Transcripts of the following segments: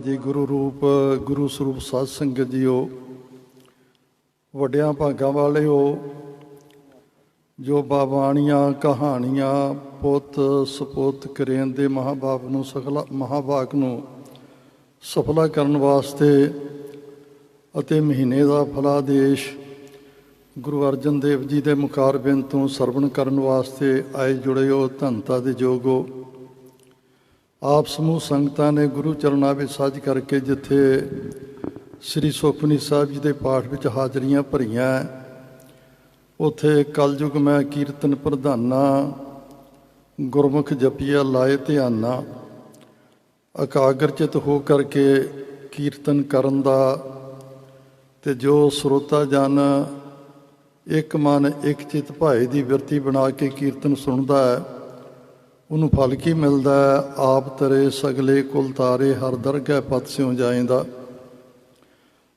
जी। गुरु रूप गुरु ਸਰੂਪ ਸਾਧ ਸੰਗਤ ਜੀਓ, ਵੱਡਿਆਂ ਭਾਗਾਂ ਵਾਲਿਓ, ਜੋ ਬਾਬਾਣੀਆਂ ਕਹਾਣੀਆਂ ਪੁੱਤ ਸਪੁੱਤ ਕਰੇਨ ਦੇ ਮਹਾਂਭਾਗ ਨੂੰ ਸਫਲਾ ਕਰਨ ਵਾਸਤੇ ਅਤੇ ਮਹੀਨੇ ਦਾ ਫਲਾਦੇਸ਼ ਗੁਰੂ ਅਰਜਨ ਦੇਵ ਜੀ ਦੇ ਮੁਖਾਰਬਿੰਦ ਤੋਂ ਸਰਵਣ ਕਰਨ ਵਾਸਤੇ ਆਏ ਜੁੜੇ ਹੋ, ਧੰਨਤਾ ਦੇ ਯੋਗ ਹੋ। ਆਪ ਸਮੂਹ ਸੰਗਤਾਂ ਨੇ ਗੁਰੂ ਚਰਨਾਂ ਵਿੱਚ ਸਾਝ ਕਰਕੇ ਜਿੱਥੇ ਸ੍ਰੀ ਸੁਖਮਨੀ ਸਾਹਿਬ ਜੀ ਦੇ ਪਾਠ ਵਿੱਚ ਹਾਜ਼ਰੀਆਂ ਭਰੀਆਂ, ਉੱਥੇ ਕਲਯੁਗ ਮੈਂ ਕੀਰਤਨ ਪ੍ਰਧਾਨਾ, ਗੁਰਮੁਖ ਜਪੀਆ ਲਾਏ ਧਿਆਨਾ। ਇਕਾਗਰਚਿਤ ਹੋ ਕਰਕੇ ਕੀਰਤਨ ਕਰਨ ਦਾ ਤੇ ਜੋ ਸਰੋਤਾ ਜਨ ਇੱਕ ਮਨ ਇੱਕ ਚਿੱਤ ਭਾਏ ਦੀ ਬਿਰਤੀ ਬਣਾ ਕੇ ਕੀਰਤਨ ਸੁਣਦਾ ਹੈ, ਉਹਨੂੰ ਫਲ ਕੀ ਮਿਲਦਾ ਹੈ? ਆਪ ਤਰੇ ਸਗਲੇ ਕੁਲ ਤਾਰੇ ਹਰ ਦਰਗਹਿ ਪਤ ਸਿਉ ਜਾਏਂਦਾ।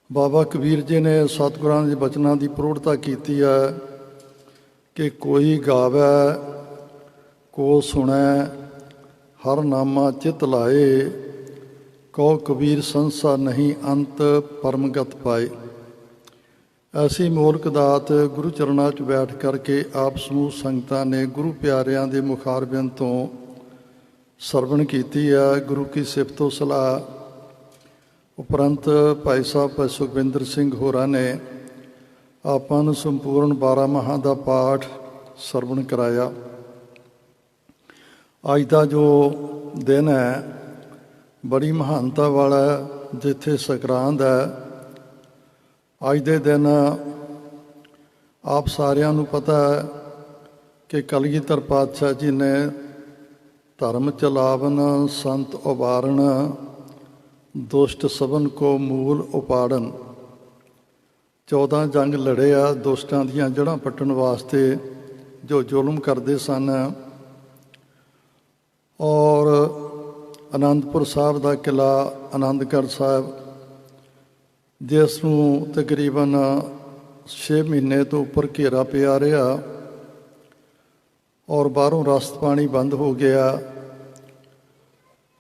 ਬਾਬਾ ਕਬੀਰ ਜੀ ਨੇ ਸਤਿਗੁਰਾਂ ਦੇ ਬਚਨਾਂ ਦੀ ਪ੍ਰੋੜਤਾ ਕੀਤੀ ਹੈ ਕਿ ਕੋਈ ਗਾਵੈ ਕੋ ਸੁਣੈ ਹਰ ਨਾਮਾ ਚਿਤ ਲਾਏ, ਕਉ ਕਬੀਰ ਸੰਸਾ ਨਹੀਂ ਅੰਤ ਪਰਮਗਤ ਪਾਏ। ਐਸੀ ਮੋਲਕ ਦਾਤ ਗੁਰੂ ਚਰਨਾਂ 'ਚ ਬੈਠ ਕਰਕੇ ਆਪ ਸਮੂਹ ਸੰਗਤਾਂ ਨੇ ਗੁਰੂ ਪਿਆਰਿਆਂ ਦੇ ਮੁਖਾਰਬਿੰਦ ਤੋਂ ਸਰਵਣ ਕੀਤੀ ਹੈ। ਗੁਰੂ ਕੀ ਸਿਫਤੋ ਸਲਾਹ ਉਪਰੰਤ ਭਾਈ ਸਾਹਿਬ ਭਾਈ ਸੁਖਵਿੰਦਰ ਸਿੰਘ ਹੋਰਾਂ ਨੇ ਆਪਾਂ ਨੂੰ ਸੰਪੂਰਨ 12 ਮਾਹਾਂ ਦਾ ਪਾਠ ਸਰਵਣ ਕਰਾਇਆ। ਅੱਜ ਦਾ ਜੋ ਦਿਨ ਹੈ ਬੜੀ ਮਹਾਨਤਾ ਵਾਲਾ, ਜਿੱਥੇ ਸੰਗਰਾਂਦ ਹੈ। ਅੱਜ ਦੇ ਦਿਨ ਆਪ ਸਾਰਿਆਂ ਨੂੰ ਪਤਾ ਹੈ ਕਿ ਕਲਗੀਧਰ ਪਾਤਸ਼ਾਹ ਜੀ ਨੇ ਧਰਮ ਚਲਾਵਨ ਸੰਤ ਉਬਾਰਨ, ਦੁਸ਼ਟ ਸਭਨ ਕੋ ਮੂਲ ਉਪਾੜਨ। 14 ਜੰਗ ਲੜੇ ਆ ਦੁਸ਼ਟਾਂ ਦੀਆਂ ਜੜ੍ਹਾਂ ਪੱਟਣ ਵਾਸਤੇ ਜੋ ਜ਼ੁਲਮ ਕਰਦੇ ਸਨ। ਔਰ ਅਨੰਦਪੁਰ ਸਾਹਿਬ ਦਾ ਕਿਲ੍ਹਾ ਆਨੰਦਗੜ੍ਹ ਸਾਹਿਬ, ਜਿਸ ਨੂੰ ਤਕਰੀਬਨ 6 ਮਹੀਨੇ ਤੋਂ ਉੱਪਰ ਘੇਰਾ ਪਿਆ ਰਿਹਾ ਔਰ ਬਾਹਰੋਂ ਰਸਤ ਪਾਣੀ ਬੰਦ ਹੋ ਗਿਆ।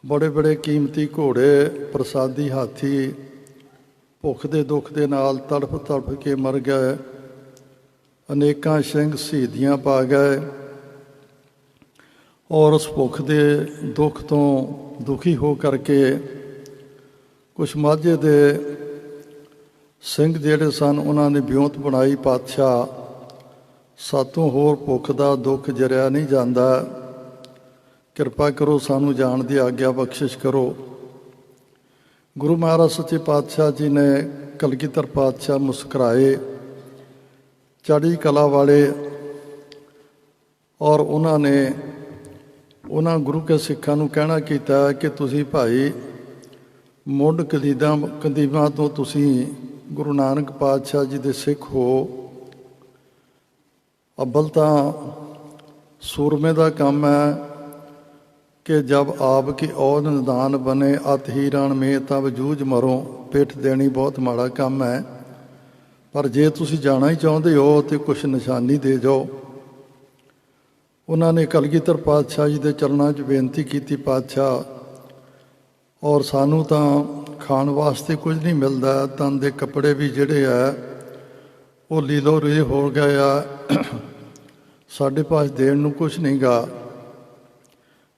ਬੜੇ ਬੜੇ ਕੀਮਤੀ ਘੋੜੇ, ਪ੍ਰਸਾਦੀ ਹਾਥੀ ਭੁੱਖ ਦੇ ਦੁੱਖ ਦੇ ਨਾਲ ਤੜਫ ਤੜਫ ਕੇ ਮਰ ਗਏ। ਅਨੇਕਾਂ ਸਿੰਘ ਸ਼ਹੀਦੀਆਂ ਪਾ ਗਏ ਔਰ ਉਸ ਭੁੱਖ ਦੇ ਦੁੱਖ ਤੋਂ ਦੁਖੀ ਹੋ ਕਰਕੇ ਕੁਛ ਮਾਝੇ ਦੇ ਸਿੰਘ ਜਿਹੜੇ ਸਨ, ਉਹਨਾਂ ਨੇ ਵਿਉਂਤ ਬਣਾਈ, ਪਾਤਸ਼ਾਹ ਸਾਤੋਂ ਹੋਰ ਭੁੱਖ ਦਾ ਦੁੱਖ ਜਰਿਆ ਨਹੀਂ ਜਾਂਦਾ, ਕਿਰਪਾ ਕਰੋ ਸਾਨੂੰ ਜਾਣ ਦੀ ਆਗਿਆ ਬਖਸ਼ਿਸ਼ ਕਰੋ। ਗੁਰੂ ਮਹਾਰਾਜ ਸੱਚੇ ਪਾਤਸ਼ਾਹ ਜੀ ਨੇ ਕਲਗੀਧਰ ਪਾਤਸ਼ਾਹ ਮੁਸਕਰਾਏ, ਚੜ੍ਹਦੀ ਕਲਾ ਵਾਲੇ, ਔਰ ਉਹਨਾਂ ਨੇ ਉਹਨਾਂ ਗੁਰੂ ਕੇ ਸਿੱਖਾਂ ਨੂੰ ਕਹਿਣਾ ਕੀਤਾ ਕਿ ਤੁਸੀਂ ਭਾਈ ਮੁੱਢ ਕਦੀਮਾਂ ਤੋਂ ਤੁਸੀਂ ਗੁਰੂ ਨਾਨਕ ਪਾਤਸ਼ਾਹ ਜੀ ਦੇ ਸਿੱਖ ਹੋ। ਅੱਵਲ ਤਾਂ ਸੂਰਮੇ ਦਾ ਕੰਮ ਹੈ ਕਿ ਜਬ ਆਪ ਕੀ ਔਧ ਨਿਦਾਨ ਬਨੇ ਅਤ ਹੀ ਰਣ ਮੇ ਤਬ ਜੂਝ ਮਰੋ। ਪਿੱਠ ਦੇਣੀ ਬਹੁਤ ਮਾੜਾ ਕੰਮ ਹੈ, ਪਰ ਜੇ ਤੁਸੀਂ ਜਾਣਾ ਹੀ ਚਾਹੁੰਦੇ ਹੋ ਤਾਂ ਕੁਛ ਨਿਸ਼ਾਨੀ ਦੇ ਜਾਓ। ਉਹਨਾਂ ਨੇ ਕਲਗੀਧਰ ਪਾਤਸ਼ਾਹ ਜੀ ਦੇ ਚਰਨਾਂ 'ਚ ਬੇਨਤੀ ਕੀਤੀ, ਪਾਤਸ਼ਾਹ ਔਰ ਸਾਨੂੰ ਤਾਂ ਖਾਣ ਵਾਸਤੇ ਕੁਝ ਨਹੀਂ ਮਿਲਦਾ, ਤਨ ਦੇ ਕੱਪੜੇ ਵੀ ਜਿਹੜੇ ਆ ਉਹ ਲੀਲੋ ਰੇ ਹੋ ਗਏ ਆ, ਸਾਡੇ ਪਾਸ ਦੇਣ ਨੂੰ ਕੁਛ ਨਹੀਂ ਗਾ।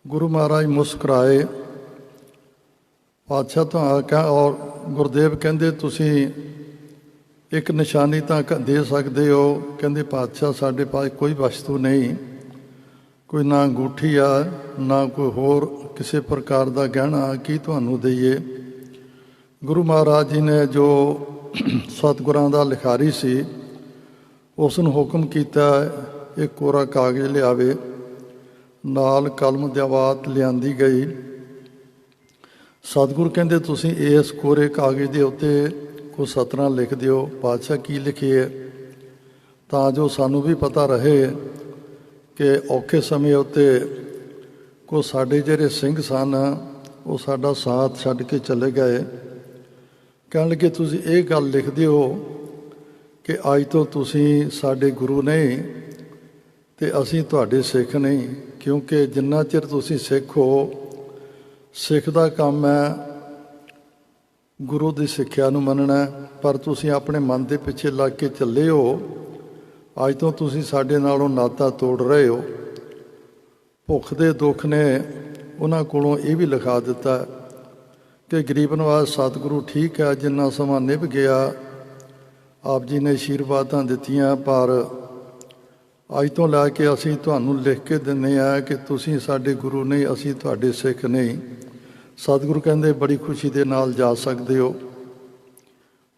ਗੁਰੂ ਮਹਾਰਾਜ ਮੁਸਕਰਾਏ, ਪਾਤਸ਼ਾਹ ਤੋਂ ਆ ਕੇ ਔਰ ਗੁਰਦੇਵ ਕਹਿੰਦੇ ਤੁਸੀਂ ਇੱਕ ਨਿਸ਼ਾਨੀ ਤਾਂ ਦੇ ਸਕਦੇ ਹੋ। ਕਹਿੰਦੇ ਪਾਤਸ਼ਾਹ ਸਾਡੇ ਪਾਸ ਕੋਈ ਵਸਤੂ ਨਹੀਂ, ਕੋਈ ਨਾ ਅੰਗੂਠੀ ਆ ਨਾ ਕੋਈ ਹੋਰ ਕਿਸੇ ਪ੍ਰਕਾਰ ਦਾ ਗਹਿਣਾ, ਕੀ ਤੁਹਾਨੂੰ ਦਈਏ। ਗੁਰੂ ਮਹਾਰਾਜ ਜੀ ਨੇ ਜੋ ਸਤਿਗੁਰਾਂ ਦਾ ਲਿਖਾਰੀ ਸੀ ਉਸ ਨੂੰ ਹੁਕਮ ਕੀਤਾ ਇੱਕ ਕੋਰਾ ਕਾਗਜ਼ ਲਿਆਵੇ। ਨਾਲ ਕਲਮ ਦਵਾਤ ਲਿਆਂਦੀ ਗਈ। ਸਤਿਗੁਰ ਕਹਿੰਦੇ ਤੁਸੀਂ ਇਸ ਕੋਰੇ ਕਾਗਜ਼ ਦੇ ਉੱਤੇ ਕੋਈ ਸਤਰਾਂ ਲਿਖ ਦਿਓ। ਪਾਤਸ਼ਾਹ ਕੀ ਲਿਖੀਏ, ਤਾਂ ਜੋ ਸਾਨੂੰ ਵੀ ਪਤਾ ਰਹੇ ਕਿ ਔਖੇ ਸਮੇਂ ਉੱਤੇ ਕੋ ਸਾਡੇ ਜਿਹੜੇ ਸਿੰਘ ਸਨ ਉਹ ਸਾਡਾ ਸਾਥ ਛੱਡ ਕੇ ਚਲੇ ਗਏ। ਕਹਿਣ ਲੱਗੇ ਤੁਸੀਂ ਇਹ ਗੱਲ ਲਿਖ ਦਿਓ ਕਿ ਅੱਜ ਤੋਂ ਤੁਸੀਂ ਸਾਡੇ ਗੁਰੂ ਨਹੀਂ ਅਤੇ ਅਸੀਂ ਤੁਹਾਡੇ ਸਿੱਖ ਨਹੀਂ, ਕਿਉਂਕਿ ਜਿੰਨਾ ਚਿਰ ਤੁਸੀਂ ਸਿੱਖ ਹੋ, ਸਿੱਖ ਦਾ ਕੰਮ ਹੈ ਗੁਰੂ ਦੀ ਸਿੱਖਿਆ ਨੂੰ ਮੰਨਣਾ, ਪਰ ਤੁਸੀਂ ਆਪਣੇ ਮਨ ਦੇ ਪਿੱਛੇ ਲੱਗ ਕੇ ਚੱਲੇ ਹੋ। ਅੱਜ ਤੋਂ ਤੁਸੀਂ ਸਾਡੇ ਨਾਲੋਂ ਨਾਤਾ ਤੋੜ ਰਹੇ ਹੋ। ਭੁੱਖ ਦੇ ਦੁੱਖ ਨੇ ਉਹਨਾਂ ਕੋਲੋਂ ਇਹ ਵੀ ਲਿਖਾ ਦਿੱਤਾ ਕਿ ਗਰੀਬ ਨਵਾਜ਼ ਸਤਿਗੁਰੂ ਠੀਕ ਹੈ, ਜਿੰਨਾ ਸਮਾਂ ਨਿਭ ਗਿਆ ਆਪ ਜੀ ਨੇ ਆਸ਼ੀਰਵਾਦਾਂ ਦਿੱਤੀਆਂ, ਪਰ ਅੱਜ ਤੋਂ ਲੈ ਕੇ ਅਸੀਂ ਤੁਹਾਨੂੰ ਲਿਖ ਕੇ ਦਿੰਦੇ ਹਾਂ ਕਿ ਤੁਸੀਂ ਸਾਡੇ ਗੁਰੂ ਨਹੀਂ, ਅਸੀਂ ਤੁਹਾਡੇ ਸਿੱਖ ਨਹੀਂ। ਸਤਿਗੁਰੂ ਕਹਿੰਦੇ ਬੜੀ ਖੁਸ਼ੀ ਦੇ ਨਾਲ ਜਾ ਸਕਦੇ ਹੋ।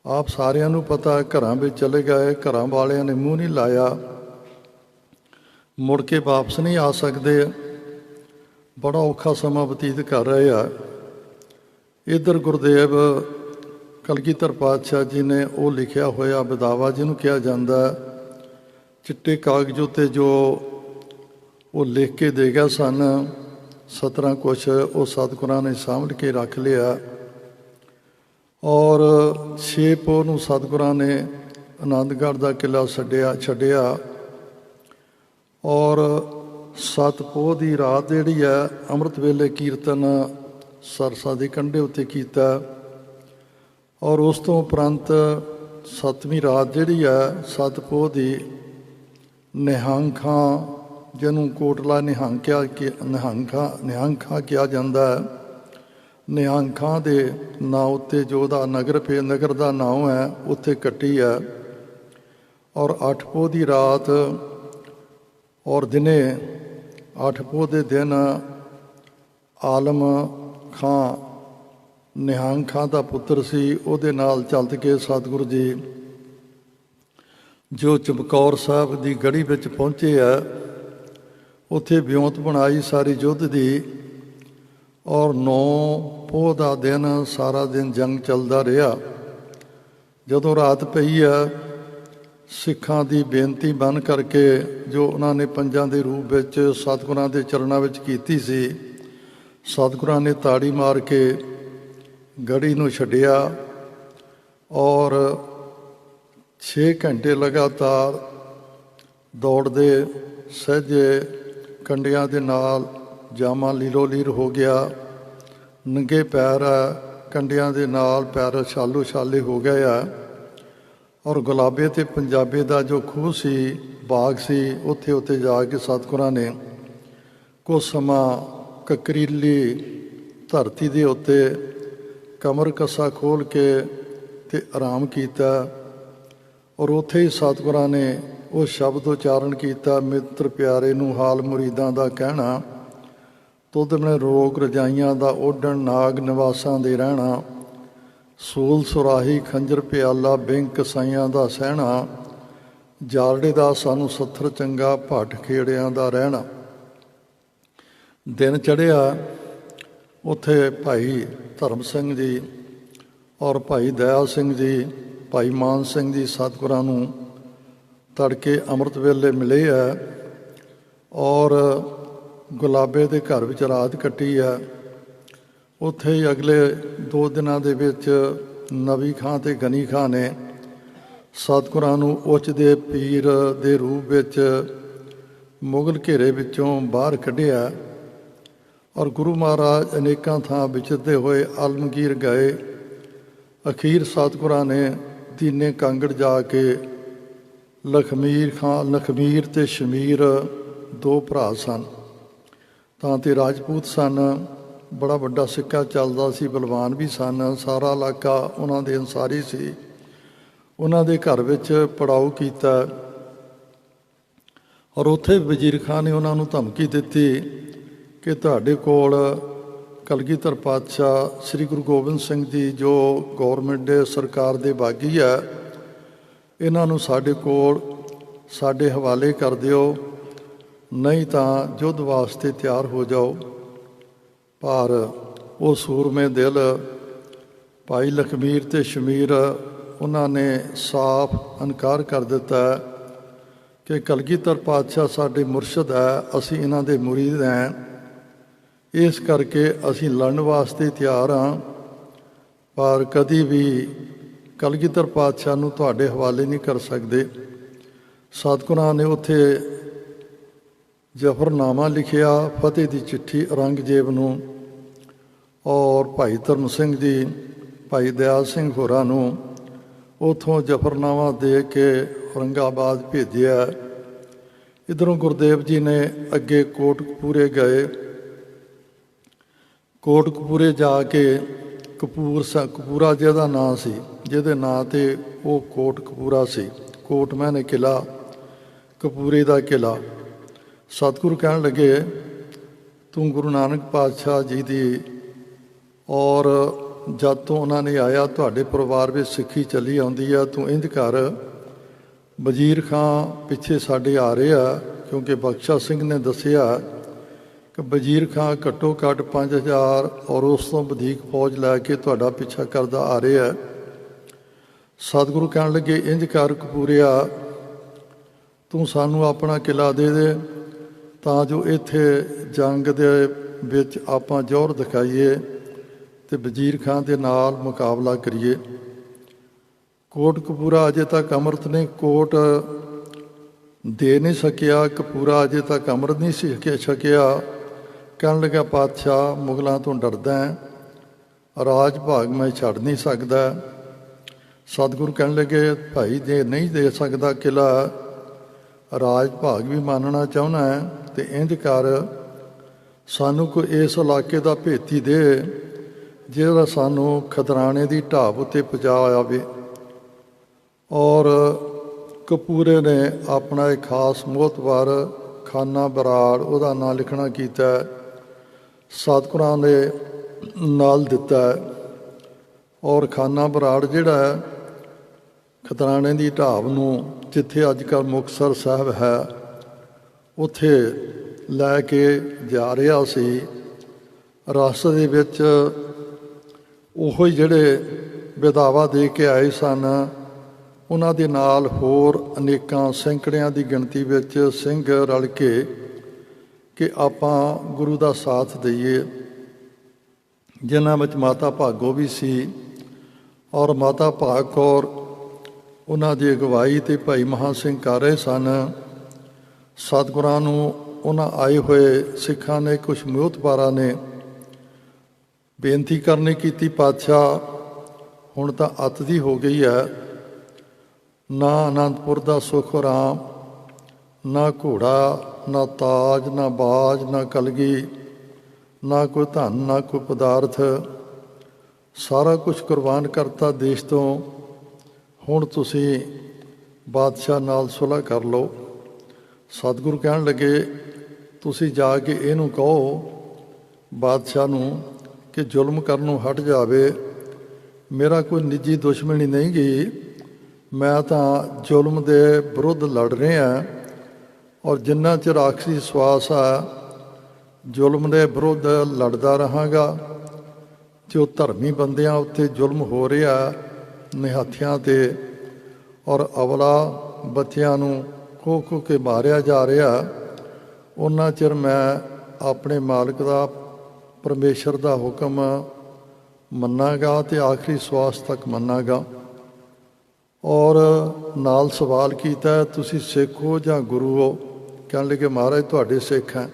ਆਪ ਸਾਰਿਆਂ ਨੂੰ ਪਤਾ, ਘਰਾਂ ਵਿੱਚ ਚਲੇ ਗਏ, ਘਰਾਂ ਵਾਲਿਆਂ ਨੇ ਮੂੰਹ ਨਹੀਂ ਲਾਇਆ, ਮੁੜ ਕੇ ਵਾਪਸ ਨਹੀਂ ਆ ਸਕਦੇ, ਬੜਾ ਔਖਾ ਸਮਾਂ ਬਤੀਤ ਕਰ ਰਹੇ ਆ। ਇੱਧਰ ਗੁਰਦੇਵ ਕਲਗੀਧਰ ਪਾਤਸ਼ਾਹ ਜੀ ਨੇ ਉਹ ਲਿਖਿਆ ਹੋਇਆ ਵਿਦਾਵਾ, ਜਿਹਨੂੰ ਕਿਹਾ ਜਾਂਦਾ, ਚਿੱਟੇ ਕਾਗਜ਼ ਉੱਤੇ ਜੋ ਉਹ ਲਿਖ ਕੇ ਦੇ ਗਿਆ ਸਨ 17 ਕੁਛ, ਉਹ ਸਤਿਗੁਰਾਂ ਨੇ ਸਾਂਭ ਕੇ ਰੱਖ ਲਿਆ। ਔਰ 6 ਪੋਹ ਨੂੰ ਸਤਿਗੁਰਾਂ ਨੇ ਆਨੰਦਗੜ੍ਹ ਦਾ ਕਿਲ੍ਹਾ ਛੱਡਿਆ ਔਰ 7 ਪੋਹ ਦੀ ਰਾਤ ਜਿਹੜੀ ਹੈ ਅੰਮ੍ਰਿਤ ਵੇਲੇ ਕੀਰਤਨ ਸਰਸਾ ਦੇ ਕੰਢੇ ਉੱਤੇ ਕੀਤਾ। ਔਰ ਉਸ ਤੋਂ ਉਪਰੰਤ 7ਵੀਂ ਰਾਤ ਜਿਹੜੀ ਹੈ 7 ਪੋਹ ਦੀ ਨਿਹੰਖਾਂ, ਜਿਹਨੂੰ ਕੋਟਲਾ ਨਿਹੰਖਾਂ ਕਿਹਾ ਜਾਂਦਾ ਹੈ, ਨਿਹੰਖਾਂ ਦੇ ਨਾਂ ਉੱਤੇ ਜੋ ਉਹਦਾ ਨਗਰ ਦਾ ਨਾਮ ਹੈ ਉੱਥੇ ਕੱਟੀ ਹੈ। ਔਰ 8 ਪੋਹ ਦੀ ਰਾਤ ਔਰ ਦਿਨੇ 8 ਪੋਹ ਦੇ ਦਿਨ ਆਲਮ ਖਾਂ ਨਿਹੰਗ ਖਾਂ ਦਾ ਪੁੱਤਰ ਸੀ, ਉਹਦੇ ਨਾਲ ਚੱਲ ਕੇ ਸਤਿਗੁਰੂ ਜੀ ਜੋ ਚਮਕੌਰ ਸਾਹਿਬ ਦੀ ਗੜੀ ਵਿੱਚ ਪਹੁੰਚੇ ਆ, ਉੱਥੇ ਵਿਉਂਤ ਬਣਾਈ ਸਾਰੀ ਯੁੱਧ ਦੀ। ਔਰ 9 ਪੋਹ ਦਾ ਦਿਨ ਸਾਰਾ ਦਿਨ ਜੰਗ ਚੱਲਦਾ ਰਿਹਾ। ਜਦੋਂ ਰਾਤ ਪਈ ਆ, ਸਿੱਖਾਂ ਦੀ ਬੇਨਤੀ ਬਣ ਕਰਕੇ ਜੋ ਉਹਨਾਂ ਨੇ ਪੰਜਾਂ ਦੇ ਰੂਪ ਵਿੱਚ ਸਤਿਗੁਰਾਂ ਦੇ ਚਰਨਾਂ ਵਿੱਚ ਕੀਤੀ ਸੀ, ਸਤਿਗੁਰਾਂ ਨੇ ਤਾੜੀ ਮਾਰ ਕੇ ਗੜੀ ਨੂੰ ਛੱਡਿਆ ਔਰ 6 ਘੰਟੇ ਲਗਾਤਾਰ ਦੌੜਦੇ ਸਹਿਜੇ ਕੰਡਿਆਂ ਦੇ ਨਾਲ ਜਾਮਾ ਲੀਲੋ ਲੀਰ ਹੋ ਗਿਆ, ਨੰਗੇ ਪੈਰ ਕੰਡਿਆਂ ਦੇ ਨਾਲ ਪੈਰ ਛਾਲੋ ਛਾਲੇ ਹੋ ਗਏ ਆ। ਔਰ ਗੁਲਾਬੇ ਅਤੇ ਪੰਜਾਬੇ ਦਾ ਜੋ ਖੂਹ ਸੀ, ਬਾਗ ਸੀ, ਉੱਥੇ ਜਾ ਕੇ ਸਤਿਗੁਰਾਂ ਨੇ ਕੁਛ ਸਮਾਂ ਕਕਰੀਲੀ ਧਰਤੀ ਦੇ ਉੱਤੇ ਕਮਰ ਕੱਸਾ ਖੋਲ੍ਹ ਕੇ ਤੇ ਆਰਾਮ ਕੀਤਾ। ਔਰ ਉੱਥੇ ਹੀ ਸਤਿਗੁਰਾਂ ਨੇ ਉਹ ਸ਼ਬਦ ਉਚਾਰਨ ਕੀਤਾ, ਮਿੱਤਰ ਪਿਆਰੇ ਨੂੰ ਹਾਲ ਮੁਰੀਦਾਂ ਦਾ ਕਹਿਣਾ, ਤੁਧ ਬਿਨ ਰੋਗ ਰਜਾਈਆਂ ਦਾ ਓਢਣ, ਨਾਗ ਨਿਵਾਸਾਂ ਦੇ ਰਹਿਣਾ, ਸੂਲ ਸੁਰਾਹੀ ਖੰਜਰ ਪਿਆਲਾ, ਬਿੰਗ ਕਸਾਈਆਂ ਦਾ ਸਹਿਣਾ, ਜਾਲੜੇ ਦਾ ਸਾਨੂੰ ਸੱਥਰ ਚੰਗਾ, ਭੱਟ ਖੇੜਿਆਂ ਦਾ ਰਹਿਣਾ। ਦਿਨ ਚੜ੍ਹਿਆ, ਉੱਥੇ ਭਾਈ ਧਰਮ ਸਿੰਘ ਜੀ ਔਰ ਭਾਈ ਦਇਆ ਸਿੰਘ ਜੀ, ਭਾਈ ਮਾਨ ਸਿੰਘ ਜੀ ਸਤਿਗੁਰਾਂ ਨੂੰ ਤੜਕੇ ਅੰਮ੍ਰਿਤ ਵੇਲੇ ਮਿਲੇ ਹੈ ਔਰ ਗੁਲਾਬੇ ਦੇ ਘਰ ਵਿੱਚ ਰਾਤ ਕੱਟੀ ਹੈ। ਉੱਥੇ ਹੀ ਅਗਲੇ 2 ਦਿਨਾਂ ਦੇ ਵਿੱਚ ਨਵੀ ਖਾਂ ਅਤੇ ਗਨੀ ਖਾਂ ਨੇ ਸਤਿਗੁਰਾਂ ਨੂੰ ਉੱਚ ਦੇ ਪੀਰ ਦੇ ਰੂਪ ਵਿੱਚ ਮੁਗਲ ਘੇਰੇ ਵਿੱਚੋਂ ਬਾਹਰ ਕੱਢਿਆ। ਔਰ ਗੁਰੂ ਮਹਾਰਾਜ ਅਨੇਕਾਂ ਥਾਂ ਵਿਚਰਦੇ ਹੋਏ ਆਲਮਗੀਰ ਗਏ। ਅਖੀਰ ਸਤਿਗੁਰਾਂ ਨੇ ਦੀਨੇ ਕਾਂਗੜ ਜਾ ਕੇ ਲਖਮੀਰ ਤੇ ਸ਼ਮੀਰ 2 ਭਰਾ ਸਨ, ਤਾਂ ਤੇ ਰਾਜਪੂਤ ਸਨ, ਬੜਾ ਵੱਡਾ ਸਿੱਕਾ ਚੱਲਦਾ ਸੀ, ਬਲਵਾਨ ਵੀ ਸਨ, ਸਾਰਾ ਇਲਾਕਾ ਉਹਨਾਂ ਦੇ ਅਨਸਾਰੀ ਸੀ। ਉਹਨਾਂ ਦੇ ਘਰ ਵਿੱਚ ਪੜਾਓ ਕੀਤਾ ਔਰ ਉੱਥੇ ਵਜ਼ੀਰ ਖਾਨ ਨੇ ਉਹਨਾਂ ਨੂੰ ਧਮਕੀ ਦਿੱਤੀ ਕਿ ਤੁਹਾਡੇ ਕੋਲ ਕਲਗੀਧਰ ਪਾਤਸ਼ਾਹ ਸ੍ਰੀ ਗੁਰੂ ਗੋਬਿੰਦ ਸਿੰਘ ਜੀ ਜੋ ਗੌਰਮੈਂਟ ਦੇ ਸਰਕਾਰ ਦੇ ਬਾਗੀ ਹੈ, ਇਹਨਾਂ ਨੂੰ ਸਾਡੇ ਕੋਲ ਸਾਡੇ ਹਵਾਲੇ ਕਰ ਦਿਓ, ਨਹੀਂ ਤਾਂ ਯੁੱਧ ਵਾਸਤੇ ਤਿਆਰ ਹੋ ਜਾਓ। ਪਰ ਉਹ ਸੂਰਮੇ ਦਿਲ ਭਾਈ ਲਖਮੀਰ ਤੇ ਸ਼ਮੀਰ ਉਹਨਾਂ ਨੇ ਸਾਫ਼ ਇਨਕਾਰ ਕਰ ਦਿੱਤਾ ਕਿ ਕਲਗੀਧਰ ਪਾਤਸ਼ਾਹ ਸਾਡੇ ਮੁਰਸ਼ਿਦ ਹੈ, ਅਸੀਂ ਇਹਨਾਂ ਦੇ ਮੁਰੀਦ ਹਾਂ, ਇਸ ਕਰਕੇ ਅਸੀਂ ਲੜਨ ਵਾਸਤੇ ਤਿਆਰ ਹਾਂ, ਪਰ ਕਦੀ ਵੀ ਕਲਗੀਧਰ ਪਾਤਸ਼ਾਹ ਨੂੰ ਤੁਹਾਡੇ ਹਵਾਲੇ ਨਹੀਂ ਕਰ ਸਕਦੇ। ਸਤਿਗੁਰਾਂ ਨੇ ਉੱਥੇ ਜ਼ਫਰਨਾਮਾ ਲਿਖਿਆ, ਫਤਿਹ ਦੀ ਚਿੱਠੀ ਔਰੰਗਜ਼ੇਬ ਨੂੰ। ਔਰ ਭਾਈ ਧਰਮ ਸਿੰਘ ਜੀ, ਭਾਈ ਦਇਆਲ ਸਿੰਘ ਹੋਰਾਂ ਨੂੰ ਉੱਥੋਂ ਜ਼ਫਰਨਾਮਾ ਦੇ ਕੇ ਔਰੰਗਾਬਾਦ ਭੇਜਿਆ। ਇੱਧਰੋਂ ਗੁਰਦੇਵ ਜੀ ਨੇ ਅੱਗੇ ਕੋਟਕਪੂਰੇ ਗਏ। ਕੋਟਕਪੂਰੇ ਜਾ ਕੇ ਕਪੂਰਾ ਜਿਹਦਾ ਨਾਂ ਸੀ, ਜਿਹਦੇ ਨਾਂ 'ਤੇ ਉਹ ਕੋਟਕਪੂਰਾ ਸੀ, ਕੋਟ ਮੈਨੇ ਕਿਲ੍ਹਾ, ਕਪੂਰੇ ਦਾ ਕਿਲ੍ਹਾ। ਸਤਿਗੁਰੂ ਕਹਿਣ ਲੱਗੇ, ਤੂੰ ਗੁਰੂ ਨਾਨਕ ਪਾਤਸ਼ਾਹ ਜੀ ਦੀ ਔਰ ਜਦ ਤੋਂ ਉਹਨਾਂ ਨੇ ਆਇਆ ਤੁਹਾਡੇ ਪਰਿਵਾਰ ਵਿੱਚ ਸਿੱਖੀ ਚੱਲੀ ਆਉਂਦੀ ਆ, ਤੂੰ ਇੰਝ ਕਰ, ਵਜ਼ੀਰ ਖਾਂ ਪਿੱਛੇ ਸਾਡੇ ਆ ਰਹੇ ਆ, ਕਿਉਂਕਿ ਬਖਸ਼ਾ ਸਿੰਘ ਨੇ ਦੱਸਿਆ ਕਿ ਵਜ਼ੀਰ ਖਾਂ ਘੱਟੋ ਘੱਟ 5000 ਔਰ ਉਸ ਤੋਂ ਵਧੇਕ ਫੌਜ ਲੈ ਕੇ ਤੁਹਾਡਾ ਪਿੱਛਾ ਕਰਦਾ ਆ ਰਿਹਾ। ਸਤਿਗੁਰੂ ਕਹਿਣ ਲੱਗੇ, ਇੰਝ ਕਰ ਕਪੂਰਿਆ, ਤੂੰ ਸਾਨੂੰ ਆਪਣਾ ਕਿਲ੍ਹਾ ਦੇ ਦੇ ਤਾਂ ਜੋ ਇੱਥੇ ਜੰਗ ਦੇ ਵਿੱਚ ਆਪਾਂ ਜ਼ੋਰ ਦਿਖਾਈਏ ਅਤੇ ਵਜ਼ੀਰ ਖਾਂ ਦੇ ਨਾਲ ਮੁਕਾਬਲਾ ਕਰੀਏ। ਕੋਟਕਪੂਰਾ ਅਜੇ ਤੱਕ ਅੰਮ੍ਰਿਤ ਨੇ ਕੋਟ ਦੇ ਨਹੀਂ ਸਕਿਆ, ਕਪੂਰਾ ਅਜੇ ਤੱਕ ਅੰਮ੍ਰਿਤ ਨਹੀਂ ਸੀ ਛਕਿਆ। ਕਹਿਣ ਲੱਗਾ, ਪਾਤਸ਼ਾਹ ਮੁਗਲਾਂ ਤੋਂ ਡਰਦਾ, ਰਾਜ ਭਾਗ ਮੈਂ ਛੱਡ ਨਹੀਂ ਸਕਦਾ। ਸਤਿਗੁਰੂ ਕਹਿਣ ਲੱਗੇ, ਭਾਈ ਜੇ ਨਹੀਂ ਦੇ ਸਕਦਾ ਕਿਲ੍ਹਾ, ਰਾਜ ਭਾਗ ਵੀ ਮੰਨਣਾ ਚਾਹੁੰਦਾ ਹੈ ਅਤੇ ਇੰਝ ਕਰ, ਸਾਨੂੰ ਕੋਈ ਇਸ ਇਲਾਕੇ ਦਾ ਭੇਤੀ ਦੇ ਜਿਹੜਾ ਸਾਨੂੰ ਖਦਰਾਣੇ ਦੀ ਢਾਬ ਉੱਤੇ ਪਹੁੰਚਾ ਆਵੇ। ਔਰ ਕਪੂਰੇ ਨੇ ਆਪਣਾ ਇੱਕ ਖਾਸ ਮੋਹਤਬਰ ਖਾਨਾ ਬਰਾੜ, ਉਹਦਾ ਨਾਂ ਲਿਖਣਾ ਕੀਤਾ, ਸਤਿਗੁਰਾਂ ਦੇ ਨਾਲ ਦਿੱਤਾ। ਔਰ ਖਾਨਾ ਬਰਾੜ ਜਿਹੜਾ ਹੈ ਖਦਰਾਣੇ ਦੀ ਢਾਬ ਨੂੰ, ਜਿੱਥੇ ਅੱਜ ਕੱਲ੍ਹ ਮੁਕਤਸਰ ਸਾਹਿਬ ਹੈ, ਉੱਥੇ ਲੈ ਕੇ ਜਾ ਰਿਹਾ ਸੀ। ਰਸਤੇ ਦੇ ਵਿੱਚ ਉਹੋ ਹੀ ਜਿਹੜੇ ਵਿਦਾਵਾ ਦੇ ਕੇ ਆਏ ਸਨ, ਉਹਨਾਂ ਦੇ ਨਾਲ ਹੋਰ ਅਨੇਕਾਂ ਸੈਂਕੜਿਆਂ ਦੀ ਗਿਣਤੀ ਵਿੱਚ ਸਿੰਘ ਰਲ ਕੇ ਕਿ ਆਪਾਂ ਗੁਰੂ ਦਾ ਸਾਥ ਦਈਏ, ਜਿਨ੍ਹਾਂ ਵਿੱਚ ਮਾਤਾ ਭਾਗੋ ਵੀ ਸੀ। ਔਰ ਮਾਤਾ ਭਾਗ ਕੌਰ ਉਹਨਾਂ ਦੀ ਅਗਵਾਈ ਅਤੇ ਭਾਈ ਮਹਾਂ ਸਿੰਘ ਕਰ ਰਹੇ ਸਨ। ਸਤਿਗੁਰਾਂ ਨੂੰ ਉਹਨਾਂ ਆਏ ਹੋਏ ਸਿੱਖਾਂ ਨੇ, ਕੁਛ ਮੋਹਤਬਾਰਾਂ ਨੇ ਬੇਨਤੀ ਕਰਨੀ ਕੀਤੀ, ਪਾਤਸ਼ਾਹ ਹੁਣ ਤਾਂ ਅੱਤ ਦੀ ਹੋ ਗਈ ਹੈ, ਨਾ ਅਨੰਦਪੁਰ ਦਾ ਸੁੱਖ ਆਰਾਮ, ਨਾ ਘੋੜਾ, ਨਾ ਤਾਜ, ਨਾ ਬਾਜ, ਨਾ ਕਲਗੀ, ਨਾ ਕੋਈ ਧਨ, ਨਾ ਕੋਈ ਪਦਾਰਥ, ਸਾਰਾ ਕੁਛ ਕੁਰਬਾਨ ਕਰਤਾ ਦੇਸ਼ ਤੋਂ। ਹੁਣ ਤੁਸੀਂ ਬਾਦਸ਼ਾਹ ਨਾਲ ਸੁਲ੍ਹਾ ਕਰ ਲਓ। ਸਤਿਗੁਰੂ ਕਹਿਣ ਲੱਗੇ, ਤੁਸੀਂ ਜਾ ਕੇ ਇਹਨੂੰ ਕਹੋ ਬਾਦਸ਼ਾਹ ਨੂੰ ਕਿ ਜ਼ੁਲਮ ਕਰਨੋਂ ਹਟ ਜਾਵੇ। ਮੇਰਾ ਕੋਈ ਨਿੱਜੀ ਦੁਸ਼ਮਣੀ ਨਹੀਂ ਗੀ, ਮੈਂ ਤਾਂ ਜ਼ੁਲਮ ਦੇ ਵਿਰੁੱਧ ਲੜ ਰਿਹਾ। ਔਰ ਜਿੰਨਾ ਚਿਰ ਆਖਰੀ ਸਵਾਸ ਆ, ਜ਼ੁਲਮ ਦੇ ਵਿਰੁੱਧ ਲੜਦਾ ਰਹਾਂਗਾ। ਜੋ ਧਰਮੀ ਬੰਦਿਆਂ ਉੱਤੇ ਜ਼ੁਲਮ ਹੋ ਰਿਹਾ, ਨਿਹੱਥਿਆਂ 'ਤੇ, ਔਰ ਅਵਲਾ ਬੱਚਿਆਂ ਨੂੰ ਖੋ ਕੇ ਮਾਰਿਆ ਜਾ ਰਿਹਾ, ਉਹਨਾਂ ਚਿਰ ਮੈਂ ਆਪਣੇ ਮਾਲਕ ਦਾ, ਪਰਮੇਸ਼ਰ ਦਾ ਹੁਕਮ ਮੰਨਾਂਗਾ ਅਤੇ ਆਖਰੀ ਸਵਾਸ ਤੱਕ ਮੰਨਾਂਗਾ। ਔਰ ਨਾਲ ਸਵਾਲ ਕੀਤਾ, ਤੁਸੀਂ ਸਿੱਖ ਹੋ ਜਾਂ ਗੁਰੂ ਹੋ? ਕਹਿਣ ਲੱਗੇ, ਮਹਾਰਾਜ ਤੁਹਾਡੇ ਸਿੱਖ ਹੈ।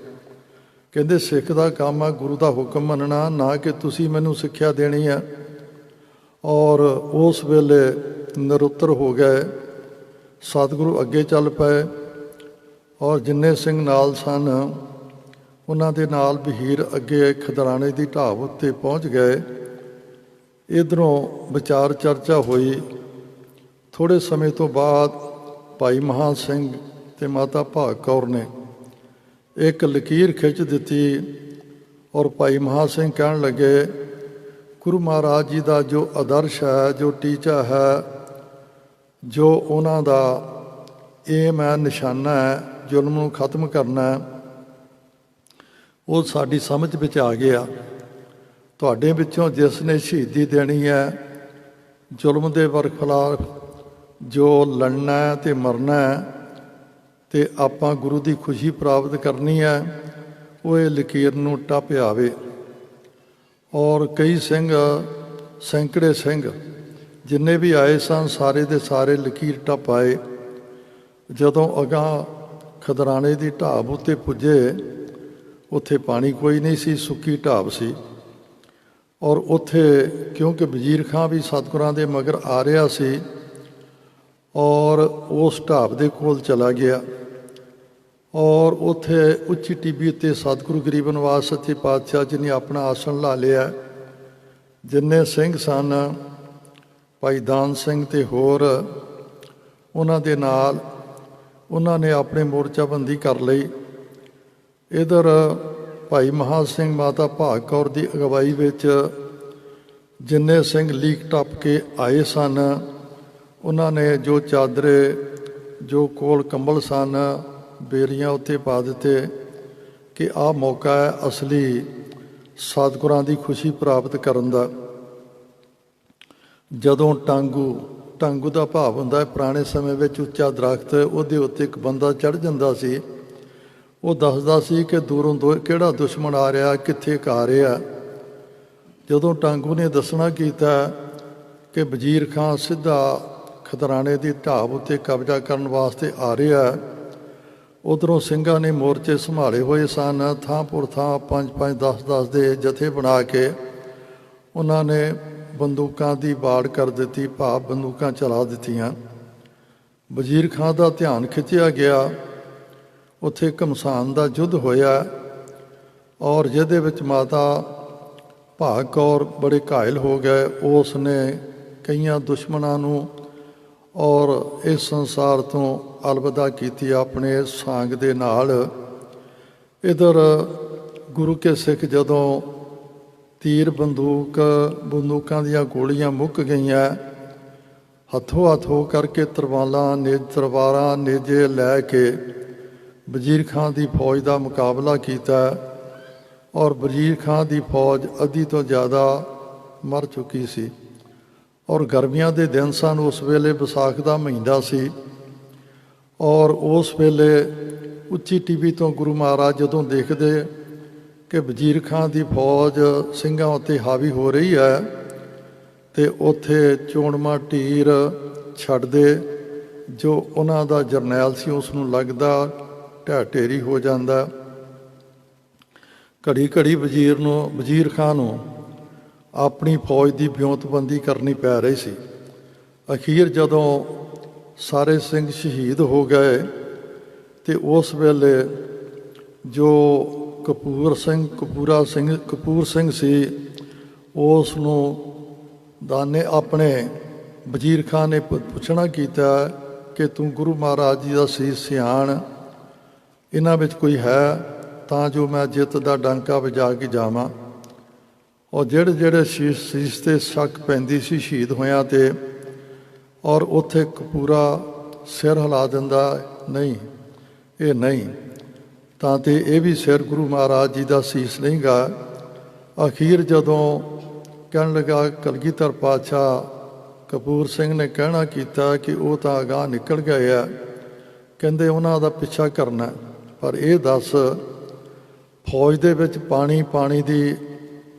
ਕਹਿੰਦੇ, ਸਿੱਖ ਦਾ ਕੰਮ ਆ ਗੁਰੂ ਦਾ ਹੁਕਮ ਮੰਨਣਾ, ਨਾ ਕਿ ਤੁਸੀਂ ਮੈਨੂੰ ਸਿੱਖਿਆ ਦੇਣੀ ਹੈ। ਔਰ ਉਸ ਵੇਲੇ ਨਿਰੁੱਤਰ ਹੋ ਗਏ। ਸਤਿਗੁਰੂ ਅੱਗੇ ਚੱਲ ਪਏ ਔਰ ਜਿੰਨੇ ਸਿੰਘ ਨਾਲ ਸਨ ਉਹਨਾਂ ਦੇ ਨਾਲ ਵਹੀਰ ਅੱਗੇ ਖਦਰਾਣੇ ਦੀ ਢਾਬ ਉੱਤੇ ਪਹੁੰਚ ਗਏ। ਇੱਧਰੋਂ ਵਿਚਾਰ ਚਰਚਾ ਹੋਈ। ਥੋੜ੍ਹੇ ਸਮੇਂ ਤੋਂ ਬਾਅਦ ਭਾਈ ਮਹਾਂ ਸਿੰਘ ਅਤੇ ਮਾਤਾ ਭਾਗ ਕੌਰ ਨੇ ਇੱਕ ਲਕੀਰ ਖਿੱਚ ਦਿੱਤੀ ਔਰ ਭਾਈ ਮਹਾਂ ਸਿੰਘ ਕਹਿਣ ਲੱਗੇ, ਗੁਰੂ ਮਹਾਰਾਜ ਜੀ ਦਾ ਜੋ ਆਦਰਸ਼ ਹੈ, ਜੋ ਟੀਚਾ ਹੈ, ਜੋ ਉਹਨਾਂ ਦਾ ਏਮ ਹੈ, ਨਿਸ਼ਾਨਾ ਹੈ, ਜ਼ੁਲਮ ਨੂੰ ਖਤਮ ਕਰਨਾ, ਉਹ ਸਾਡੀ ਸਮਝ ਵਿੱਚ ਆ ਗਿਆ। ਤੁਹਾਡੇ ਵਿੱਚੋਂ ਜਿਸ ਨੇ ਸ਼ਹੀਦੀ ਦੇਣੀ ਹੈ, ਜ਼ੁਲਮ ਦੇ ਬਰਖਲਾਫ ਜੋ ਲੜਨਾ ਹੈ ਅਤੇ ਮਰਨਾ ਹੈ ਅਤੇ ਆਪਾਂ ਗੁਰੂ ਦੀ ਖੁਸ਼ੀ ਪ੍ਰਾਪਤ ਕਰਨੀ ਹੈ, ਉਹ ਇਹ ਲਕੀਰ ਨੂੰ ਟੱਪ ਆਵੇ। ਔਰ ਕਈ ਸਿੰਘ, ਸੈਂਕੜੇ ਸਿੰਘ ਜਿੰਨੇ ਵੀ ਆਏ ਸਨ, ਸਾਰੇ ਦੇ ਸਾਰੇ ਲਕੀਰ ਟੱਪ ਆਏ। ਜਦੋਂ ਅਗਾਂਹ ਖਦਰਾਣੇ ਦੀ ਢਾਬ ਉੱਤੇ ਪੁੱਜੇ, ਉੱਥੇ ਪਾਣੀ ਕੋਈ ਨਹੀਂ ਸੀ, ਸੁੱਕੀ ਢਾਬ ਸੀ। ਔਰ ਉੱਥੇ ਕਿਉਂਕਿ ਵਜ਼ੀਰ ਖਾਂ ਵੀ ਸਤਿਗੁਰਾਂ ਦੇ ਮਗਰ ਆ ਰਿਹਾ ਸੀ ਔਰ ਉਸ ਢਾਬ ਦੇ ਕੋਲ ਚਲਾ ਗਿਆ ਔਰ ਉੱਥੇ ਉੱਚੀ ਟਿੱਬੀ ਉੱਤੇ ਸਤਿਗੁਰੂ ਗਰੀਬ ਨਿਵਾਸ ਸੱਚੇ ਪਾਤਸ਼ਾਹ ਜੀ ਨੇ ਆਪਣਾ ਆਸਣ ਲਾ ਲਿਆ। ਜਿੰਨੇ ਸਿੰਘ ਸਨ, ਭਾਈ ਦਾਨ ਸਿੰਘ ਤੇ ਹੋਰ, ਉਹਨਾਂ ਦੇ ਨਾਲ ਉਹਨਾਂ ਨੇ ਆਪਣੇ ਮੋਰਚਾਬੰਦੀ ਕਰ ਲਈ। ਇੱਧਰ ਭਾਈ ਮਹਾਂ ਸਿੰਘ ਮਾਤਾ ਭਾਗ ਕੌਰ ਦੀ ਅਗਵਾਈ ਵਿੱਚ ਜਿੰਨੇ ਸਿੰਘ ਲੀਕ ਟੱਪ ਕੇ ਆਏ ਸਨ, ਉਹਨਾਂ ਨੇ ਜੋ ਚਾਦਰੇ, ਜੋ ਕੋਲ ਕੰਬਲ ਸਨ, ਬੇਰੀਆਂ ਉੱਤੇ ਪਾ ਦਿੱਤੇ ਕਿ ਆਹ ਮੌਕਾ ਹੈ ਅਸਲੀ ਸਤਿਗੁਰਾਂ ਦੀ ਖੁਸ਼ੀ ਪ੍ਰਾਪਤ ਕਰਨ ਦਾ। ਜਦੋਂ ਟਾਂਗੂ ਦਾ ਭਾਵ ਹੁੰਦਾ ਹੈ ਪੁਰਾਣੇ ਸਮੇਂ ਵਿੱਚ ਉੱਚਾ ਦਰਖਤ, ਉਹਦੇ ਉੱਤੇ ਇੱਕ ਬੰਦਾ ਚੜ੍ਹ ਜਾਂਦਾ ਸੀ। ਉਹ ਦੱਸਦਾ ਸੀ ਕਿ ਦੂਰੋਂ ਕਿਹੜਾ ਦੁਸ਼ਮਣ ਆ ਰਿਹਾ, ਕਿੱਥੇ ਆ ਰਿਹਾ। ਜਦੋਂ ਟਾਂਗੂ ਨੇ ਦੱਸਣਾ ਕੀਤਾ ਕਿ ਵਜ਼ੀਰ ਖਾਂ ਸਿੱਧਾ ਖਦਰਾਣੇ ਦੀ ਢਾਬ ਉੱਤੇ ਕਬਜ਼ਾ ਕਰਨ ਵਾਸਤੇ ਆ ਰਿਹਾ, ਉੱਧਰੋਂ ਸਿੰਘਾਂ ਨੇ ਮੋਰਚੇ ਸੰਭਾਲੇ ਹੋਏ ਸਨ। ਥਾਂਪੁਰ ਥਾਂ 5-5, 10-10 ਦੇ ਜਥੇ ਬਣਾ ਕੇ ਉਹਨਾਂ ਨੇ ਬੰਦੂਕਾਂ ਦੀ ਬਾੜ ਕਰ ਦਿੱਤੀ, ਭਾਵ ਬੰਦੂਕਾਂ ਚਲਾ ਦਿੱਤੀਆਂ। ਵਜ਼ੀਰ ਖਾਂ ਦਾ ਧਿਆਨ ਖਿੱਚਿਆ ਗਿਆ। ਉੱਥੇ ਘਮਸਾਨ ਦਾ ਯੁੱਧ ਹੋਇਆ ਔਰ ਜਿਹਦੇ ਵਿੱਚ ਮਾਤਾ ਭਾਗ ਕੌਰ ਬੜੇ ਘਾਇਲ ਹੋ ਗਏ। ਉਸ ਨੇ ਕਈਆਂ ਦੁਸ਼ਮਣਾਂ ਨੂੰ ਔਰ ਇਸ ਸੰਸਾਰ ਤੋਂ ਅਲਵਿਦਾ ਕੀਤੀ ਆਪਣੇ ਸਾਂਗ ਦੇ ਨਾਲ। ਇੱਧਰ ਗੁਰੂ ਕੇ ਸਿੱਖ ਜਦੋਂ ਤੀਰ ਬੰਦੂਕਾਂ ਦੀਆਂ ਗੋਲੀਆਂ ਮੁੱਕ ਗਈਆਂ, ਹੱਥੋਂ ਹੱਥ ਹੋ ਕਰਕੇ ਤਲਵਾਰਾਂ ਨੇਜੇ ਲੈ ਕੇ ਵਜ਼ੀਰ ਖਾਂ ਦੀ ਫੌਜ ਦਾ ਮੁਕਾਬਲਾ ਕੀਤਾ ਔਰ ਵਜ਼ੀਰ ਖਾਂ ਦੀ ਫੌਜ ਅੱਧੀ ਤੋਂ ਜ਼ਿਆਦਾ ਮਰ ਚੁੱਕੀ ਸੀ ਔਰ ਗਰਮੀਆਂ ਦੇ ਦਿਨ ਸਨ। ਉਸ ਵੇਲੇ ਵਿਸਾਖ ਦਾ ਮਹੀਨਾ ਸੀ ਔਰ ਉਸ ਵੇਲੇ ਉੱਚੀ ਟਿੱਬੀ ਤੋਂ ਗੁਰੂ ਮਹਾਰਾਜ ਜਦੋਂ ਦੇਖਦੇ ਕਿ ਵਜ਼ੀਰ ਖਾਂ ਦੀ ਫੌਜ ਸਿੰਘਾਂ ਉੱਤੇ ਹਾਵੀ ਹੋ ਰਹੀ ਹੈ ਤੇ ਉੱਥੇ ਚੋਣਮਾ ਢੀਰ ਛੱਡਦੇ। ਜੋ ਉਹਨਾਂ ਦਾ ਜਰਨੈਲ ਸੀ ਉਸ ਨੂੰ ਲੱਗਦਾ ਢੇਰੀ ਹੋ ਜਾਂਦਾ। ਘੜੀ ਘੜੀ ਵਜ਼ੀਰ ਖਾਂ ਨੂੰ ਆਪਣੀ ਫੌਜ ਦੀ ਵਿਉਂਤਬੰਦੀ ਕਰਨੀ ਪੈ ਰਹੀ ਸੀ। ਅਖੀਰ ਜਦੋਂ ਸਾਰੇ ਸਿੰਘ ਸ਼ਹੀਦ ਹੋ ਗਏ ਤੇ ਉਸ ਵੇਲੇ ਜੋ ਕਪੂਰ ਸਿੰਘ ਸੀ, ਉਸ ਨੂੰ ਦਾਨੇ ਆਪਣੇ ਵਜ਼ੀਰ ਖਾਂ ਨੇ ਪੁੱਛਣਾ ਕੀਤਾ ਕਿ ਤੂੰ ਗੁਰੂ ਮਹਾਰਾਜ ਜੀ ਦਾ ਸੀਸ ਸਿਆਣ, ਇਹਨਾਂ ਵਿੱਚ ਕੋਈ ਹੈ ਤਾਂ ਜੋ ਮੈਂ ਜਿੱਤ ਦਾ ਡਾਂਕਾ ਵਜਾ ਕੇ ਜਾਵਾਂ। ਔਰ ਜਿਹੜੇ ਸੀਸ 'ਤੇ ਸ਼ੱਕ ਪੈਂਦੀ ਸੀ ਸ਼ਹੀਦ ਹੋਇਆਂ 'ਤੇ, ਔਰ ਉੱਥੇ ਕਪੂਰਾ ਸਿਰ ਹਿਲਾ ਦਿੰਦਾ, ਨਹੀਂ ਇਹ ਨਹੀਂ, ਤਾਂ ਤੇ ਇਹ ਵੀ ਸਿਰ ਗੁਰੂ ਮਹਾਰਾਜ ਜੀ ਦਾ ਸੀਸ ਨਹੀਂ ਗਾ। ਅਖੀਰ ਜਦੋਂ ਕਹਿਣ ਲੱਗਾ ਕਲਗੀਧਰ ਪਾਤਸ਼ਾਹ, ਕਪੂਰ ਸਿੰਘ ਨੇ ਕਹਿਣਾ ਕੀਤਾ ਕਿ ਉਹ ਤਾਂ ਅਗਾਂਹ ਨਿਕਲ ਗਏ ਆ, ਕਹਿੰਦੇ ਉਹਨਾਂ ਦਾ ਪਿੱਛਾ ਕਰਨਾ, ਪਰ ਇਹ ਦੱਸ ਫੌਜ ਦੇ ਵਿੱਚ ਪਾਣੀ ਦੀ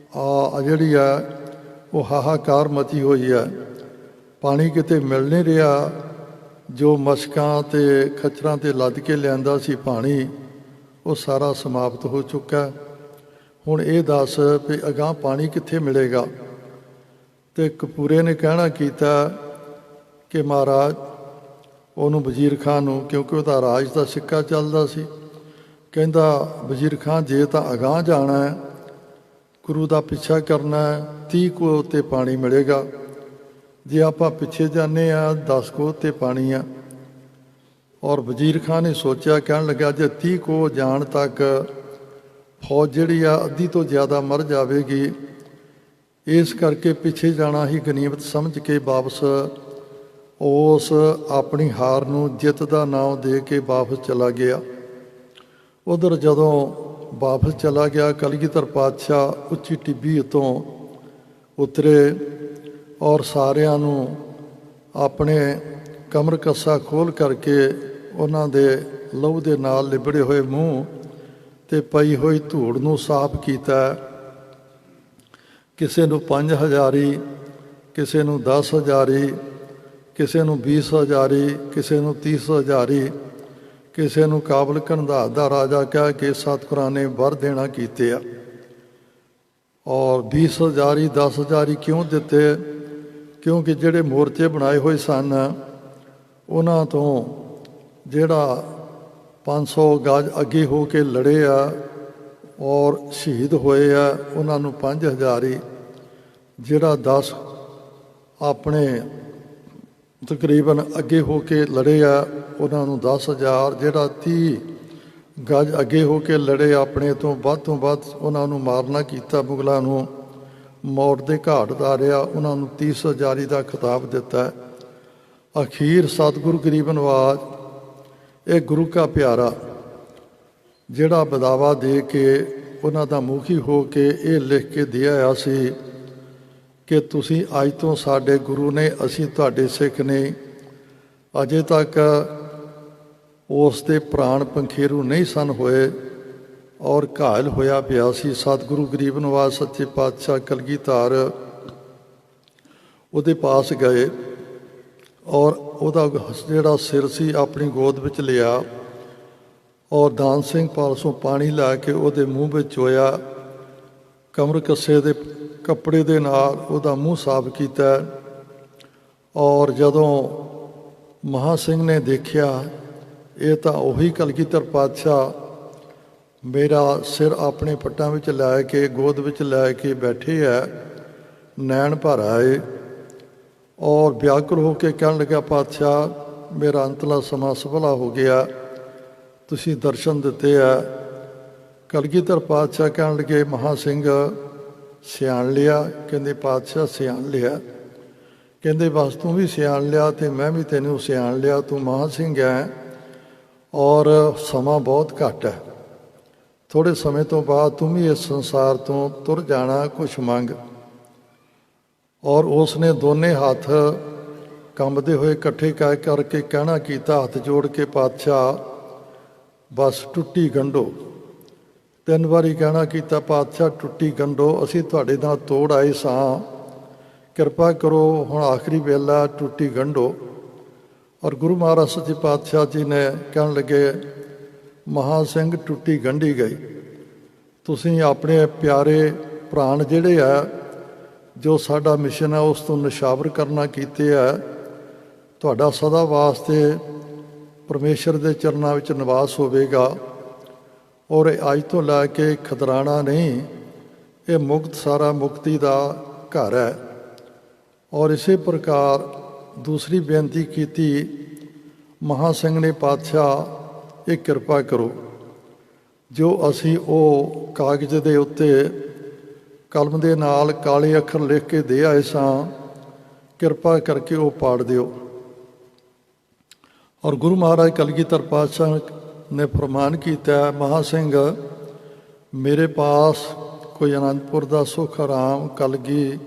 ਜਿਹੜੀ ਆ ਉਹ ਹਾਹਾਕਾਰ ਮਚੀ ਹੋਈ ਹੈ। ਪਾਣੀ ਕਿਤੇ ਮਿਲ ਨਹੀਂ ਰਿਹਾ। ਜੋ ਮਸ਼ਕਾਂ ਤੇ ਖੱਚਰਾਂ 'ਤੇ ਲੱਦ ਕੇ ਲਿਆਂਦਾ ਸੀ ਪਾਣੀ, ਉਹ ਸਾਰਾ ਸਮਾਪਤ ਹੋ ਚੁੱਕਾ। ਹੁਣ ਇਹ ਦੱਸ ਵੀ ਅਗਾਂਹ ਪਾਣੀ ਕਿੱਥੇ ਮਿਲੇਗਾ। ਤੇ ਕਪੂਰੇ ਨੇ ਕਹਿਣਾ ਕੀਤਾ ਕਿ ਮਹਾਰਾਜ, ਉਹਨੂੰ ਵਜ਼ੀਰ ਖਾਂ ਨੂੰ, ਕਿਉਂਕਿ ਉਹਦਾ ਰਾਜ ਦਾ ਸਿੱਕਾ ਚੱਲਦਾ ਸੀ, ਕਹਿੰਦਾ ਵਜ਼ੀਰ ਖਾਂ ਜੇ ਤਾਂ ਅਗਾਂਹ ਜਾਣਾ ਹੈ, ਗੁਰੂ ਦਾ ਪਿੱਛਾ ਕਰਨਾ ਹੈ, 30 ਕੋਹ ਉੱਤੇ ਪਾਣੀ ਮਿਲੇਗਾ। ਜੇ ਆਪਾਂ ਪਿੱਛੇ ਜਾਂਦੇ ਹਾਂ 10 ਕੋਹ ਉੱਤੇ ਪਾਣੀ ਆ। ਔਰ ਵਜ਼ੀਰ ਖਾਂ ਨੇ ਸੋਚਿਆ, ਕਹਿਣ ਲੱਗਾ ਜੇ 30 ਕੋਹ ਜਾਣ ਤੱਕ ਫੌਜ ਜਿਹੜੀ ਆ ਅੱਧੀ ਤੋਂ ਜ਼ਿਆਦਾ ਮਰ ਜਾਵੇਗੀ, ਇਸ ਕਰਕੇ ਪਿੱਛੇ ਜਾਣਾ ਹੀ ਗਨੀਮਤ ਸਮਝ ਕੇ ਵਾਪਸ ਉਸ ਆਪਣੀ ਹਾਰ ਨੂੰ ਜਿੱਤ ਦਾ ਨਾਮ ਦੇ ਕੇ ਵਾਪਸ ਚਲਾ ਗਿਆ। ਉੱਧਰ ਜਦੋਂ ਵਾਪਸ ਚਲਾ ਗਿਆ, ਕਲਗੀਧਰ ਪਾਤਸ਼ਾਹ ਉੱਚੀ ਟਿੱਬੀ ਉੱਤੋਂ ਉਤਰੇ ਔਰ ਸਾਰਿਆਂ ਨੂੰ ਆਪਣੇ ਕਮਰ ਕੱਸਾ ਖੋਲ੍ਹ ਕਰਕੇ ਉਹਨਾਂ ਦੇ ਲਹੂ ਦੇ ਨਾਲ ਲਿਬੜੇ ਹੋਏ ਮੂੰਹ ਤੇ ਪਈ ਹੋਈ ਧੂੜ ਨੂੰ ਸਾਫ਼ ਕੀਤਾ। ਕਿਸੇ ਨੂੰ 5 ਹਜ਼ਾਰੀ, ਕਿਸੇ ਨੂੰ 10 ਹਜ਼ਾਰੀ, ਕਿਸੇ ਨੂੰ 20 ਹਜ਼ਾਰੀ, ਕਿਸੇ ਨੂੰ 30 ਹਜ਼ਾਰੀ, ਕਿਸੇ ਨੂੰ ਕਾਬਲ ਕੰਧਾਰ ਦਾ ਰਾਜਾ ਕਹਿ ਕੇ ਸਤਿਗੁਰਾਂ ਨੇ ਵਰ ਦੇਣਾ ਕੀਤੇ ਆ। ਔਰ 20,000 10,000 ਕਿਉਂ ਦਿੱਤੇ? ਕਿਉਂਕਿ ਜਿਹੜੇ ਮੋਰਚੇ ਬਣਾਏ ਹੋਏ ਸਨ ਉਹਨਾਂ ਤੋਂ ਜਿਹੜਾ 500 ਗਜ ਅੱਗੇ ਹੋ ਕੇ ਲੜੇ ਆ ਔਰ ਸ਼ਹੀਦ ਹੋਏ ਆ ਉਹਨਾਂ ਨੂੰ 5,000 ਹੀ, ਜਿਹੜਾ 10 ਆਪਣੇ ਤਕਰੀਬਨ ਅੱਗੇ ਹੋ ਕੇ ਲੜੇ ਆ ਉਹਨਾਂ ਨੂੰ 10,000, ਜਿਹੜਾ 30 ਗਜ ਅੱਗੇ ਹੋ ਕੇ ਲੜੇ ਆਪਣੇ ਤੋਂ ਵੱਧ ਉਹਨਾਂ ਨੂੰ ਮਾਰਨਾ ਕੀਤਾ, ਮੁਗਲਾਂ ਨੂੰ ਮੌਤ ਦੇ ਘਾਟ ਉਤਾਰਿਆ, ਉਹਨਾਂ ਨੂੰ 30,000 ਦਾ ਖਿਤਾਬ ਦਿੱਤਾ। ਅਖੀਰ ਸਤਿਗੁਰੂ ਗਰੀਬ ਨਵਾਜ ਇਹ ਗੁਰੂ ਕਾ ਪਿਆਰਾ ਜਿਹੜਾ ਬਦਾਵਾ ਦੇ ਕੇ ਉਹਨਾਂ ਦਾ ਮੁਖੀ ਹੋ ਕੇ ਇਹ ਲਿਖ ਕੇ ਦੇ ਆਇਆ ਸੀ ਕਿ ਤੁਸੀਂ ਅੱਜ ਤੋਂ ਸਾਡੇ ਗੁਰੂ ਨੇ, ਅਸੀਂ ਤੁਹਾਡੇ ਸਿੱਖ ਨੇ। ਅਜੇ ਤੱਕ ਉਸ ਦੇ ਪ੍ਰਾਣ ਪੰਖੇਰੂ ਨਹੀਂ ਸਨ ਹੋਏ ਔਰ ਘਾਇਲ ਹੋਇਆ ਪਿਆ ਸੀ। ਸਤਿਗੁਰੂ ਗਰੀਬ ਨਵਾਜ ਸੱਚੇ ਪਾਤਸ਼ਾਹ ਕਲਗੀਧਰ ਉਹਦੇ ਪਾਸ ਗਏ ਔਰ ਉਹਦਾ ਜਿਹੜਾ ਸਿਰ ਸੀ ਆਪਣੀ ਗੋਦ ਵਿੱਚ ਲਿਆ ਔਰ ਦਾਨ ਸਿੰਘ ਪਾਸੋਂ ਪਾਣੀ ਲੈ ਕੇ ਉਹਦੇ ਮੂੰਹ ਵਿੱਚ ਚੋਇਆ, ਕਮਰ ਕੱਸੇ ਦੇ ਕੱਪੜੇ ਦੇ ਨਾਲ ਉਹਦਾ ਮੂੰਹ ਸਾਫ਼ ਕੀਤਾ। ਔਰ ਜਦੋਂ ਮਹਾਂ ਸਿੰਘ ਨੇ ਦੇਖਿਆ ਇਹ ਤਾਂ ਉਹੀ ਕਲਗੀਧਰ ਪਾਤਸ਼ਾਹ ਮੇਰਾ ਸਿਰ ਆਪਣੇ ਪੱਟਾਂ ਵਿੱਚ ਲੈ ਕੇ ਗੋਦ ਵਿੱਚ ਲੈ ਕੇ ਬੈਠੇ ਹੈ, ਨੈਣ ਭਰ ਆਏ ਔਰ ਵਿਆਕੁਲ ਹੋ ਕੇ ਕਹਿਣ ਲੱਗਾ, ਪਾਤਸ਼ਾਹ ਮੇਰਾ ਅੰਤਲਾ ਸਮਾਂ ਸਫਲਾ ਹੋ ਗਿਆ, ਤੁਸੀਂ ਦਰਸ਼ਨ ਦਿੱਤੇ ਆ। ਕਲਗੀਧਰ ਪਾਤਸ਼ਾਹ ਕਹਿਣ ਲੱਗੇ, ਮਹਾਂ ਸਿੰਘ ਸਿਆਣ ਲਿਆ? ਕਹਿੰਦੇ ਪਾਤਸ਼ਾਹ ਸਿਆਣ ਲਿਆ। ਕਹਿੰਦੇ ਬਸ ਤੂੰ ਵੀ ਸਿਆਣ ਲਿਆ ਅਤੇ ਮੈਂ ਵੀ ਤੈਨੂੰ ਸਿਆਣ ਲਿਆ, ਤੂੰ ਮਹਾਂ ਸਿੰਘ ਹੈ ਔਰ ਸਮਾਂ ਬਹੁਤ ਘੱਟ ਹੈ, ਥੋੜ੍ਹੇ ਸਮੇਂ ਤੋਂ ਬਾਅਦ ਤੂੰ ਵੀ ਇਸ ਸੰਸਾਰ ਤੋਂ ਤੁਰ ਜਾਣਾ, ਕੁਛ ਮੰਗ। ਔਰ ਉਸ ਨੇ ਦੋਨੇ ਹੱਥ ਕੰਬਦੇ ਹੋਏ ਇਕੱਠੇ ਕਰਕੇ ਕਹਿਣਾ ਕੀਤਾ, ਹੱਥ ਜੋੜ ਕੇ, ਪਾਤਸ਼ਾਹ ਬਸ ਟੁੱਟੀ ਗੰਢੋ। 3 ਵਾਰੀ ਕਹਿਣਾ ਕੀਤਾ, ਪਾਤਸ਼ਾਹ ਟੁੱਟੀ ਗੰਢੋ, ਅਸੀਂ ਤੁਹਾਡੇ ਨਾਲ ਤੋੜ ਆਏ ਸਾਂ, ਕਿਰਪਾ ਕਰੋ ਹੁਣ ਆਖਰੀ ਵੇਲਾ ਟੁੱਟੀ ਗੰਢੋ। ਔਰ ਗੁਰੂ ਮਹਾਰਾਜ ਸੱਚੇ ਪਾਤਸ਼ਾਹ ਜੀ ਨੇ ਕਹਿਣ ਲੱਗੇ, ਮਹਾਂ ਸਿੰਘ ਟੁੱਟੀ ਗੰਢੀ ਗਈ, ਤੁਸੀਂ ਆਪਣੇ ਪਿਆਰੇ ਪ੍ਰਾਣ ਜਿਹੜੇ ਆ ਜੋ ਸਾਡਾ ਮਿਸ਼ਨ ਹੈ ਉਸ ਤੋਂ ਨਿਸ਼ਾਵਰ ਕਰਨਾ ਕੀਤੇ ਆ, ਤੁਹਾਡਾ ਸਦਾ ਵਾਸਤੇ ਪਰਮੇਸ਼ਰ ਦੇ ਚਰਨਾਂ ਵਿੱਚ ਨਿਵਾਸ ਹੋਵੇਗਾ। ਔਰ ਇਹ ਅੱਜ ਤੋਂ ਲੈ ਕੇ ਖਦਰਾਣਾ ਨਹੀਂ, ਇਹ ਮੁਕਤ ਸਾਰਾ ਮੁਕਤੀ ਦਾ ਘਰ ਹੈ। ਔਰ ਇਸੇ ਪ੍ਰਕਾਰ ਦੂਸਰੀ ਬੇਨਤੀ ਕੀਤੀ, ਮਹਾਂ ਸਿੰਘ ਨੇ, ਪਾਤਸ਼ਾਹ ਇਹ ਕਿਰਪਾ ਕਰੋ ਜੋ ਅਸੀਂ ਉਹ ਕਾਗਜ਼ ਦੇ ਉੱਤੇ ਕਲਮ ਦੇ ਨਾਲ ਕਾਲੇ ਅੱਖਰ ਲਿਖ ਕੇ ਦੇ ਆਏ ਸਾਂ, ਕਿਰਪਾ ਕਰਕੇ ਉਹ ਪਾੜ ਦਿਓ। ਔਰ ਗੁਰੂ ਮਹਾਰਾਜ ਕਲਗੀਧਰ ਪਾਤਸ਼ਾਹ ਨੇ ਫਰਮਾਨ ਕੀਤਾ, ਮਹਾਂ ਸਿੰਘ ਮੇਰੇ ਪਾਸ ਕੋਈ ਅਨੰਦਪੁਰ ਦਾ ਸੁਖ ਆਰਾਮ ਕਲਗੀ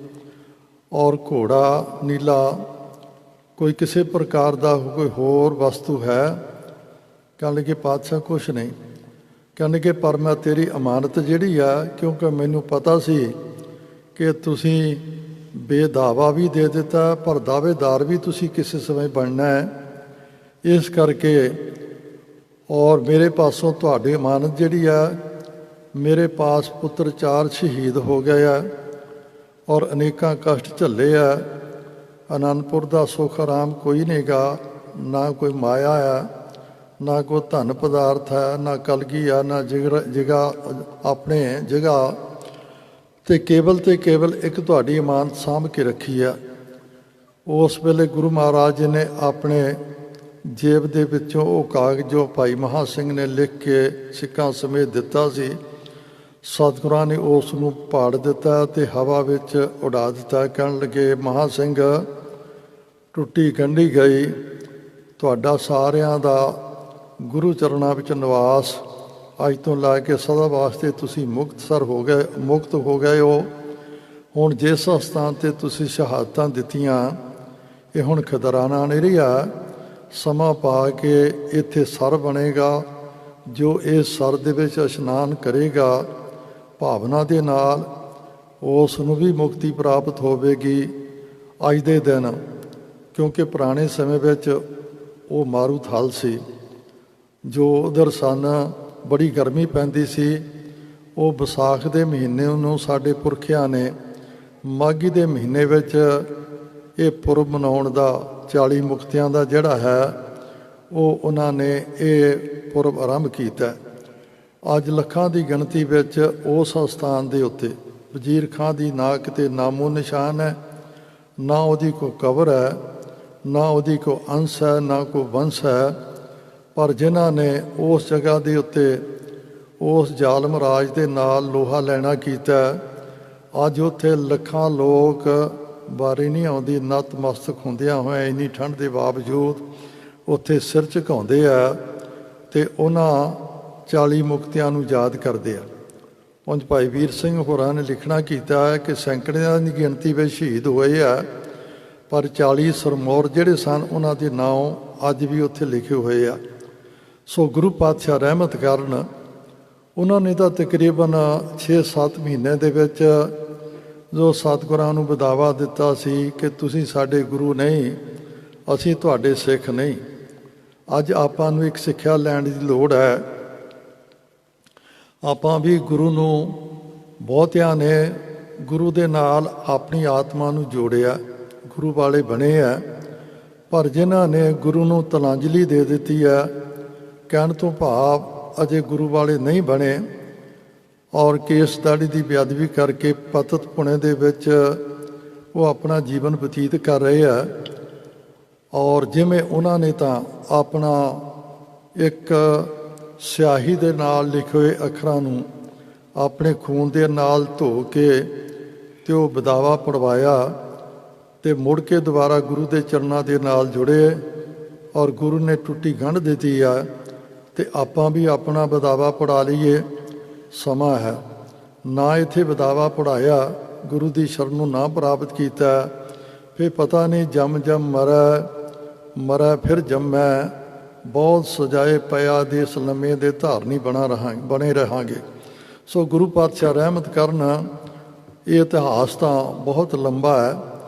ਔਰ ਘੋੜਾ ਨੀਲਾ ਕੋਈ ਕਿਸੇ ਪ੍ਰਕਾਰ ਦਾ ਕੋਈ ਹੋਰ ਵਸਤੂ ਹੈ? ਕਹਿਣ ਲੱਗੇ, ਪਾਤਸ਼ਾਹ ਕੁਛ ਨਹੀਂ। ਕਹਿਣ ਲੱਗੇ, ਪਰ ਮੈਂ ਤੇਰੀ ਅਮਾਨਤ ਜਿਹੜੀ ਆ, ਕਿਉਂਕਿ ਮੈਨੂੰ ਪਤਾ ਸੀ ਕਿ ਤੁਸੀਂ ਬੇਦਾਵਾ ਵੀ ਦੇ ਦਿੱਤਾ ਪਰ ਦਾਅਵੇਦਾਰ ਵੀ ਤੁਸੀਂ ਕਿਸੇ ਸਮੇਂ ਬਣਨਾ ਹੈ, ਇਸ ਕਰਕੇ ਔਰ ਮੇਰੇ ਪਾਸੋਂ ਤੁਹਾਡੀ ਅਮਾਨਤ ਜਿਹੜੀ ਆ, ਮੇਰੇ ਪਾਸ ਪੁੱਤਰ 4 ਸ਼ਹੀਦ ਹੋ ਗਏ ਆ ਔਰ ਅਨੇਕਾਂ ਕਸ਼ਟ ਝੱਲੇ ਆ। ਅਨੰਦਪੁਰ ਦਾ ਸੁੱਖ ਆਰਾਮ ਕੋਈ ਨਹੀਂ ਗਾ, ਨਾ ਕੋਈ ਮਾਇਆ ਆ, ਨਾ ਕੋਈ ਧਨ ਪਦਾਰਥ ਹੈ, ਨਾ ਕਲਗੀ ਆ, ਨਾ ਜਗ੍ਹਾ ਆਪਣੇ ਜਗ੍ਹਾ, ਤੇ ਕੇਵਲ ਇੱਕ ਤੁਹਾਡੀ ਇਮਾਨਤ ਸਾਂਭ ਕੇ ਰੱਖੀ ਆ। ਉਸ ਵੇਲੇ ਗੁਰੂ ਮਹਾਰਾਜ ਜੀ ਨੇ ਆਪਣੇ ਜੇਬ ਦੇ ਵਿੱਚੋਂ ਉਹ ਕਾਗਜ਼ ਜੋ ਭਾਈ ਮਹਾਂ ਸਿੰਘ ਨੇ ਲਿਖ ਕੇ ਸਿੱਕਾਂ ਸਮੇਤ ਦਿੱਤਾ ਸੀ, ਸਤਿਗੁਰਾਂ ਨੇ ਉਸ ਨੂੰ ਪਾੜ ਦਿੱਤਾ ਤੇ ਹਵਾ ਵਿੱਚ ਉਡਾ ਦਿੱਤਾ। ਕਹਿਣ ਲੱਗੇ, ਮਹਾਂ ਸਿੰਘ ਟੁੱਟੀ ਗੰਢੀ ਗਈ, ਤੁਹਾਡਾ ਸਾਰਿਆਂ ਦਾ ਗੁਰੂ ਚਰਨਾਂ ਵਿੱਚ ਨਿਵਾਸ, ਅੱਜ ਤੋਂ ਲੈ ਕੇ ਸਦਾ ਵਾਸਤੇ ਤੁਸੀਂ ਮੁਕਤ ਹੋ ਗਏ ਹੋ। ਹੁਣ ਜਿਸ ਸਥਾਨ 'ਤੇ ਤੁਸੀਂ ਸ਼ਹਾਦਤਾਂ ਦਿੱਤੀਆਂ, ਇਹ ਹੁਣ ਖਦਰਾਣਾ ਨਹੀਂ ਰਿਹਾ, ਸਮਾਂ ਪਾ ਕੇ ਇੱਥੇ ਸਰ ਬਣੇਗਾ, ਜੋ ਇਸ ਸਰ ਦੇ ਵਿੱਚ ਇਸ਼ਨਾਨ ਕਰੇਗਾ ਭਾਵਨਾ ਦੇ ਨਾਲ ਉਸ ਨੂੰ ਵੀ ਮੁਕਤੀ ਪ੍ਰਾਪਤ ਹੋਵੇਗੀ ਅੱਜ ਦੇ ਦਿਨ। ਕਿਉਂਕਿ ਪੁਰਾਣੇ ਸਮੇਂ ਵਿੱਚ ਉਹ ਮਾਰੂ ਥਲ ਸੀ, ਜੋ ਉਧਰ ਸਨ ਬੜੀ ਗਰਮੀ ਪੈਂਦੀ ਸੀ ਉਹ ਵਿਸਾਖ ਦੇ ਮਹੀਨੇ ਨੂੰ ਸਾਡੇ ਪੁਰਖਿਆਂ ਨੇ ਮਾਘੀ ਦੇ ਮਹੀਨੇ ਵਿੱਚ ਇਹ ਪੁਰਬ ਮਨਾਉਣ ਦਾ 40 ਮੁਕਤਿਆਂ ਦਾ ਜਿਹੜਾ ਹੈ ਉਹ ਉਹਨਾਂ ਨੇ ਇਹ ਪੁਰਬ ਆਰੰਭ ਕੀਤਾ। ਅੱਜ ਲੱਖਾਂ ਦੀ ਗਿਣਤੀ ਵਿੱਚ ਉਸ ਅਸਥਾਨ ਦੇ ਉੱਤੇ ਵਜ਼ੀਰ ਖਾਂ ਦੀ ਨਾ ਕਿਤੇ ਨਾਮੋ ਨਿਸ਼ਾਨ ਹੈ, ਨਾ ਉਹਦੀ ਕੋਈ ਕਬਰ ਹੈ, ਨਾ ਉਹਦੀ ਕੋਈ ਅੰਸ਼ ਹੈ, ਨਾ ਕੋਈ ਵੰਸ਼ ਹੈ। ਪਰ ਜਿਨ੍ਹਾਂ ਨੇ ਉਸ ਜਗ੍ਹਾ ਦੇ ਉੱਤੇ ਉਸ ਜ਼ਾਲਮ ਰਾਜ ਦੇ ਨਾਲ ਲੋਹਾ ਲੈਣਾ ਕੀਤਾ, ਅੱਜ ਉੱਥੇ ਲੱਖਾਂ ਲੋਕ ਵਾਰੀ ਨਹੀਂ ਆਉਂਦੀ ਨਤਮਸਤਕ ਹੁੰਦਿਆਂ ਹੋਇਆਂ ਇੰਨੀ ਠੰਡ ਦੇ ਬਾਵਜੂਦ ਉੱਥੇ ਸਿਰ ਝੁਕਾਉਂਦੇ ਆ ਅਤੇ ਉਹਨਾਂ 40 ਮੁਕਤਿਆਂ ਨੂੰ ਯਾਦ ਕਰਦੇ ਆ। ਉਂਝ ਭਾਈ ਵੀਰ ਸਿੰਘ ਹੋਰਾਂ ਨੇ ਲਿਖਣਾ ਕੀਤਾ ਹੈ ਕਿ ਸੈਂਕੜਿਆਂ ਦੀ ਗਿਣਤੀ ਵਿੱਚ ਸ਼ਹੀਦ ਹੋਏ ਆ, ਪਰ 40 ਸਰਮੌਰ ਜਿਹੜੇ ਸਨ ਉਹਨਾਂ ਦੇ ਨਾਂ ਅੱਜ ਵੀ ਉੱਥੇ ਲਿਖੇ ਹੋਏ ਆ। ਸੋ ਗੁਰੂ ਪਾਤਸ਼ਾਹ ਰਹਿਮਤ ਕਰਨ ਉਹਨਾਂ ਨੇ ਤਾਂ ਤਕਰੀਬਨ 6-7 ਮਹੀਨੇ ਦੇ ਵਿੱਚ ਜੋ ਸਤਿਗੁਰਾਂ ਨੂੰ ਵਧਾਵਾ ਦਿੱਤਾ ਸੀ ਕਿ ਤੁਸੀਂ ਸਾਡੇ ਗੁਰੂ ਨਹੀਂ, ਅਸੀਂ ਤੁਹਾਡੇ ਸਿੱਖ ਨਹੀਂ। ਅੱਜ ਆਪਾਂ ਨੂੰ ਇੱਕ ਸਿੱਖਿਆ ਲੈਣ ਦੀ ਲੋੜ ਹੈ। ਆਪਾਂ ਵੀ ਗੁਰੂ ਨੂੰ, ਬਹੁਤਿਆਂ ਨੇ ਗੁਰੂ ਦੇ ਨਾਲ ਆਪਣੀ ਆਤਮਾ ਨੂੰ ਜੋੜਿਆ, ਗੁਰੂ ਵਾਲੇ ਬਣੇ ਆ, ਪਰ ਜਿਨ੍ਹਾਂ ਨੇ ਗੁਰੂ ਨੂੰ ਤਲਾਂਜਲੀ ਦੇ ਦਿੱਤੀ ਹੈ, ਕਹਿਣ ਤੋਂ ਭਾਵ ਅਜੇ ਗੁਰੂ ਵਾਲੇ ਨਹੀਂ ਬਣੇ ਔਰ ਕੇਸ ਦਾੜੀ ਦੀ ਬੇਅਦਬੀ ਕਰਕੇ ਪਤਿਤ ਪੁਣੇ ਦੇ ਵਿੱਚ ਉਹ ਆਪਣਾ ਜੀਵਨ ਬਤੀਤ ਕਰ ਰਹੇ ਆ। ਔਰ ਜਿਵੇਂ ਉਹਨਾਂ ਨੇ ਤਾਂ ਆਪਣਾ ਇੱਕ ਸਿਆਹੀ ਦੇ ਨਾਲ ਲਿਖੇ ਹੋਏ ਅੱਖਰਾਂ ਨੂੰ ਆਪਣੇ ਖੂਨ ਦੇ ਨਾਲ ਧੋ ਕੇ ਅਤੇ ਉਹ ਵਿਦਾਵਾ ਪੜਵਾਇਆ ਅਤੇ ਮੁੜ ਕੇ ਦੁਬਾਰਾ ਗੁਰੂ ਦੇ ਚਰਨਾਂ ਦੇ ਨਾਲ ਜੁੜੇ ਔਰ ਗੁਰੂ ਨੇ ਟੁੱਟੀ ਗੰਢ ਦਿੱਤੀ ਆ। ਅਤੇ ਆਪਾਂ ਵੀ ਆਪਣਾ ਵਿਦਾਵਾ ਪੜਾ ਲਈਏ, ਸਮਾਂ ਹੈ। ਨਾ ਇੱਥੇ ਵਿਦਾਵਾ ਪੜਾਇਆ, ਗੁਰੂ ਦੀ ਸ਼ਰਨ ਨੂੰ ਨਾ ਪ੍ਰਾਪਤ ਕੀਤਾ, ਫਿਰ ਪਤਾ ਨਹੀਂ ਜੰਮ ਜੰਮ ਮਰੈ ਫਿਰ ਜੰਮੈ, ਬਹੁਤ ਸਜਾਏ ਪਿਆ ਦੇਸ ਲੰਮੇ ਦੇ ਧਾਰਨੀ ਬਣੇ ਰਹਾਂਗੇ। ਸੋ ਗੁਰੂ ਪਾਤਸ਼ਾਹ ਰਹਿਮਤ ਕਰਨ, ਇਹ ਇਤਿਹਾਸ ਤਾਂ ਬਹੁਤ ਲੰਬਾ ਹੈ,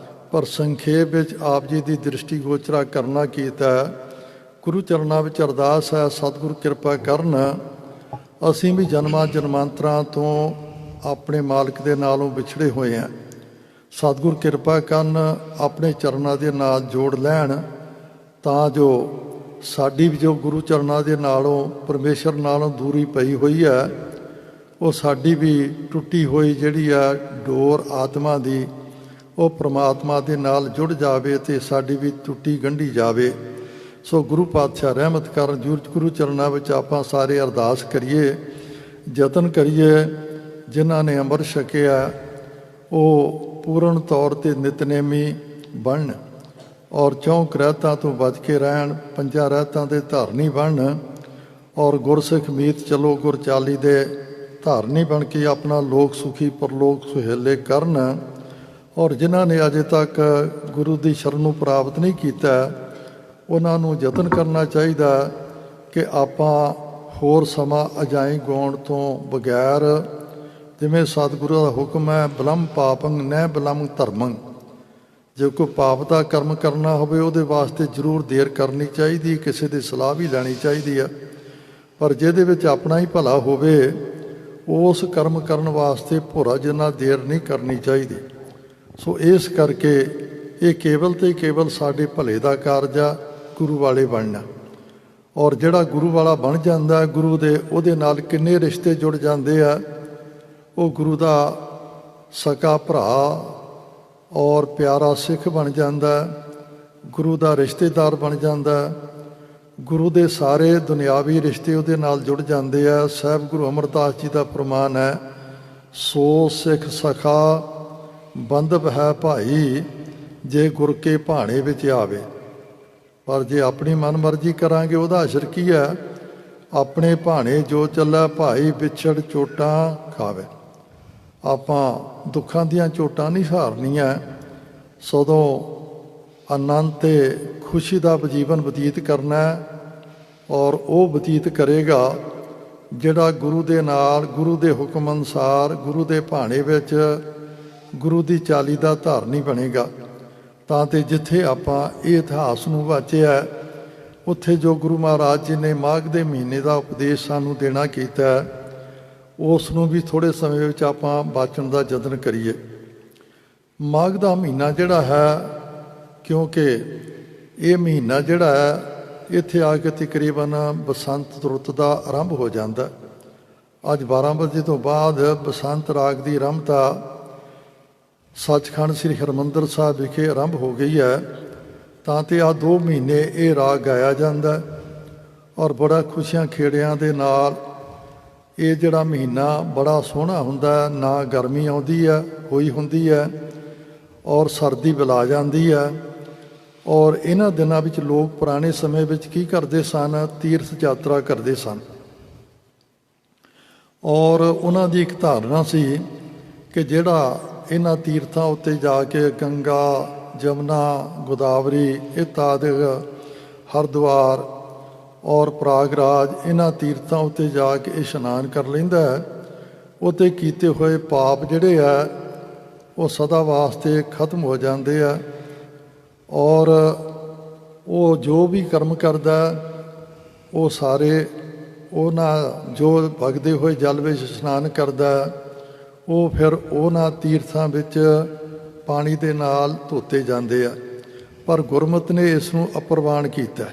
ਪਰ ਸੰਖੇਪ ਵਿੱਚ ਆਪ ਜੀ ਦੀ ਦ੍ਰਿਸ਼ਟੀ ਗੋਚਰਾ ਕਰਨਾ ਕੀਤਾ। ਗੁਰੂ ਚਰਨਾਂ ਵਿੱਚ ਅਰਦਾਸ ਹੈ, ਸਤਿਗੁਰੂ ਕਿਰਪਾ ਕਰਨ ਅਸੀਂ ਵੀ ਜਨਮਾਂ ਜਨਮਾਂਤਰਾਂ ਤੋਂ ਆਪਣੇ ਮਾਲਕ ਦੇ ਨਾਲੋਂ ਵਿਛੜੇ ਹੋਏ ਹਾਂ। ਸਤਿਗੁਰ ਕਿਰਪਾ ਕਰਨ ਆਪਣੇ ਚਰਨਾਂ ਦੇ ਨਾਲ ਜੋੜ ਲੈਣ, ਤਾਂ ਜੋ ਸਾਡੀ ਵੀ ਜੋ ਗੁਰੂ ਚਰਨਾਂ ਦੇ ਨਾਲੋਂ ਪਰਮੇਸ਼ਰ ਨਾਲੋਂ ਦੂਰੀ ਪਈ ਹੋਈ ਹੈ, ਉਹ ਸਾਡੀ ਵੀ ਟੁੱਟੀ ਹੋਈ ਜਿਹੜੀ ਆ ਡੋਰ ਆਤਮਾ ਦੀ, ਉਹ ਪ੍ਰਮਾਤਮਾ ਦੇ ਨਾਲ ਜੁੜ ਜਾਵੇ ਅਤੇ ਸਾਡੀ ਵੀ ਟੁੱਟੀ ਗੰਢੀ ਜਾਵੇ। ਸੋ ਗੁਰੂ ਪਾਤਸ਼ਾਹ ਰਹਿਮਤ ਕਰਨ, ਗੁਰੂ ਚਰਨਾਂ ਵਿੱਚ ਆਪਾਂ ਸਾਰੇ ਅਰਦਾਸ ਕਰੀਏ, ਯਤਨ ਕਰੀਏ, ਜਿਨ੍ਹਾਂ ਨੇ ਅੰਮ੍ਰਿਤ ਛਕਿਆ ਉਹ ਪੂਰਨ ਤੌਰ 'ਤੇ ਨਿਤਨੇਮੀ ਬਣਨ ਔਰ 4 ਰਹਿਤਾਂ ਤੋਂ ਬਚ ਕੇ ਰਹਿਣ, 5 ਰਹਿਤਾਂ ਦੇ ਧਾਰਨੀ ਬਣਨ ਔਰ ਗੁਰਸਿੱਖ ਮੀਤ ਚਲੋ ਗੁਰ ਚਾਲੀ ਦੇ ਧਾਰਨੀ ਬਣ ਕੇ ਆਪਣਾ ਲੋਕ ਸੁਖੀ ਪਰਲੋਕ ਸੁਹੇਲੇ ਕਰਨ। ਔਰ ਜਿਨ੍ਹਾਂ ਨੇ ਅਜੇ ਤੱਕ ਗੁਰੂ ਦੀ ਸ਼ਰਨ ਨੂੰ ਪ੍ਰਾਪਤ ਨਹੀਂ ਕੀਤਾ, ਉਹਨਾਂ ਨੂੰ ਯਤਨ ਕਰਨਾ ਚਾਹੀਦਾ ਕਿ ਆਪਾਂ ਹੋਰ ਸਮਾਂ ਅਜਾਈਂ ਗਾਉਣ ਤੋਂ ਬਗੈਰ, ਜਿਵੇਂ ਸਤਿਗੁਰੂ ਦਾ ਹੁਕਮ ਹੈ, ਬਲਮ ਪਾਪੰ ਨਹਿ ਬਲਮ ਧਰਮੰ, ਜੇ ਕੋਈ ਪਾਪ ਦਾ ਕਰਮ ਕਰਨਾ ਹੋਵੇ ਉਹਦੇ ਵਾਸਤੇ ਜ਼ਰੂਰ ਦੇਰ ਕਰਨੀ ਚਾਹੀਦੀ, ਕਿਸੇ ਦੀ ਸਲਾਹ ਵੀ ਲੈਣੀ ਚਾਹੀਦੀ ਆ, ਪਰ ਜਿਹਦੇ ਵਿੱਚ ਆਪਣਾ ਹੀ ਭਲਾ ਹੋਵੇ ਉਸ ਕਰਮ ਕਰਨ ਵਾਸਤੇ ਭੋਰਾ ਜਿੰਨਾ ਦੇਰ ਨਹੀਂ ਕਰਨੀ ਚਾਹੀਦੀ। ਸੋ ਇਸ ਕਰਕੇ ਇਹ ਕੇਵਲ ਤੇ ਕੇਵਲ ਸਾਡੇ ਭਲੇ ਦਾ ਕਾਰਜ ਆ, ਗੁਰੂ ਵਾਲੇ ਬਣਨਾ। ਔਰ ਜਿਹੜਾ ਗੁਰੂ ਵਾਲਾ ਬਣ ਜਾਂਦਾ, ਗੁਰੂ ਦੇ ਉਹਦੇ ਨਾਲ ਕਿੰਨੇ ਰਿਸ਼ਤੇ ਜੁੜ ਜਾਂਦੇ ਆ। ਉਹ ਗੁਰੂ ਦਾ ਸਕਾ ਭਰਾ ਔਰ ਪਿਆਰਾ ਸਿੱਖ ਬਣ ਜਾਂਦਾ, ਗੁਰੂ ਦਾ ਰਿਸ਼ਤੇਦਾਰ ਬਣ ਜਾਂਦਾ, ਗੁਰੂ ਦੇ ਸਾਰੇ ਦੁਨਿਆਵੀ ਰਿਸ਼ਤੇ ਉਹਦੇ ਨਾਲ ਜੁੜ ਜਾਂਦੇ ਆ। ਸਾਹਿਬ ਗੁਰੂ ਅਮਰਦਾਸ ਜੀ ਦਾ ਫਰਮਾਨ ਹੈ, ਸੋ ਸਿੱਖ ਸਖਾ ਬੰਧਪ ਹੈ ਭਾਈ, ਜੇ ਗੁਰ ਕੇ ਭਾਣੇ ਵਿੱਚ ਆਵੇ। ਪਰ ਜੇ ਆਪਣੀ ਮਨ ਮਰਜ਼ੀ ਕਰਾਂਗੇ ਉਹਦਾ ਅਸਰ ਕੀ ਹੈ? ਆਪਣੇ ਭਾਣੇ ਜੋ ਚੱਲੈ ਭਾਈ, ਵਿਛੜ ਚੋਟਾਂ ਖਾਵੇ। ਆਪਾਂ ਦੁੱਖਾਂ ਦੀਆਂ ਚੋਟਾਂ ਨਹੀਂ ਸਹਾਰਨੀਆਂ, ਸਗੋਂ ਆਨੰਦ ਤੇ ਖੁਸ਼ੀ ਦਾ ਜੀਵਨ ਬਤੀਤ ਕਰਨਾ। ਔਰ ਉਹ ਬਤੀਤ ਕਰੇਗਾ ਜਿਹੜਾ ਗੁਰੂ ਦੇ ਨਾਲ, ਗੁਰੂ ਦੇ ਹੁਕਮ ਅਨੁਸਾਰ, ਗੁਰੂ ਦੇ ਭਾਣੇ ਵਿੱਚ ਗੁਰੂ ਦੀ ਚਾਲੀ ਦਾ ਧਾਰਨੀ ਬਣੇਗਾ। ਤਾਂ ਤੇ ਜਿੱਥੇ ਆਪਾਂ ਇਹ ਇਤਿਹਾਸ ਨੂੰ ਵਾਚਿਆ, ਉੱਥੇ ਜੋ ਗੁਰੂ ਮਹਾਰਾਜ ਜੀ ਨੇ ਮਾਘ ਦੇ ਮਹੀਨੇ ਦਾ ਉਪਦੇਸ਼ ਸਾਨੂੰ ਦੇਣਾ ਕੀਤਾ, ਉਸ ਨੂੰ ਵੀ ਥੋੜ੍ਹੇ ਸਮੇਂ ਵਿੱਚ ਆਪਾਂ ਬਾਚਣ ਦਾ ਯਤਨ ਕਰੀਏ। ਮਾਘ ਦਾ ਮਹੀਨਾ ਜਿਹੜਾ ਹੈ, ਕਿਉਂਕਿ ਇਹ ਮਹੀਨਾ ਜਿਹੜਾ ਹੈ ਇੱਥੇ ਆ ਕੇ ਤਕਰੀਬਨ ਬਸੰਤ ਰੁੱਤ ਦਾ ਆਰੰਭ ਹੋ ਜਾਂਦਾ। ਅੱਜ 12 ਵਜੇ ਤੋਂ ਬਾਅਦ ਬਸੰਤ ਰਾਗ ਦੀ ਆਰੰਭਤਾ ਸੱਚਖੰਡ ਸ੍ਰੀ ਹਰਿਮੰਦਰ ਸਾਹਿਬ ਵਿਖੇ ਆਰੰਭ ਹੋ ਗਈ ਹੈ। ਤਾਂ ਤੇ ਆਹ 2 ਮਹੀਨੇ ਇਹ ਰਾਗ ਗਾਇਆ ਜਾਂਦਾ ਔਰ ਬੜਾ ਖੁਸ਼ੀਆਂ ਖੇੜਿਆਂ ਦੇ ਨਾਲ ਇਹ ਜਿਹੜਾ ਮਹੀਨਾ ਬੜਾ ਸੋਹਣਾ ਹੁੰਦਾ। ਨਾ ਗਰਮੀ ਆਉਂਦੀ ਹੈ ਹੋਈ ਹੁੰਦੀ ਹੈ ਔਰ ਸਰਦੀ ਬੁਲਾ ਜਾਂਦੀ ਹੈ। ਔਰ ਇਹਨਾਂ ਦਿਨਾਂ ਵਿੱਚ ਲੋਕ ਪੁਰਾਣੇ ਸਮੇਂ ਵਿੱਚ ਕੀ ਕਰਦੇ ਸਨ? ਤੀਰਥ ਯਾਤਰਾ ਕਰਦੇ ਸਨ। ਔਰ ਉਹਨਾਂ ਦੀ ਇੱਕ ਧਾਰਨਾ ਸੀ ਕਿ ਜਿਹੜਾ ਇਹਨਾਂ ਤੀਰਥਾਂ ਉੱਤੇ ਜਾ ਕੇ ਗੰਗਾ, ਜਮਨਾ, ਗੋਦਾਵਰੀ ਇਤਆਦਿ, ਹਰਿਦੁਆਰ ਔਰ ਪ੍ਰਯਾਗਰਾਜ, ਇਹਨਾਂ ਤੀਰਥਾਂ ਉੱਤੇ ਜਾ ਕੇ ਇਸ਼ਨਾਨ ਕਰ ਲੈਂਦਾ ਹੈ, ਉੱਤੇ ਕੀਤੇ ਹੋਏ ਪਾਪ ਜਿਹੜੇ ਆ ਉਹ ਸਦਾ ਵਾਸਤੇ ਖਤਮ ਹੋ ਜਾਂਦੇ ਆ। ਔਰ ਉਹ ਜੋ ਵੀ ਕਰਮ ਕਰਦਾ ਉਹ ਸਾਰੇ ਉਹਨਾਂ ਜੋ ਵਗਦੇ ਹੋਏ ਜਲ ਵਿੱਚ ਇਸ਼ਨਾਨ ਕਰਦਾ ਉਹ ਫਿਰ ਉਹਨਾਂ ਤੀਰਥਾਂ ਵਿੱਚ ਪਾਣੀ ਦੇ ਨਾਲ ਧੋਤੇ ਜਾਂਦੇ ਆ। ਪਰ ਗੁਰਮਤਿ ਨੇ ਇਸ ਨੂੰ ਅਪਰਵਾਨ ਕੀਤਾ।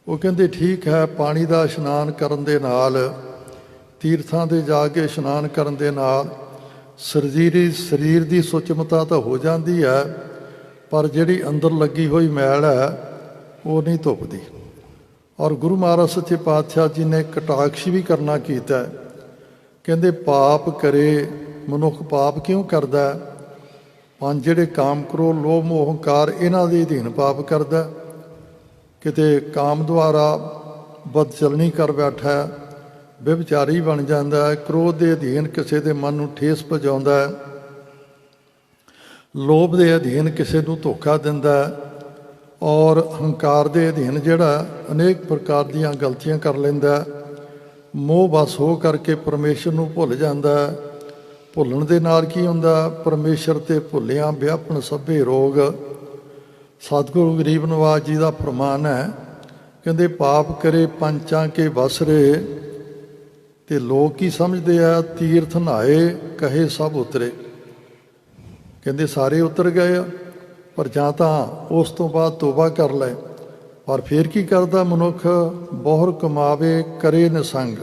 ਉਹ ਕਹਿੰਦੇ ਠੀਕ ਹੈ, ਪਾਣੀ ਦਾ ਇਸ਼ਨਾਨ ਕਰਨ ਦੇ ਨਾਲ, ਤੀਰਥਾਂ 'ਤੇ ਜਾ ਕੇ ਇਸ਼ਨਾਨ ਕਰਨ ਦੇ ਨਾਲ ਸਰੀਰ ਦੀ ਸੁਚਮਤਾ ਤਾਂ ਹੋ ਜਾਂਦੀ ਹੈ, ਪਰ ਜਿਹੜੀ ਅੰਦਰ ਲੱਗੀ ਹੋਈ ਮੈਲ ਹੈ ਉਹ ਨਹੀਂ ਧੁੱਪਦੀ। ਔਰ ਗੁਰੂ ਮਹਾਰਾਜ ਸੱਚੇ ਪਾਤਸ਼ਾਹ ਜੀ ਨੇ ਕਟਾਕਸ਼ ਵੀ ਕਰਨਾ ਕੀਤਾ। ਕਹਿੰਦੇ ਪਾਪ ਕਰੇ ਮਨੁੱਖ ਪਾਪ ਕਿਉਂ ਕਰਦਾ? 5 ਜਿਹੜੇ ਕਾਮ, ਕ੍ਰੋਧ, ਲੋਭ, ਮੋਹ, ਹੰਕਾਰ, ਇਹਨਾਂ ਦੇ ਅਧੀਨ ਪਾਪ ਕਰਦਾ। ਕਿਤੇ ਕਾਮ ਦੁਆਰਾ ਬਦਚਲਣੀ ਕਰ ਬੈਠਾ, ਵਿਭਚਾਰੀ ਬਣ ਜਾਂਦਾ ਹੈ। ਕ੍ਰੋਧ ਦੇ ਅਧੀਨ ਕਿਸੇ ਦੇ ਮਨ ਨੂੰ ਠੇਸ ਪਹੁੰਚਾਉਂਦਾ ਹੈ। ਲੋਭ ਦੇ ਅਧੀਨ ਕਿਸੇ ਨੂੰ ਧੋਖਾ ਦਿੰਦਾ ਹੈ। ਔਰ ਹੰਕਾਰ ਦੇ ਅਧੀਨ ਜਿਹੜਾ ਅਨੇਕ ਪ੍ਰਕਾਰ ਦੀਆਂ ਗਲਤੀਆਂ ਕਰ ਲੈਂਦਾ। ਮੋਹ ਬਸ ਹੋ ਕਰਕੇ ਪਰਮੇਸ਼ਰ ਨੂੰ ਭੁੱਲ ਜਾਂਦਾ। ਭੁੱਲਣ ਦੇ ਨਾਲ ਕੀ ਹੁੰਦਾ? ਪਰਮੇਸ਼ਰ ਤੇ ਭੁੱਲਿਆਂ ਵਿਆਪਣ ਸਭੇ ਰੋਗ। ਸਤਿਗੁਰੂ ਗਰੀਬ ਨਵਾਜ ਜੀ ਦਾ ਫਰਮਾਨ ਹੈ, ਕਹਿੰਦੇ ਪਾਪ ਕਰੇ ਪੰਚਾਂ ਕੇ ਵਸਰੇ। ਤੇ ਲੋਕ ਕੀ ਸਮਝਦੇ ਆ? ਤੀਰਥ ਨਹਾਏ ਕਹੇ ਸਭ ਉਤਰੇ। ਕਹਿੰਦੇ ਸਾਰੇ ਉਤਰ ਗਏ ਆ, ਪਰ ਜਾਂ ਤਾਂ ਉਸ ਤੋਂ ਬਾਅਦ ਤੋਬਾ ਕਰ ਲੈ। ਪਰ ਫਿਰ ਕੀ ਕਰਦਾ ਮਨੁੱਖ? ਬਹੁਰ ਕਮਾਵੇ ਕਰੇ ਨਿਸੰਗ।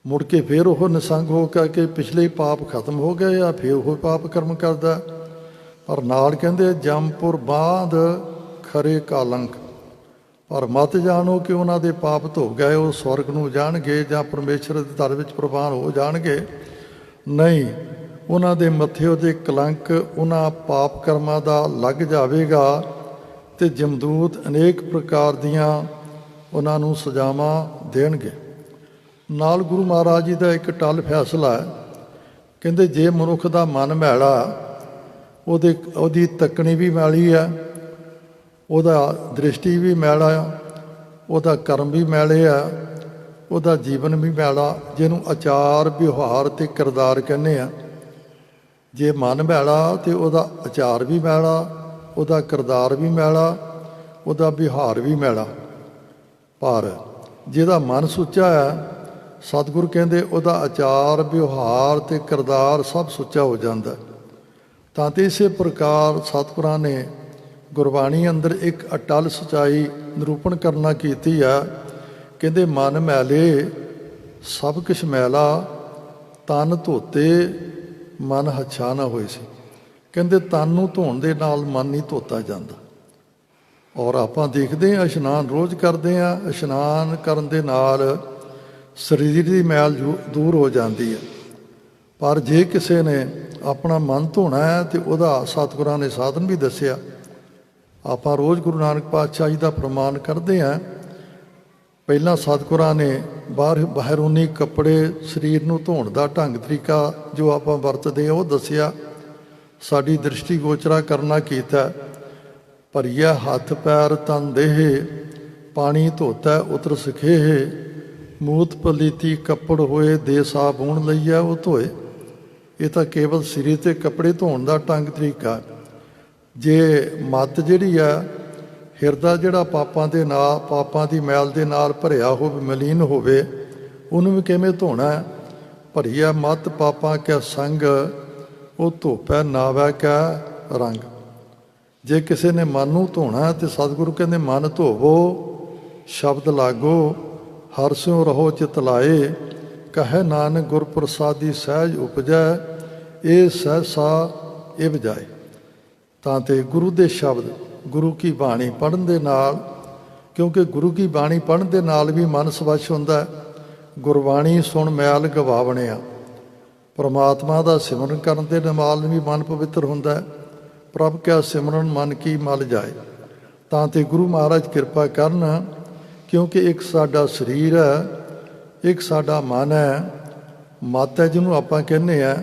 ਮੁੜ ਕੇ ਫਿਰ ਉਹ ਨਿਸੰਗ ਹੋ ਕਰਕੇ ਪਿਛਲੇ ਪਾਪ ਖਤਮ ਹੋ ਗਏ ਆ, ਫਿਰ ਉਹ ਪਾਪ ਕਰਮ ਕਰਦਾ। ਪਰ ਨਾਲ ਕਹਿੰਦੇ ਜੰਮਪੁਰ ਬਾਂਧ ਖਰੇ ਕਾਲੰਕ। ਪਰ ਮਤ ਜਾਣੋ ਕਿ ਉਹਨਾਂ ਦੇ ਪਾਪ ਧੋ ਗਏ, ਉਹ ਸਵਰਗ ਨੂੰ ਜਾਣਗੇ ਜਾਂ ਪਰਮੇਸ਼ਰ ਦੇ ਦਰ ਵਿੱਚ ਪ੍ਰਵਾਨ ਹੋ ਜਾਣਗੇ। ਨਹੀਂ, ਉਹਨਾਂ ਦੇ ਮੱਥੇ ਉਹਦੇ ਕਲੰਕ ਉਹਨਾਂ ਪਾਪ ਕਰਮਾਂ ਦਾ ਲੱਗ ਜਾਵੇਗਾ ਅਤੇ ਜਮਦੂਤ ਅਨੇਕ ਪ੍ਰਕਾਰ ਦੀਆਂ ਉਹਨਾਂ ਨੂੰ ਸਜ਼ਾਵਾਂ ਦੇਣਗੇ। ਨਾਲ ਗੁਰੂ ਮਹਾਰਾਜ ਜੀ ਦਾ ਇੱਕ ਟਲ ਫੈਸਲਾ ਹੈ। ਕਹਿੰਦੇ ਜੇ ਮਨੁੱਖ ਦਾ ਮਨ ਮੈਲਾ, ਉਹਦੀ ਤੱਕਣੀ ਵੀ ਮੈਲੀ ਹੈ, ਉਹਦਾ ਦ੍ਰਿਸ਼ਟੀ ਵੀ ਮੈਲਾ ਆ, ਉਹਦਾ ਕਰਮ ਵੀ ਮੈਲੇ ਆ, ਉਹਦਾ ਜੀਵਨ ਵੀ ਮੈਲਾ, ਜਿਹਨੂੰ ਆਚਾਰ ਵਿਵਹਾਰ ਅਤੇ ਕਿਰਦਾਰ ਕਹਿੰਦੇ ਆ। ਜੇ ਮਨ ਮੈਲਾ ਤਾਂ ਉਹਦਾ ਆਚਾਰ ਵੀ ਮੈਲਾ, ਉਹਦਾ ਕਿਰਦਾਰ ਵੀ ਮੈਲਾ, ਉਹਦਾ ਵਿਹਾਰ ਵੀ ਮੈਲਾ। ਪਰ ਜਿਹਦਾ ਮਨ ਸੁੱਚਾ ਹੈ, ਸਤਿਗੁਰੂ ਕਹਿੰਦੇ ਉਹਦਾ ਆਚਾਰ ਵਿਵਹਾਰ ਅਤੇ ਕਿਰਦਾਰ ਸਭ ਸੁੱਚਾ ਹੋ ਜਾਂਦਾ। ਤਾਂ ਤੇ ਇਸੇ ਪ੍ਰਕਾਰ ਸਤਿਗੁਰਾਂ ਨੇ ਗੁਰਬਾਣੀ ਅੰਦਰ ਇੱਕ ਅਟਲ ਸੱਚਾਈ ਨਿਰੂਪਣ ਕਰਨਾ ਕੀਤੀ ਆ। ਕਹਿੰਦੇ ਮਨ ਮੈਲੇ ਸਭ ਕੁਛ ਮੈਲਾ, ਤਨ ਧੋਤੇ ਮਨ ਹੱਛਾ ਨਾ ਹੋਏ ਸੀ। ਕਹਿੰਦੇ ਤਨ ਨੂੰ ਧੋਣ ਦੇ ਨਾਲ ਮਨ ਨਹੀਂ ਧੋਤਾ ਜਾਂਦਾ। ਔਰ ਆਪਾਂ ਦੇਖਦੇ ਹਾਂ ਇਸ਼ਨਾਨ ਰੋਜ਼ ਕਰਦੇ ਹਾਂ, ਇਸ਼ਨਾਨ ਕਰਨ ਦੇ ਨਾਲ ਸਰੀਰ ਦੀ ਮੈਲ ਦੂਰ ਹੋ ਜਾਂਦੀ ਹੈ। ਪਰ ਜੇ ਕਿਸੇ ਨੇ ਆਪਣਾ ਮਨ ਧੋਣਾ ਹੈ ਤੇ ਉਹਦਾ ਸਤਿਗੁਰਾਂ ਨੇ ਸਾਧਨ ਵੀ ਦੱਸਿਆ। ਆਪਾਂ ਰੋਜ਼ ਗੁਰੂ ਨਾਨਕ ਪਾਤਸ਼ਾਹ ਜੀ ਦਾ ਫਰਮਾਨ ਕਰਦੇ ਹਾਂ। ਪਹਿਲਾਂ ਸਤਿਗੁਰਾਂ ਨੇ ਬਾਹਰੂਨੀ ਕੱਪੜੇ ਸਰੀਰ ਨੂੰ ਧੋਣ ਦਾ ਢੰਗ ਤਰੀਕਾ ਜੋ ਆਪਾਂ ਵਰਤਦੇ ਹਾਂ ਉਹ ਦੱਸਿਆ। ਸਾਡੀ ਦ੍ਰਿਸ਼ਟੀ ਗੋਚਰਾ ਕਰਨਾ ਕੀਤਾ। ਭਰੀਆ ਹੱਥ ਪੈਰ ਤਨ ਦੇਹ, ਪਾਣੀ ਧੋਤਾ ਉਤਰ ਸਖੇਹ। ਮੂਤ ਪਲੀਤੀ ਕੱਪੜ ਹੋਏ ਦੇ ਸਾਬੂਣ ਲਈਆ ਉਹ ਧੋਏ। ਇਹ ਤਾਂ ਕੇਵਲ ਸਰੀਰ 'ਤੇ ਕੱਪੜੇ ਧੋਣ ਦਾ ਢੰਗ ਤਰੀਕਾ। ਜੇ ਮੱਤ ਜਿਹੜੀ ਆ, ਹਿਰਦਾ ਜਿਹੜਾ ਪਾਪਾਂ ਦੀ ਮੈਲ ਦੇ ਨਾਲ ਭਰਿਆ ਹੋਵੇ, ਮਲੀਨ ਹੋਵੇ, ਉਹਨੂੰ ਵੀ ਕਿਵੇਂ ਧੋਣਾ? ਭਰੀਆ ਮਤ ਪਾਪਾਂ ਕੈ ਸੰਗ, ਉਹ ਧੋਪੈ ਨਾਵੈ ਕੈ ਰੰਗ। ਜੇ ਕਿਸੇ ਨੇ ਮਨ ਨੂੰ ਧੋਣਾ ਤੇ ਸਤਿਗੁਰੂ ਕਹਿੰਦੇ ਮਨ ਧੋਵੋ, ਸ਼ਬਦ ਲਾਗੋ, ਹਰਿ ਸਿਉ ਰਹੋ ਚਿਤ ਲਾਏ। ਕਹੈ ਨਾਨਕ ਗੁਰ ਪ੍ਰਸਾਦੀ ਸਹਿਜ ਉਪਜੈ, ਇਹ ਸਹਿਸਾ ਇਵ ਜਾਏ। ਤਾਂ ਤੇ ਗੁਰੂ ਦੇ ਸ਼ਬਦ, ਗੁਰੂ ਕੀ ਬਾਣੀ ਪੜ੍ਹਨ ਦੇ ਨਾਲ, ਕਿਉਂਕਿ ਗੁਰੂ ਕੀ ਬਾਣੀ ਪੜ੍ਹਨ ਦੇ ਨਾਲ ਵੀ ਮਨ ਸਵੱਛ ਹੁੰਦਾ। ਗੁਰਬਾਣੀ ਸੁਣ ਮੈਲ ਗਵਾਵਣਿਆ, ਪਰਮਾਤਮਾ ਦਾ ਸਿਮਰਨ ਕਰਨ ਦੇ ਨਾਲ ਵੀ ਮਨ ਪਵਿੱਤਰ ਹੁੰਦਾ। ਪ੍ਰਭ ਕਿਆ ਸਿਮਰਨ ਮਨ ਕੀ ਮਲ ਜਾਏ। ਤਾਂ ਤੇ ਗੁਰੂ ਮਹਾਰਾਜ ਕਿਰਪਾ ਕਰਨ, ਕਿਉਂਕਿ ਇੱਕ ਸਾਡਾ ਸਰੀਰ ਹੈ, ਇੱਕ ਸਾਡਾ ਮਨ ਹੈ, ਮੱਤ ਹੈ ਜਿਹਨੂੰ ਆਪਾਂ ਕਹਿੰਦੇ ਆ।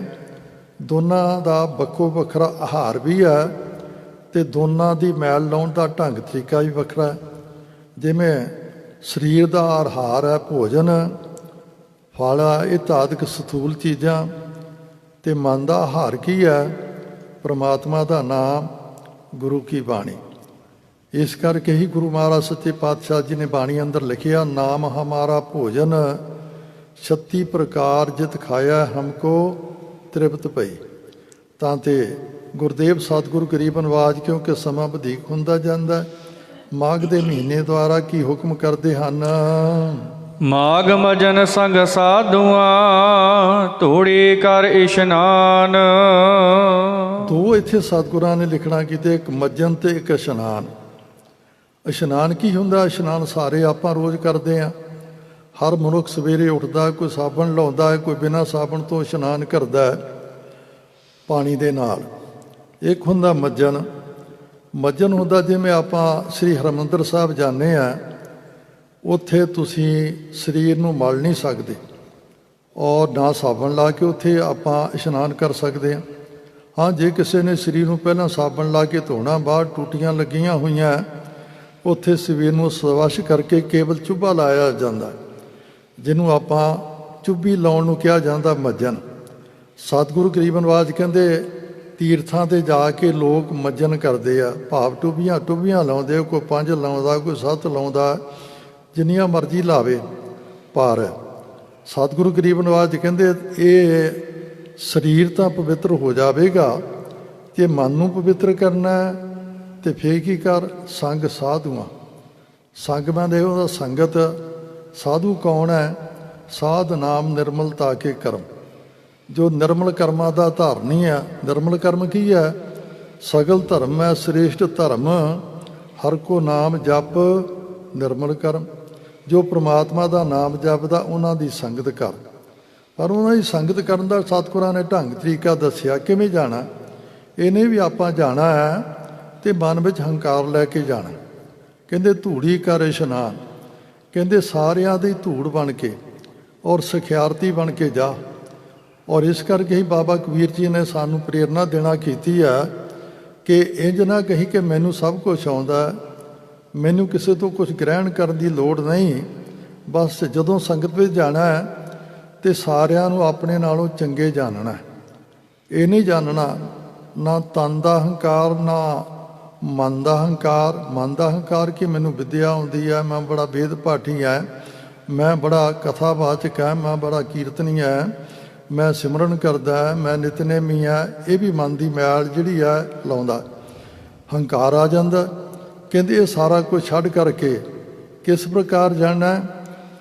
ਦੋਨਾਂ ਦਾ ਵੱਖੋ ਵੱਖਰਾ ਆਹਾਰ ਵੀ ਹੈ ਅਤੇ ਦੋਨਾਂ ਦੀ ਮੈਲ ਲਾਉਣ ਦਾ ਢੰਗ ਤਰੀਕਾ ਵੀ ਵੱਖਰਾ ਹੈ। ਜਿਵੇਂ ਸਰੀਰ ਦਾ ਆਹਾਰ ਹੈ ਭੋਜਨ, ਫਲ, ਇਹ ਧਾਤਕ ਸਥੂਲ ਚੀਜ਼ਾਂ, ਅਤੇ ਮਨ ਦਾ ਆਹਾਰ ਕੀ ਹੈ? ਪਰਮਾਤਮਾ ਦਾ ਨਾਮ, ਗੁਰੂ ਕੀ ਬਾਣੀ। ਇਸ ਕਰਕੇ ਹੀ ਗੁਰੂ ਮਹਾਰਾਜ ਸੱਚੇ ਪਾਤਸ਼ਾਹ ਜੀ ਨੇ ਬਾਣੀ ਅੰਦਰ ਲਿਖਿਆ, ਨਾਮ ਹਮਾਰਾ ਭੋਜਨ, 36 ਪ੍ਰਕਾਰ ਜਿਤ ਖਾਇਆ ਹਮਕੋ ਤ੍ਰਿਪਤ ਪਈ। ਤਾਂ ਤੇ ਗੁਰਦੇਵ ਸਤਿਗੁਰੂ ਗਰੀਬ ਨਿਵਾਜ, ਕਿਉਂਕਿ ਸਮਾਂ ਵਧੇਕ ਹੁੰਦਾ ਜਾਂਦਾ, ਮਾਘ ਦੇ ਮਹੀਨੇ ਦੁਆਰਾ ਕੀ ਹੁਕਮ ਕਰਦੇ ਹਨ? ਮਾਘ ਮਜਨ ਸੰਗ ਸਾਧੂਆਂ, ਧੂੜੀ ਕਰ ਇਸ਼ਨਾਨ। ਦੋ ਇੱਥੇ ਸਤਿਗੁਰਾਂ ਨੇ ਲਿਖਣਾ ਕੀਤੇ, ਇੱਕ ਮੱਜਨ ਤੇ ਇੱਕ ਇਸ਼ਨਾਨ। ਇਸ਼ਨਾਨ ਕੀ ਹੁੰਦਾ? ਇਸ਼ਨਾਨ ਸਾਰੇ ਆਪਾਂ ਰੋਜ਼ ਕਰਦੇ ਹਾਂ। ਹਰ ਮਨੁੱਖ ਸਵੇਰੇ ਉੱਠਦਾ, ਕੋਈ ਸਾਬਣ ਲਾਉਂਦਾ ਹੈ, ਕੋਈ ਬਿਨਾਂ ਸਾਬਣ ਤੋਂ ਇਸ਼ਨਾਨ ਕਰਦਾ ਹੈ ਪਾਣੀ ਦੇ ਨਾਲ। ਇੱਕ ਹੁੰਦਾ ਮੱਜਨ। ਮੱਜਨ ਹੁੰਦਾ ਜਿਵੇਂ ਆਪਾਂ ਸ੍ਰੀ ਹਰਿਮੰਦਰ ਸਾਹਿਬ ਜਾਂਦੇ ਹਾਂ, ਉੱਥੇ ਤੁਸੀਂ ਸਰੀਰ ਨੂੰ ਮਲ ਨਹੀਂ ਸਕਦੇ ਔਰ ਨਾ ਸਾਬਣ ਲਾ ਕੇ ਉੱਥੇ ਆਪਾਂ ਇਸ਼ਨਾਨ ਕਰ ਸਕਦੇ ਹਾਂ। ਹਾਂ, ਜੇ ਕਿਸੇ ਨੇ ਸਰੀਰ ਨੂੰ ਪਹਿਲਾਂ ਸਾਬਣ ਲਾ ਕੇ ਧੋਣਾ, ਬਾਹਰ ਟੂਟੀਆਂ ਲੱਗੀਆਂ ਹੋਈਆਂ, ਉੱਥੇ ਸਰੀਰ ਨੂੰ ਸਵੱਛ ਕਰਕੇ ਕੇਵਲ ਚੁੱਭਾ ਲਾਇਆ ਜਾਂਦਾ, ਜਿਹਨੂੰ ਆਪਾਂ ਚੁੱਭੀ ਲਾਉਣ ਨੂੰ ਕਿਹਾ ਜਾਂਦਾ ਮੱਜਨ। ਸਤਿਗੁਰੂ ਗਰੀਬ ਨਿਵਾਜ ਕਹਿੰਦੇ ਤੀਰਥਾਂ 'ਤੇ ਜਾ ਕੇ ਲੋਕ ਮੱਜਨ ਕਰਦੇ ਆ, ਭਾਵ ਟੁੱਭੀਆਂ ਲਾਉਂਦੇ, ਕੋਈ 5 ਲਾਉਂਦਾ, ਕੋਈ 7 ਲਾਉਂਦਾ, ਜਿੰਨੀਆਂ ਮਰਜ਼ੀ ਲਾਵੇ। ਪਰ ਸਤਿਗੁਰੂ ਗਰੀਬ ਨਿਵਾਜ ਕਹਿੰਦੇ ਇਹ ਸਰੀਰ ਤਾਂ ਪਵਿੱਤਰ ਹੋ ਜਾਵੇਗਾ, ਜੇ ਮਨ ਨੂੰ ਪਵਿੱਤਰ ਕਰਨਾ ਤੇ ਫੇਰ ਕੀ ਕਰ? ਸੰਗ ਸਾਧੂਆਂ। ਸੰਗ ਮੈਂ ਦੇਖੋ ਉਹਦਾ ਸੰਗਤ। ਸਾਧੂ ਕੌਣ ਹੈ? ਸਾਧ ਨਾਮ ਨਿਰਮਲ ਤਾਕੇ ਕਰਮ, ਜੋ ਨਿਰਮਲ ਕਰਮਾਂ ਦਾ ਧਾਰਨੀ ਹੈ। ਨਿਰਮਲ ਕਰਮ ਕੀ ਹੈ? ਸਗਲ ਧਰਮ ਹੈ ਸ੍ਰੇਸ਼ਟ ਧਰਮ, ਹਰ ਕੋ ਨਾਮ ਜਪ ਨਿਰਮਲ ਕਰਮ। ਜੋ ਪ੍ਰਮਾਤਮਾ ਦਾ ਨਾਮ ਜਪਦਾ ਉਹਨਾਂ ਦੀ ਸੰਗਤ ਕਰ। ਪਰ ਉਹਨਾਂ ਦੀ ਸੰਗਤ ਕਰਨ ਦਾ ਸਤਿਗੁਰਾਂ ਨੇ ਢੰਗ ਤਰੀਕਾ ਦੱਸਿਆ, ਕਿਵੇਂ ਜਾਣਾ। ਇਹਨੇ ਵੀ ਆਪਾਂ ਜਾਣਾ ਹੈ ਅਤੇ ਮਨ ਵਿੱਚ ਹੰਕਾਰ ਲੈ ਕੇ ਜਾਣਾ। ਕਹਿੰਦੇ ਧੂੜੀ ਕਰ ਇਸ਼ਨਾਨ, ਕਹਿੰਦੇ ਸਾਰਿਆਂ ਦੀ ਧੂੜ ਬਣ ਕੇ ਔਰ ਸਿਖਿਆਰਤੀ ਬਣ ਕੇ ਜਾ। ਔਰ ਇਸ ਕਰਕੇ ਹੀ ਬਾਬਾ ਕਬੀਰ ਜੀ ਨੇ ਸਾਨੂੰ ਪ੍ਰੇਰਨਾ ਦੇਣਾ ਕੀਤੀ ਆ ਕਿ ਇੰਝ ਨਾ ਕਹੀ ਕਿ ਮੈਨੂੰ ਸਭ ਕੁਛ ਆਉਂਦਾ, ਮੈਨੂੰ ਕਿਸੇ ਤੋਂ ਕੁਛ ਗ੍ਰਹਿਣ ਕਰਨ ਦੀ ਲੋੜ ਨਹੀਂ। ਬਸ ਜਦੋਂ ਸੰਗਤ ਵਿੱਚ ਜਾਣਾ ਹੈ ਅਤੇ ਸਾਰਿਆਂ ਨੂੰ ਆਪਣੇ ਨਾਲੋਂ ਚੰਗੇ ਜਾਣਨਾ। ਇਹ ਨਹੀਂ ਜਾਣਨਾ ਨਾ ਤਨ ਦਾ ਹੰਕਾਰ, ਨਾ ਮਨ ਦਾ ਹੰਕਾਰ। ਮਨ ਦਾ ਹੰਕਾਰ ਕਿ ਮੈਨੂੰ ਵਿੱਦਿਆ ਆਉਂਦੀ ਹੈ, ਮੈਂ ਬੜਾ ਵੇਦ ਪਾਠੀ ਹੈ, ਮੈਂ ਬੜਾ ਕਥਾਵਾਚਕ ਹੈ, ਮੈਂ ਬੜਾ ਕੀਰਤਨੀ ਹੈ, ਮੈਂ ਸਿਮਰਨ ਕਰਦਾ, ਮੈਂ ਨਿਤਨੇਮੀ ਹੈ। ਇਹ ਵੀ ਮਨ ਦੀ ਮੈਲ ਜਿਹੜੀ ਹੈ ਲਾਉਂਦਾ, ਹੰਕਾਰ ਆ ਜਾਂਦਾ। ਕਹਿੰਦੇ ਇਹ ਸਾਰਾ ਕੁਝ ਛੱਡ ਕਰਕੇ ਕਿਸ ਪ੍ਰਕਾਰ ਜਾਣਾ?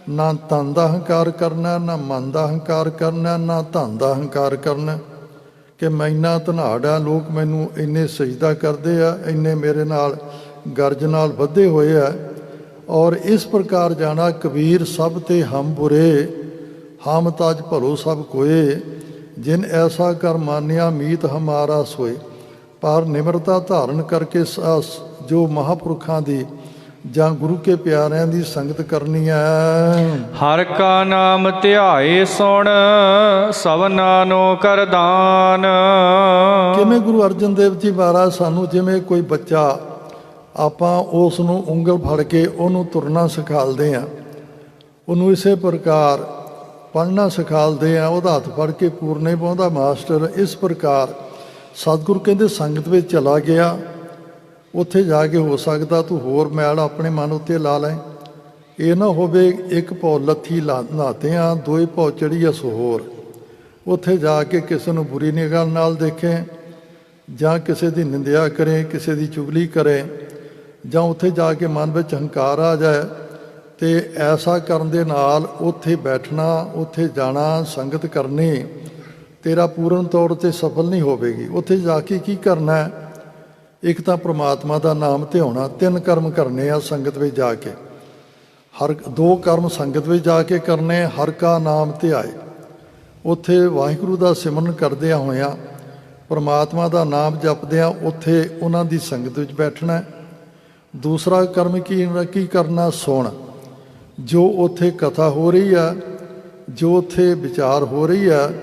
ਨਾ ਤਨ ਦਾ ਹੰਕਾਰ ਕਰਨਾ, ਨਾ ਮਨ ਦਾ ਹੰਕਾਰ ਕਰਨਾ, ਨਾ ਧਨ ਦਾ ਹੰਕਾਰ ਕਰਨਾ ਕਿ ਮੈਂ ਇੰਨਾ ਧਨਾੜ ਆ, ਲੋਕ ਮੈਨੂੰ ਇੰਨੇ ਸਜਦਾ ਕਰਦੇ ਆ, ਇੰਨੇ ਮੇਰੇ ਨਾਲ ਗਰਜ ਨਾਲ ਬੱਧੇ ਹੋਏ ਆ। ਔਰ ਇਸ ਪ੍ਰਕਾਰ ਜਾਣਾ, ਕਬੀਰ ਸਭ ਤੇ ਹਮ ਬੁਰੇ, ਹਮ ਤਾਜ ਭਲੋ ਸਭ ਕੋਏ, ਜਿਨ ਐਸਾ ਕਰ ਮਾਨਿਆ ਮੀਤ ਹਮਾਰਾ ਸੋਏ। ਪਰ ਨਿਮਰਤਾ ਧਾਰਨ ਕਰਕੇ ਜੋ ਮਹਾਂਪੁਰਖਾਂ ਦੀ ਜਾਂ ਗੁਰੂ ਕੇ ਪਿਆਰਿਆਂ ਦੀ ਸੰਗਤ ਕਰਨੀ ਹੈ। ਹਰ ਕਾ ਨਾਮ ਧਿਆਏ ਸੁਣ, ਸਭਨਾ ਨੂੰ ਕਰਦਾਨ। ਕਿਵੇਂ ਗੁਰੂ ਅਰਜਨ ਦੇਵ ਜੀ ਮਹਾਰਾਜ ਸਾਨੂੰ ਜਿਵੇਂ ਕੋਈ ਬੱਚਾ, ਆਪਾਂ ਉਸ ਨੂੰ ਉਂਗਲ ਫੜ ਕੇ ਉਹਨੂੰ ਤੁਰਨਾ ਸਿਖਾਲਦੇ ਹਾਂ, ਉਹਨੂੰ ਇਸੇ ਪ੍ਰਕਾਰ ਪੜ੍ਹਨਾ ਸਿਖਾਲਦੇ ਹਾਂ, ਉਹਦਾ ਹੱਥ ਫੜ ਕੇ ਪੂਰਨੇ ਪਾਉਂਦਾ ਮਾਸਟਰ। ਇਸ ਪ੍ਰਕਾਰ ਸਤਿਗੁਰੂ ਕਹਿੰਦੇ ਸੰਗਤ ਵਿੱਚ ਚਲਾ ਗਿਆ, ਉੱਥੇ ਜਾ ਕੇ ਹੋ ਸਕਦਾ ਤੂੰ ਹੋਰ ਮੈਲ ਆਪਣੇ ਮਨ ਉੱਤੇ ਲਾ ਲੈ। ਇਹ ਨਾ ਹੋਵੇ ਇੱਕ ਭੌ ਲੱਥੀ ਨਹਾਤੇ ਹਾਂ, ਦੋਏ ਭੌ ਚੜ੍ਹੀ ਆ ਸੋ ਹੋਰ। ਉੱਥੇ ਜਾ ਕੇ ਕਿਸੇ ਨੂੰ ਬੁਰੀ ਨਿਗਾਹ ਨਾਲ ਦੇਖੇ ਜਾਂ ਕਿਸੇ ਦੀ ਨਿੰਦਿਆ ਕਰੇ, ਕਿਸੇ ਦੀ ਚੁਗਲੀ ਕਰੇ, ਜਾਂ ਉੱਥੇ ਜਾ ਕੇ ਮਨ ਵਿੱਚ ਹੰਕਾਰ ਆ ਜਾਏ, ਤੇ ਐਸਾ ਕਰਨ ਦੇ ਨਾਲ ਉੱਥੇ ਬੈਠਣਾ, ਉੱਥੇ ਜਾਣਾ, ਸੰਗਤ ਕਰਨੀ ਤੇਰਾ ਪੂਰਨ ਤੌਰ 'ਤੇ ਸਫਲ ਨਹੀਂ ਹੋਵੇਗੀ। ਉੱਥੇ ਜਾ ਕੇ ਕੀ ਕਰਨਾ ਹੈ? ਇੱਕ ਤਾਂ ਪ੍ਰਮਾਤਮਾ ਦਾ ਨਾਮ ਧਿਆਉਣਾ, 3 ਕਰਮ ਕਰਨੇ ਆ ਸੰਗਤ ਵਿੱਚ ਜਾ ਕੇ। 2 ਕਰਮ ਸੰਗਤ ਵਿੱਚ ਜਾ ਕੇ ਕਰਨੇ, ਹਰ ਕਾ ਨਾਮ ਧਿਆਏ। ਉੱਥੇ ਵਾਹਿਗੁਰੂ ਦਾ ਸਿਮਰਨ ਕਰਦਿਆਂ ਹੋਇਆਂ, ਪ੍ਰਮਾਤਮਾ ਦਾ ਨਾਮ ਜਪਦਿਆਂ ਉੱਥੇ ਉਹਨਾਂ ਦੀ ਸੰਗਤ ਵਿੱਚ ਬੈਠਣਾ। ਦੂਸਰਾ ਕਰਮ ਕੀ ਕਰਨਾ? ਸੁਣ। ਜੋ ਉੱਥੇ ਕਥਾ ਹੋ ਰਹੀ ਹੈ, ਜੋ ਉੱਥੇ ਵਿਚਾਰ ਹੋ ਰਹੀ ਹੈ,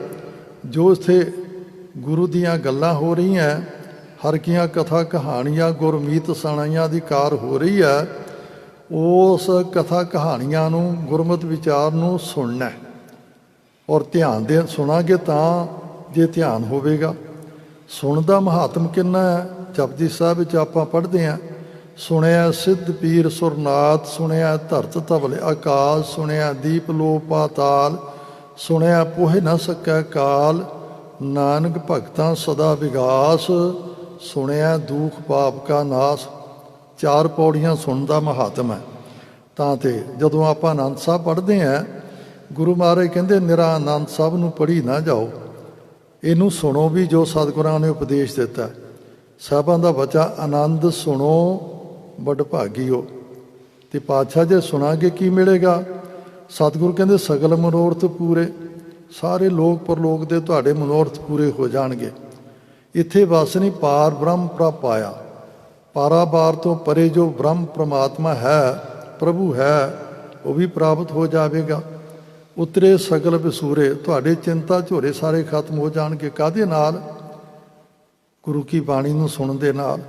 ਜੋ ਉੱਥੇ ਗੁਰੂ ਦੀਆਂ ਗੱਲਾਂ ਹੋ ਰਹੀਆਂ, ਹਰ ਕੀਆਂ ਕਥਾ ਕਹਾਣੀਆਂ ਗੁਰਮੀਤ ਸੁਣਾਈਆਂ ਦੀ ਕਾਰ ਹੋ ਰਹੀ ਹੈ, ਉਸ ਕਥਾ ਕਹਾਣੀਆਂ ਨੂੰ, ਗੁਰਮਤਿ ਵਿਚਾਰ ਨੂੰ ਸੁਣਨਾ ਔਰ ਧਿਆਨ ਦੇ ਸੁਣਾਂਗੇ ਤਾਂ ਜੇ ਧਿਆਨ ਹੋਵੇਗਾ। ਸੁਣ ਦਾ ਮਹਾਤਮ ਕਿੰਨਾ ਹੈ? ਜਪਜੀ ਸਾਹਿਬ ਵਿੱਚ ਆਪਾਂ ਪੜ੍ਹਦੇ ਹਾਂ, ਸੁਣਿਆ ਸਿੱਧ ਪੀਰ ਸੁਰਨਾਥ, ਸੁਣਿਆ ਧਰਤ ਧਵਲ ਆਕਾਸ਼, ਸੁਣਿਆ ਦੀਪ ਲੋ ਪਾਤਾਲ, ਸੁਣਿਆ ਪੋਹਿ ਨਾ ਸਕੈ ਕਾਲ, ਨਾਨਕ ਭਗਤਾਂ ਸਦਾ ਵਿਗਾਸ, ਸੁਣਿਆ ਦੁਖ ਪਾਪ ਕਾ ਨਾਸ। 4 ਪੌੜੀਆਂ ਸੁਣਨ ਦਾ ਮਹਾਤਮ ਹੈ। ਤਾਂ ਤੇ ਜਦੋਂ ਆਪਾਂ ਆਨੰਦ ਸਾਹਿਬ ਪੜ੍ਹਦੇ ਹਾਂ, ਗੁਰੂ ਮਹਾਰਾਜ ਕਹਿੰਦੇ ਨਿਰਾ ਆਨੰਦ ਸਾਹਿਬ ਨੂੰ ਪੜ੍ਹੀ ਨਾ ਜਾਓ, ਇਹਨੂੰ ਸੁਣੋ ਵੀ ਜੋ ਸਤਿਗੁਰਾਂ ਨੇ ਉਪਦੇਸ਼ ਦਿੱਤਾ। ਸਾਹਿਬਾਂ ਦਾ ਬਚਾ ਆਨੰਦ ਸੁਣੋ ਬੜ ਭਾਗੀਓ। ਤੇ ਪਾਤਸ਼ਾਹ ਜੇ ਸੁਣਾਂਗੇ ਕੀ ਮਿਲੇਗਾ? ਸਤਿਗੁਰੂ ਕਹਿੰਦੇ ਸਗਲ ਮਨੋਰਥ ਪੂਰੇ, ਸਾਰੇ ਲੋਕ ਪਰਲੋਕ ਦੇ ਤੁਹਾਡੇ ਮਨੋਰਥ ਪੂਰੇ ਹੋ ਜਾਣਗੇ। ਇੱਥੇ ਬਸ ਨਹੀਂ, ਪਾਰ ਬ੍ਰਹਮ ਪ੍ਰਭ ਪਾਇਆ। ਪਾਰਾਵਾਰ ਤੋਂ ਪਰੇ ਜੋ ਬ੍ਰਹਮ ਪ੍ਰਮਾਤਮਾ ਹੈ, ਪ੍ਰਭੂ ਹੈ, ਉਹ ਵੀ ਪ੍ਰਾਪਤ ਹੋ ਜਾਵੇਗਾ। ਉਤਰੇ ਸਗਲ ਵਿਸੂਰੇ, ਤੁਹਾਡੇ ਚਿੰਤਾ ਝੋਰੇ ਸਾਰੇ ਖਤਮ ਹੋ ਜਾਣਗੇ। ਕਾਹਦੇ ਨਾਲ? ਗੁਰੂ ਕੀ ਬਾਣੀ ਨੂੰ ਸੁਣਨ ਦੇ ਨਾਲ।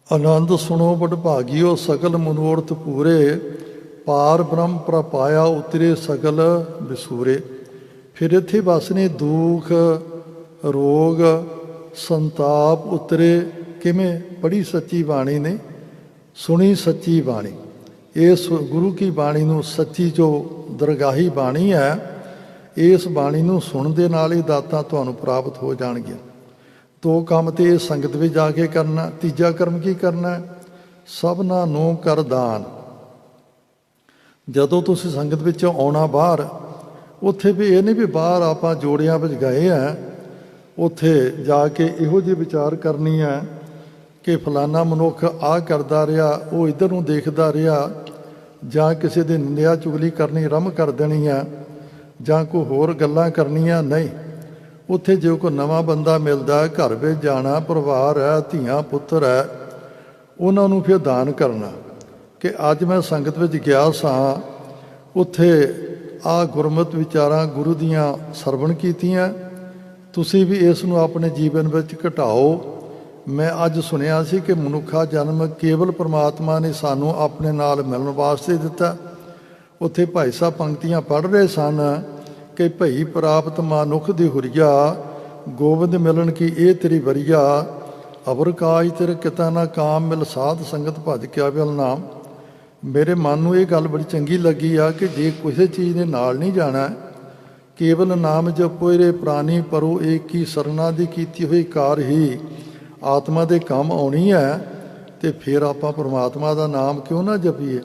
ਆਨੰਦ ਸੁਣੋ ਬੜ ਭਾਗੀਓ, ਸਗਲ ਮਨੋਰਥ ਪੂਰੇ, ਪਾਰ ਬ੍ਰਹਮ ਪ੍ਰਪਾਇਆ, ਉਤਰੇ ਸਗਲ ਵਿਸੂਰੇ। ਫਿਰ ਇੱਥੇ ਬਸ ਨੇ ਦੁੱਖ ਰੋਗ ਸੰਤਾਪ ਉਤਰੇ। ਕਿਵੇਂ? ਪੜ੍ਹੀ ਸੱਚੀ ਬਾਣੀ ਨੇ, ਸੁਣੀ ਸੱਚੀ ਬਾਣੀ। ਇਸ ਗੁਰੂ ਕੀ ਬਾਣੀ ਨੂੰ, ਸੱਚੀ ਜੋ ਦਰਗਾਹੀ ਬਾਣੀ ਹੈ, ਇਸ ਬਾਣੀ ਨੂੰ ਸੁਣਨ ਦੇ ਨਾਲ ਹੀ ਦਾਤਾਂ ਤੁਹਾਨੂੰ ਪ੍ਰਾਪਤ ਹੋ ਜਾਣਗੀਆਂ। 2 ਕੰਮ ਤੇ ਇਹ ਸੰਗਤ ਵਿੱਚ ਜਾ ਕੇ ਕਰਨਾ। ਤੀਜਾ ਕਰਮ ਕੀ ਕਰਨਾ? ਸਭਨਾਂ ਨੂੰ ਕਰ ਦਾਨ। ਜਦੋਂ ਤੁਸੀਂ ਸੰਗਤ ਵਿੱਚੋਂ ਆਉਣਾ ਬਾਹਰ, ਉੱਥੇ ਵੀ ਇਹ ਨਹੀਂ ਵੀ ਬਾਹਰ ਆਪਾਂ ਜੋੜਿਆਂ ਵਿੱਚ ਗਏ ਆ, ਉੱਥੇ ਜਾ ਕੇ ਇਹੋ ਜਿਹੇ ਵਿਚਾਰ ਕਰਨੀ ਹੈ ਕਿ ਫਲਾਨਾ ਮਨੁੱਖ ਆਹ ਕਰਦਾ ਰਿਹਾ, ਉਹ ਇੱਧਰ ਨੂੰ ਦੇਖਦਾ ਰਿਹਾ, ਜਾਂ ਕਿਸੇ ਦੀ ਨਿੰਦਿਆ ਚੁਗਲੀ ਕਰਨੀ ਆਰੰਭ ਕਰ ਦੇਣੀ ਆ, ਜਾਂ ਕੋਈ ਹੋਰ ਗੱਲਾਂ ਕਰਨੀਆਂ। ਨਹੀਂ, ਉੱਥੇ ਜੇ ਕੋਈ ਨਵਾਂ ਬੰਦਾ ਮਿਲਦਾ, ਘਰ ਵਿੱਚ ਜਾਣਾ, ਪਰਿਵਾਰ ਹੈ, ਧੀਆਂ ਪੁੱਤਰ ਹੈ, ਉਹਨਾਂ ਨੂੰ ਫਿਰ ਦਾਨ ਕਰਨਾ ਕਿ ਅੱਜ ਮੈਂ ਸੰਗਤ ਵਿੱਚ ਗਿਆ ਸਾਂ, ਉੱਥੇ ਆਹ ਗੁਰਮਤਿ ਵਿਚਾਰਾਂ ਗੁਰੂ ਦੀਆਂ ਸਰਵਣ ਕੀਤੀਆਂ, ਤੁਸੀਂ ਵੀ ਇਸ ਨੂੰ ਆਪਣੇ ਜੀਵਨ ਵਿੱਚ ਘਟਾਓ। ਮੈਂ ਅੱਜ ਸੁਣਿਆ ਸੀ ਕਿ ਮਨੁੱਖਾ ਜਨਮ ਕੇਵਲ ਪਰਮਾਤਮਾ ਨੇ ਸਾਨੂੰ ਆਪਣੇ ਨਾਲ ਮਿਲਣ ਵਾਸਤੇ ਦਿੱਤਾ। ਉੱਥੇ ਭਾਈ ਸਾਹਿਬ ਪੰਕਤੀਆਂ ਪੜ੍ਹ ਰਹੇ ਸਨ ਕਿ ਭਈ ਪ੍ਰਾਪਤ ਮਨੁੱਖ ਦੀ ਹੁਰੀਆ, ਗੋਬਿੰਦ ਮਿਲਣ ਕੀ ਇਹ ਤੇਰੀ ਵਰੀਆ, ਅਵਰ ਕਾਜ ਤੇਰੇ ਕਿਤਾ ਨਾ ਕਾਮ, ਮਿਲ ਸਾਧ ਸੰਗਤ ਭਜ ਕਿਆ ਬਿਲ ਨਾਮ। ਮੇਰੇ ਮਨ ਨੂੰ ਇਹ ਗੱਲ ਬੜੀ ਚੰਗੀ ਲੱਗੀ ਆ ਕਿ ਜੇ ਕਿਸੇ ਚੀਜ਼ ਦੇ ਨਾਲ ਨਹੀਂ ਜਾਣਾ, ਕੇਵਲ ਨਾਮ ਜਪੋ ਰੇ ਪ੍ਰਾਨੀ ਪਰੋ, ਏਕ ਹੀ ਸਰਨਾ ਦੀ ਕੀਤੀ ਹੋਈ ਕਾਰ ਹੀ ਆਤਮਾ ਦੇ ਕੰਮ ਆਉਣੀ ਹੈ, ਤੇ ਫਿਰ ਆਪਾਂ ਪਰਮਾਤਮਾ ਦਾ ਨਾਮ ਕਿਉਂ ਨਾ ਜਪੀਏ।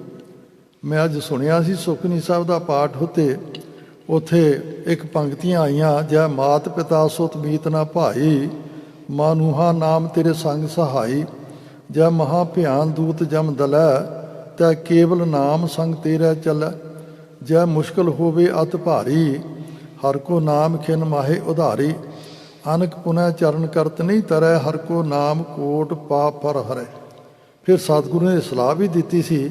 ਮੈਂ ਅੱਜ ਸੁਣਿਆ ਸੀ ਸੁਖਮਨੀ ਸਾਹਿਬ ਦਾ ਪਾਠ ਉੱਥੇ ਇੱਕ ਪੰਕਤੀਆਂ ਆਈਆਂ, ਜੈ ਮਾਤ ਪਿਤਾ ਸੁਤ ਮੀਤ ਨਾ ਭਾਈ, ਮਾਨੂਹਾ ਨਾਮ ਤੇਰੇ ਸੰਗ ਸਹਾਈ, ਜੈ ਮਹਾ ਭਿਆਨ ਦੂਤ ਜਮ ਦਲੈ, ਤੈ ਕੇਵਲ ਨਾਮ ਸੰਗ ਤੇਰਾ ਚੱਲੈ, ਜੈ ਮੁਸ਼ਕਲ ਹੋਵੇ ਅਤ ਭਾਰੀ, ਹਰ ਕੋ ਨਾਮ ਖਿਨ ਮਾਹੇ ਉਧਾਰੀ, ਅਨਕ ਪੁਨਹ ਚਰਨ ਕਰਤ ਨਹੀਂ ਤਰੈ, ਹਰ ਕੋ ਨਾਮ ਕੋਟ ਪਾਪ ਪਰ ਹਰੈ। ਫਿਰ ਸਤਿਗੁਰੂ ਨੇ ਸਲਾਹ ਵੀ ਦਿੱਤੀ ਸੀ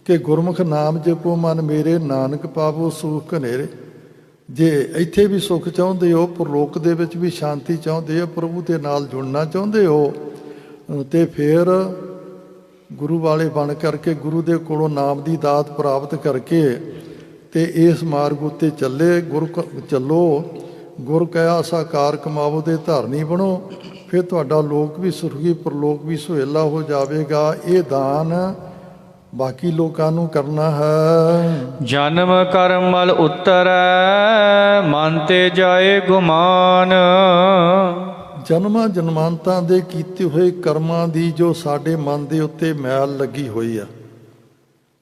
ਕਿ ਗੁਰਮੁਖ ਨਾਮ ਜਪੋ ਮਨ ਮੇਰੇ, ਨਾਨਕ ਪਾਵੋ ਸੁਖ ਘਨੇਰੇ। ਜੇ ਇੱਥੇ ਵੀ ਸੁੱਖ ਚਾਹੁੰਦੇ ਹੋ, ਪਰਲੋਕ ਦੇ ਵਿੱਚ ਵੀ ਸ਼ਾਂਤੀ ਚਾਹੁੰਦੇ ਹੋ, ਪ੍ਰਭੂ ਦੇ ਨਾਲ ਜੁੜਨਾ ਚਾਹੁੰਦੇ ਹੋ, ਤੇ ਫਿਰ ਗੁਰੂ ਵਾਲੇ ਬਣ ਕਰਕੇ, ਗੁਰੂ ਦੇ ਕੋਲੋਂ ਨਾਮ ਦੀ ਦਾਤ ਪ੍ਰਾਪਤ ਕਰਕੇ ਤੇ ਇਸ ਮਾਰਗ ਉੱਤੇ ਚੱਲੋ। ਗੁਰ ਕਹਿਆ ਸਾਕਾਰ ਕਮਾਵੋ ਦੇ ਧਾਰਨੀ ਬਣੋ, ਫਿਰ ਤੁਹਾਡਾ ਲੋਕ ਵੀ ਸੁਰਗੀ, ਪਰਲੋਕ ਵੀ ਸੁਹੇਲਾ ਹੋ ਜਾਵੇਗਾ। ਇਹ ਦਾਨ ਬਾਕੀ ਲੋਕਾਂ ਨੂੰ ਕਰਨਾ ਹੈ। ਜਨਮ ਕਰਮ ਮਲ ਉਤਰੈ ਮਨ ਤੇ ਜਾਏ ਗੁਮਾਨ। ਜਨਮਾਂ ਜਨਮਾਂਤਾਂ ਦੇ ਕੀਤੇ ਹੋਏ ਕਰਮਾਂ ਦੀ ਜੋ ਸਾਡੇ ਮਨ ਦੇ ਉੱਤੇ ਮੈਲ ਲੱਗੀ ਹੋਈ ਆ,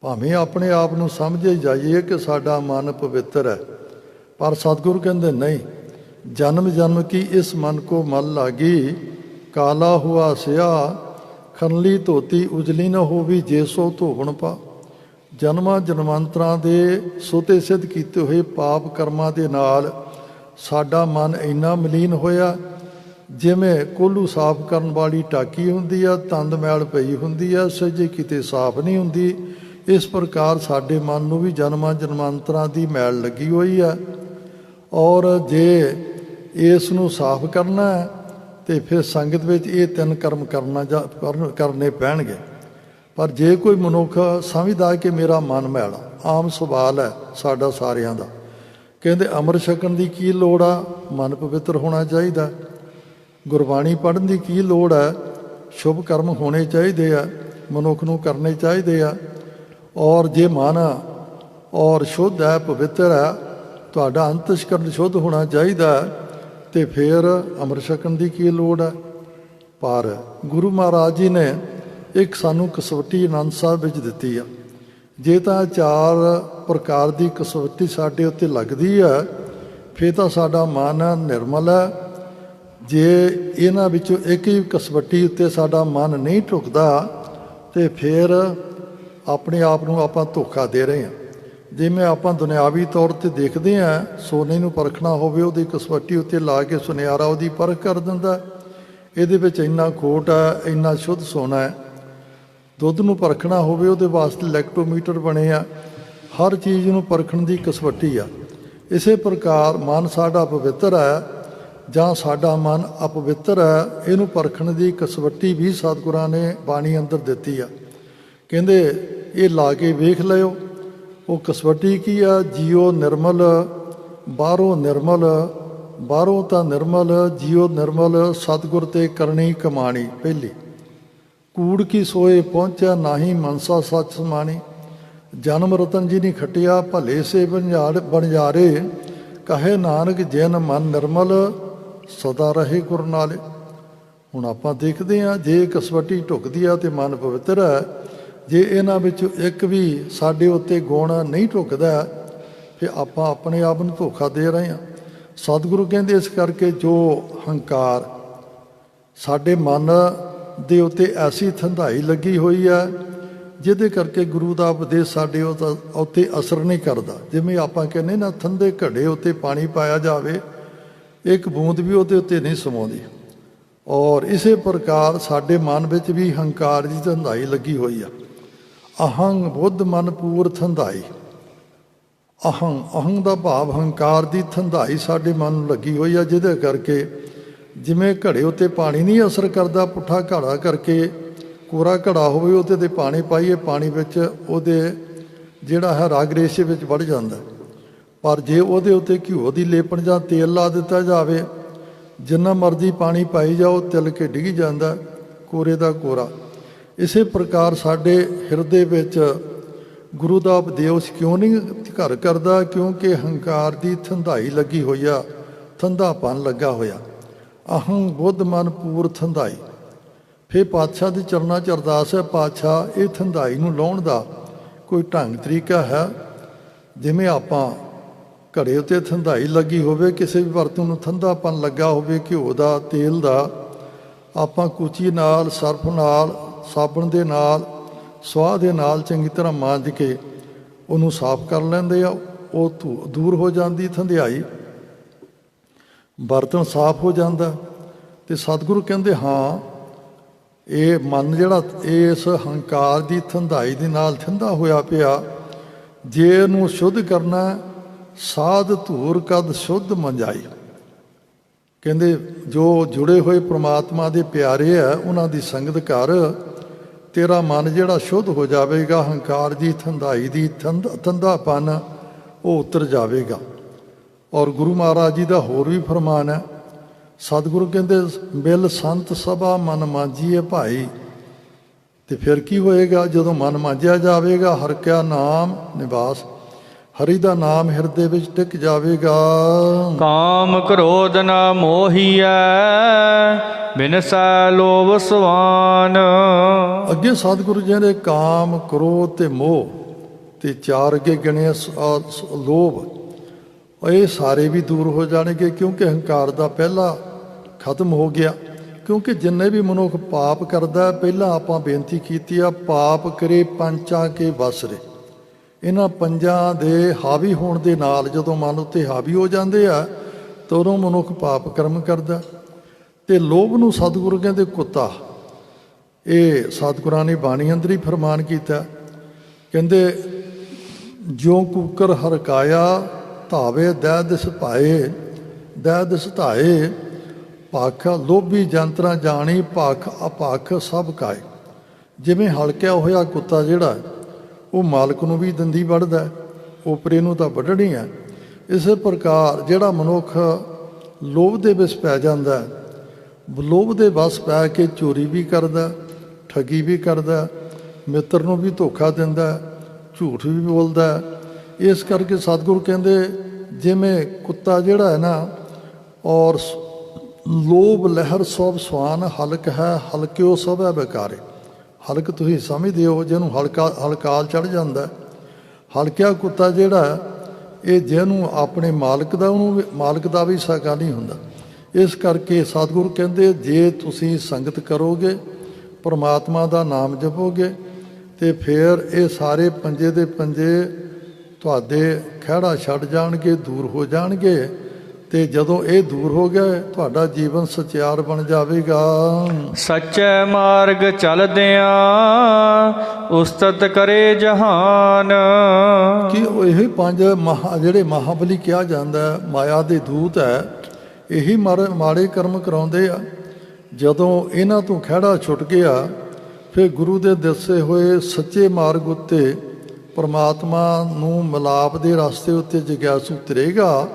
ਭਾਵੇਂ ਆਪਣੇ ਆਪ ਨੂੰ ਸਮਝੇ ਜਾਈਏ ਕਿ ਸਾਡਾ ਮਨ ਪਵਿੱਤਰ ਹੈ, ਪਰ ਸਤਿਗੁਰੂ ਕਹਿੰਦੇ ਨਹੀਂ, ਜਨਮ ਜਨਮ ਕੀ ਇਸ ਮਨ ਕੋ ਮਲ ਲਾਗੀ, ਕਾਲਾ ਹੁਆ ਸਿਆ ਖਨਲੀ ਧੋਤੀ ਉਜਲੀ ਨ ਹੋਵੀ ਜੇ ਸੋ ਧੋਵਣ ਪਾ। ਜਨਮਾਂ ਜਨਮਾਂਤਰਾਂ ਦੇ ਸੋਤੇ ਸਿੱਧ ਕੀਤੇ ਹੋਏ ਪਾਪ ਕਰਮਾਂ ਦੇ ਨਾਲ ਸਾਡਾ ਮਨ ਇੰਨਾ ਮਲੀਨ ਹੋਇਆ, ਜਿਵੇਂ ਕੋਲੂ ਸਾਫ਼ ਕਰਨ ਵਾਲੀ ਟਾਕੀ ਹੁੰਦੀ ਆ, ਤੰਦ ਮੈਲ ਪਈ ਹੁੰਦੀ ਆ, ਸਹਿਜੇ ਕਿਤੇ ਸਾਫ਼ ਨਹੀਂ ਹੁੰਦੀ। ਇਸ ਪ੍ਰਕਾਰ ਸਾਡੇ ਮਨ ਨੂੰ ਵੀ ਜਨਮਾਂ ਜਨਮਾਂਤਰਾਂ ਦੀ ਮੈਲ ਲੱਗੀ ਹੋਈ ਆ, ਔਰ ਜੇ ਇਸ ਨੂੰ ਸਾਫ਼ ਕਰਨਾ ਹੈ ਤੇ ਫਿਰ ਸੰਗਤ ਵਿੱਚ ਇਹ 3 ਕਰਮ ਕਰਨੇ ਪੈਣਗੇ। ਪਰ ਜੇ ਕੋਈ ਮਨੁੱਖ ਸਮਝਦਾ ਕਿ ਮੇਰਾ ਮਨ ਮੈਲਾ, ਆਮ ਸਵਾਲ ਹੈ ਸਾਡਾ ਸਾਰਿਆਂ ਦਾ, ਕਹਿੰਦੇ ਅੰਮ੍ਰਿਤ ਛਕਣ ਦੀ ਕੀ ਲੋੜ ਆ, ਮਨ ਪਵਿੱਤਰ ਹੋਣਾ ਚਾਹੀਦਾ। ਗੁਰਬਾਣੀ ਪੜ੍ਹਨ ਦੀ ਕੀ ਲੋੜ ਹੈ, ਸ਼ੁਭ ਕਰਮ ਹੋਣੇ ਚਾਹੀਦੇ ਆ, ਮਨੁੱਖ ਨੂੰ ਕਰਨੇ ਚਾਹੀਦੇ ਆ। ਔਰ ਜੇ ਮਨ ਔਰ ਸ਼ੁੱਧ ਹੈ, ਪਵਿੱਤਰ ਹੈ, ਤੁਹਾਡਾ ਅੰਤਸ਼ਕਰਨ ਸ਼ੁੱਧ ਹੋਣਾ ਚਾਹੀਦਾ, ਤੇ ਫਿਰ ਅੰਮ੍ਰਿਤ ਛਕਣ ਦੀ ਕੀ ਲੋੜ ਹੈ। ਪਰ ਗੁਰੂ ਮਹਾਰਾਜ ਜੀ ਨੇ ਇੱਕ ਸਾਨੂੰ ਕਸਵੱਟੀ ਆਨੰਦ ਸਾਹਿਬ ਵਿੱਚ ਦਿੱਤੀ ਆ। ਜੇ ਤਾਂ 4 ਪ੍ਰਕਾਰ ਦੀ ਕਸਵੱਟੀ ਸਾਡੇ ਉੱਤੇ ਲੱਗਦੀ ਹੈ, ਫਿਰ ਤਾਂ ਸਾਡਾ ਮਨ ਨਿਰਮਲ ਹੈ। ਜੇ ਇਹਨਾਂ ਵਿੱਚੋਂ ਇੱਕ ਹੀ ਕਸਵੱਟੀ ਉੱਤੇ ਸਾਡਾ ਮਨ ਨਹੀਂ ਢੁਕਦਾ, ਤੇ ਫਿਰ ਆਪਣੇ ਆਪ ਨੂੰ ਆਪਾਂ ਧੋਖਾ ਦੇ ਰਹੇ ਹਾਂ। ਜਿਵੇਂ ਆਪਾਂ ਦੁਨਿਆਵੀ ਤੌਰ 'ਤੇ ਦੇਖਦੇ ਹਾਂ, ਸੋਨੇ ਨੂੰ ਪਰਖਣਾ ਹੋਵੇ, ਉਹਦੀ ਕਸਵੱਟੀ ਉੱਤੇ ਲਾ ਕੇ ਸੁਨਿਆਰਾ ਉਹਦੀ ਪਰਖ ਕਰ ਦਿੰਦਾ, ਇਹਦੇ ਵਿੱਚ ਇੰਨਾ ਖੋਟ ਹੈ, ਇੰਨਾ ਸ਼ੁੱਧ ਸੋਨਾ ਹੈ। ਦੁੱਧ ਨੂੰ ਪਰਖਣਾ ਹੋਵੇ, ਉਹਦੇ ਵਾਸਤੇ ਲੈਕਟੋਮੀਟਰ ਬਣੇ ਆ, ਹਰ ਚੀਜ਼ ਨੂੰ ਪਰਖਣ ਦੀ ਕਸਵੱਟੀ ਆ। ਇਸੇ ਪ੍ਰਕਾਰ ਮਨ ਸਾਡਾ ਪਵਿੱਤਰ ਹੈ ਜਾਂ ਸਾਡਾ ਮਨ ਅਪਵਿੱਤਰ ਹੈ, ਇਹਨੂੰ ਪਰਖਣ ਦੀ ਕਸਵੱਟੀ ਵੀ ਸਤਿਗੁਰਾਂ ਨੇ ਬਾਣੀ ਅੰਦਰ ਦਿੱਤੀ ਆ। ਕਹਿੰਦੇ ਇਹ ਲਾ ਕੇ ਵੇਖ ਲਿਓ। ਉਹ ਕਸਵੱਟੀ ਕੀ ਆ, ਜੀਓ ਨਿਰਮਲ ਬਾਹਰੋਂ ਨਿਰਮਲ, ਬਾਹਰੋਂ ਤਾਂ ਨਿਰਮਲ, ਜੀਓ ਨਿਰਮਲ, ਸਤਿਗੁਰ ਤੇ ਕਰਨੀ ਕਮਾਣੀ। ਪਹਿਲੀ ਕੂੜ ਕੀ ਸੋਏ ਪਹੁੰਚਿਆ ਨਾਹੀ ਮਨਸਾ ਸੱਚ ਸਮਾਣੀ। ਜਨਮ ਰਤਨ ਜੀ ਨਹੀਂ ਖਟਿਆ ਭਲੇ ਸੇ ਬਣਜਾਰੇ, ਕਹੇ ਨਾਨਕ ਜਿਨ ਮਨ ਨਿਰਮਲ ਸਦਾ ਰਹੇ ਗੁਰ ਨਾਲੇ। ਹੁਣ ਆਪਾਂ ਦੇਖਦੇ ਹਾਂ, ਜੇ ਕਸਵੱਟੀ ਢੁਕਦੀ ਆ ਤੇ ਮਨ ਪਵਿੱਤਰ ਹੈ। ਜੇ ਇਹਨਾਂ ਵਿੱਚੋਂ ਇੱਕ ਵੀ ਸਾਡੇ ਉੱਤੇ ਗੁਣ ਨਹੀਂ ਢੁਕਦਾ, ਫਿਰ ਆਪਾਂ ਆਪਣੇ ਆਪ ਨੂੰ ਧੋਖਾ ਦੇ ਰਹੇ ਹਾਂ। ਸਤਿਗੁਰੂ ਕਹਿੰਦੇ ਇਸ ਕਰਕੇ ਜੋ ਹੰਕਾਰ ਸਾਡੇ ਮਨ ਦੇ ਉੱਤੇ ਐਸੀ ਥੰਧਾਈ ਲੱਗੀ ਹੋਈ ਹੈ, ਜਿਹਦੇ ਕਰਕੇ ਗੁਰੂ ਦਾ ਉਪਦੇਸ਼ ਸਾਡੇ ਉੱਤੇ ਅਸਰ ਨਹੀਂ ਕਰਦਾ। ਜਿਵੇਂ ਆਪਾਂ ਕਹਿੰਦੇ ਨਾ, ਠੰਡੇ ਘੜੇ ਉੱਤੇ ਪਾਣੀ ਪਾਇਆ ਜਾਵੇ, ਇੱਕ ਬੂੰਦ ਵੀ ਉਹਦੇ ਉੱਤੇ ਨਹੀਂ ਸਮਾਉਂਦੀ। ਔਰ ਇਸੇ ਪ੍ਰਕਾਰ ਸਾਡੇ ਮਨ ਵਿੱਚ ਵੀ ਹੰਕਾਰ ਦੀ ਥੰਧਾਈ ਲੱਗੀ ਹੋਈ ਆ। ਅਹੰਗ ਬੁੱਧ ਮਨ ਪੂਰ ਥੰਧਾਈ। ਅਹੰਗ ਦਾ ਭਾਵ ਹੰਕਾਰ ਦੀ ਥੰਧਾਈ ਸਾਡੇ ਮਨ ਨੂੰ ਲੱਗੀ ਹੋਈ ਆ, ਜਿਹਦੇ ਕਰਕੇ ਜਿਵੇਂ ਘੜੇ ਉੱਤੇ ਪਾਣੀ ਨਹੀਂ ਅਸਰ ਕਰਦਾ, ਪੁੱਠਾ ਘੜਾ ਕਰਕੇ ਕੋਰਾ ਘੜਾ ਹੋਵੇ, ਉਹਦੇ 'ਤੇ ਪਾਣੀ ਪਾਈਏ, ਪਾਣੀ ਵਿੱਚ ਉਹਦੇ ਜਿਹੜਾ ਹੈ ਰਗ ਰੇਸ਼ੇ ਵਿੱਚ ਵੜ ਜਾਂਦਾ। ਪਰ ਜੇ ਉਹਦੇ ਉੱਤੇ ਘਿਓ ਦੀ ਲੇਪਣ ਜਾਂ ਤੇਲ ਲਾ ਦਿੱਤਾ ਜਾਵੇ, ਜਿੰਨਾ ਮਰਜ਼ੀ ਪਾਣੀ ਪਾਈ ਜਾਓ, ਤਿਲ ਕੇ ਡਿੱਗ ਜਾਂਦਾ, ਕੋਰੇ ਦਾ ਕੋਰਾ। ਇਸੇ ਪ੍ਰਕਾਰ ਸਾਡੇ ਹਿਰਦੇ ਵਿੱਚ ਗੁਰੂ ਦਾ ਉਪਦੇਸ਼ ਕਿਉਂ ਨਹੀਂ ਘਰ ਕਰਦਾ? ਕਿਉਂਕਿ ਹੰਕਾਰ ਦੀ ਥੰਧਾਈ ਲੱਗੀ ਹੋਈ ਆ, ਥੰਧਾਪਨ ਲੱਗਾ ਹੋਇਆ। ਅਹੰ ਬੁੱਧ ਮਨ ਪੂਰ ਥੰਧਾਈ। ਫਿਰ ਪਾਤਸ਼ਾਹ ਦੇ ਚਰਨਾਂ 'ਚ ਅਰਦਾਸ ਹੈ, ਪਾਤਸ਼ਾਹ ਇਹ ਥੰਧਾਈ ਨੂੰ ਲਾਉਣ ਦਾ ਕੋਈ ਢੰਗ ਤਰੀਕਾ ਹੈ? ਜਿਵੇਂ ਆਪਾਂ ਘੜੇ ਉੱਤੇ ਥੰਧਾਈ ਲੱਗੀ ਹੋਵੇ, ਕਿਸੇ ਵੀ ਬਰਤਨ ਨੂੰ ਥੰਧਾਪਨ ਲੱਗਾ ਹੋਵੇ ਘਿਓ ਦਾ, ਤੇਲ ਦਾ, ਆਪਾਂ ਕੂਚੀ ਨਾਲ, ਸਰਫ ਨਾਲ, ਸਾਬਣ ਦੇ ਨਾਲ, ਸਵਾਹ ਦੇ ਨਾਲ ਚੰਗੀ ਤਰ੍ਹਾਂ ਮਾਂਜ ਕੇ ਉਹਨੂੰ ਸਾਫ਼ ਕਰ ਲੈਂਦੇ ਆ, ਉਹ ਦੂਰ ਹੋ ਜਾਂਦੀ ਥੰਧਿਆਈ, ਬਰਤਨ ਸਾਫ਼ ਹੋ ਜਾਂਦਾ। ਅਤੇ ਸਤਿਗੁਰੂ ਕਹਿੰਦੇ ਹਾਂ, ਇਹ ਮਨ ਜਿਹੜਾ ਇਸ ਹੰਕਾਰ ਦੀ ਥੰਧਾਈ ਦੇ ਨਾਲ ਠੰਡਾ ਹੋਇਆ ਪਿਆ, ਜੇ ਇਹਨੂੰ ਸ਼ੁੱਧ ਕਰਨਾ, ਸਾਧ ਧੂਰ ਕਦ ਸ਼ੁੱਧ ਮੰਜਾਈ। ਕਹਿੰਦੇ ਜੋ ਜੁੜੇ ਹੋਏ ਪ੍ਰਮਾਤਮਾ ਦੇ ਪਿਆਰੇ ਆ, ਉਹਨਾਂ ਦੀ ਸੰਗਤ ਕਰ, ਤੇਰਾ ਮਨ ਜਿਹੜਾ ਸ਼ੁੱਧ ਹੋ ਜਾਵੇਗਾ, ਹੰਕਾਰ ਦੀ ਥੰਧਾਈ ਦੀ ਥੰਧਾਪਨ ਉਹ ਉਤਰ ਜਾਵੇਗਾ। ਔਰ ਗੁਰੂ ਮਹਾਰਾਜ ਜੀ ਦਾ ਹੋਰ ਵੀ ਫਰਮਾਨ ਹੈ, ਸਤਿਗੁਰੂ ਕਹਿੰਦੇ ਮਿਲ ਸੰਤ ਸਭਾ ਮਨ ਮਾਂਜੀਏ ਭਾਈ। ਤੇ ਫਿਰ ਕੀ ਹੋਏਗਾ? ਜਦੋਂ ਮਨ ਮਾਂਜਿਆ ਜਾਵੇਗਾ, ਹਰਿ ਕਾ ਨਾਮ ਨਿਵਾਸ, ਹਰੀ ਦਾ ਨਾਮ ਹਿਰਦੇ ਵਿੱਚ ਟਿਕ ਜਾਵੇਗਾ। ਕਾਮ ਕ੍ਰੋਧ ਨਾ ਮੋਹੀਐ, ਬਿਨਸੈ ਲੋਭ ਸੁਆਨ। ਅੱਗੇ ਸਤਿਗੁਰੂ ਜੀ ਨੇ ਕਾਮ, ਕ੍ਰੋਧ ਤੇ ਮੋਹ ਤੇ ਚਾਰ ਅੱਗੇ ਗਿਣੇ ਲੋਭ, ਇਹ ਸਾਰੇ ਵੀ ਦੂਰ ਹੋ ਜਾਣਗੇ, ਕਿਉਂਕਿ ਹੰਕਾਰ ਦਾ ਪਹਿਲਾ ਖਤਮ ਹੋ ਗਿਆ। ਕਿਉਂਕਿ ਜਿੰਨੇ ਵੀ ਮਨੁੱਖ ਪਾਪ ਕਰਦਾ, ਪਹਿਲਾਂ ਆਪਾਂ ਬੇਨਤੀ ਕੀਤੀ ਆ, ਪਾਪ ਕਰੇ ਪੰਚਾਂ ਕੇ ਵਸਰੇ। ਇਹਨਾਂ ਪੰਜਾਂ ਦੇ ਹਾਵੀ ਹੋਣ ਦੇ ਨਾਲ ਜਦੋਂ ਮਨ ਉੱਤੇ ਹਾਵੀ ਹੋ ਜਾਂਦੇ ਆ ਤਾਂ ਉਦੋਂ ਮਨੁੱਖ ਪਾਪ ਕਰਮ ਕਰਦਾ। ਤੇ ਲੋਭ ਨੂੰ ਸਤਿਗੁਰੂ ਕਹਿੰਦੇ ਕੁੱਤਾ। ਇਹ ਸਤਿਗੁਰਾਂ ਨੇ ਬਾਣੀ ਅੰਦਰ ਹੀ ਫਰਮਾਨ ਕੀਤਾ, ਕਹਿੰਦੇ ਜਿਉ ਕੂਕਰ ਹਰਕਾਇਆ, ਧਾਵੇ ਦਹਿ ਦਿਸ ਭਾਏ, ਦਹਿ ਦਿਸ ਧਾਏ, ਭਖ ਲੋਭੀ ਜੰਤਰਾਂ ਜਾਣੀ, ਭਖ ਅਭਖ ਸਭ ਕਾਏ। ਜਿਵੇਂ ਹਲਕਿਆ ਹੋਇਆ ਕੁੱਤਾ ਜਿਹੜਾ ਉਹ ਮਾਲਕ ਨੂੰ ਵੀ ਦੰਦੀ ਵੱਢਦਾ, ਉਪਰੇ ਨੂੰ ਤਾਂ ਵੱਢਣੀ ਹੈ। ਇਸੇ ਪ੍ਰਕਾਰ ਜਿਹੜਾ ਮਨੁੱਖ ਲੋਭ ਦੇ ਵਿੱਚ ਪੈ ਜਾਂਦਾ, ਲੋਭ ਦੇ ਵਸ ਪੈ ਕੇ ਚੋਰੀ ਵੀ ਕਰਦਾ, ਠੱਗੀ ਵੀ ਕਰਦਾ, ਮਿੱਤਰ ਨੂੰ ਵੀ ਧੋਖਾ ਦਿੰਦਾ, ਝੂਠ ਵੀ ਬੋਲਦਾ। ਇਸ ਕਰਕੇ ਸਤਿਗੁਰੂ ਕਹਿੰਦੇ ਜਿਵੇਂ ਕੁੱਤਾ ਜਿਹੜਾ ਹੈ ਨਾ, ਔਰ ਲੋਭ ਲਹਿਰ ਸੋਭ ਸਵਾਨ, ਹਲਕ ਹੈ ਹਲਕਿਓ ਸਭ ਹੈ ਬੇਕਾਰੇ। ਹਲਕ ਤੁਸੀਂ ਸਮਝਦੇ ਹੋ ਜਿਹਨੂੰ ਹਲਕਾਲ ਚੜ੍ਹ ਜਾਂਦਾ। ਹਲਕਿਆ ਕੁੱਤਾ ਜਿਹੜਾ ਇਹ ਜਿਹਨੂੰ ਆਪਣੇ ਮਾਲਕ ਦਾ, ਉਹਨੂੰ ਮਾਲਕ ਦਾ ਵੀ ਸਕਾ ਨਹੀਂ ਹੁੰਦਾ। ਇਸ ਕਰਕੇ ਸਤਿਗੁਰੂ ਕਹਿੰਦੇ ਜੇ ਤੁਸੀਂ ਸੰਗਤ ਕਰੋਗੇ, ਪਰਮਾਤਮਾ ਦਾ ਨਾਮ ਜਪੋਗੇ, ਤੇ ਫਿਰ ਇਹ ਸਾਰੇ ਪੰਜੇ ਦੇ ਪੰਜੇ ਤੁਹਾਡੇ ਖਹਿੜਾ ਛੱਡ ਜਾਣਗੇ, ਦੂਰ ਹੋ ਜਾਣਗੇ। ਤੇ ਜਦੋਂ ਇਹ ਦੂਰ ਹੋ ਗਏ ਤੁਹਾਡਾ ਜੀਵਨ ਸਚਿਆਰ ਬਣ ਜਾਵੇਗਾ। ਸੱਚੇ ਮਾਰਗ ਚਲਦਿਆਂ ਉਸਤਤ ਕਰੇ ਜਹਾਨ। ਕਿ ਇਹ ਪੰਜ ਜਿਹੜੇ ਮਹਾਬਲੀ ਕਿਹਾ ਜਾਂਦਾ, ਮਾਇਆ ਦੇ ਦੂਤ ਹੈ, ਇਹੀ ਮਾੜੇ ਕਰਮ ਕਰਾਉਂਦੇ ਆ। ਜਦੋਂ ਇਹਨਾਂ ਤੋਂ ਖਹਿੜਾ ਛੁੱਟ ਗਿਆ ਫਿਰ ਗੁਰੂ ਦੇ ਦੱਸੇ ਹੋਏ ਸੱਚੇ ਮਾਰਗ ਉੱਤੇ ਪਰਮਾਤਮਾ ਨੂੰ ਮਿਲਾਪ ਦੇ ਰਸਤੇ ਉੱਤੇ ਜਗਿਆਸੂ ਤੁਰੇਗਾ।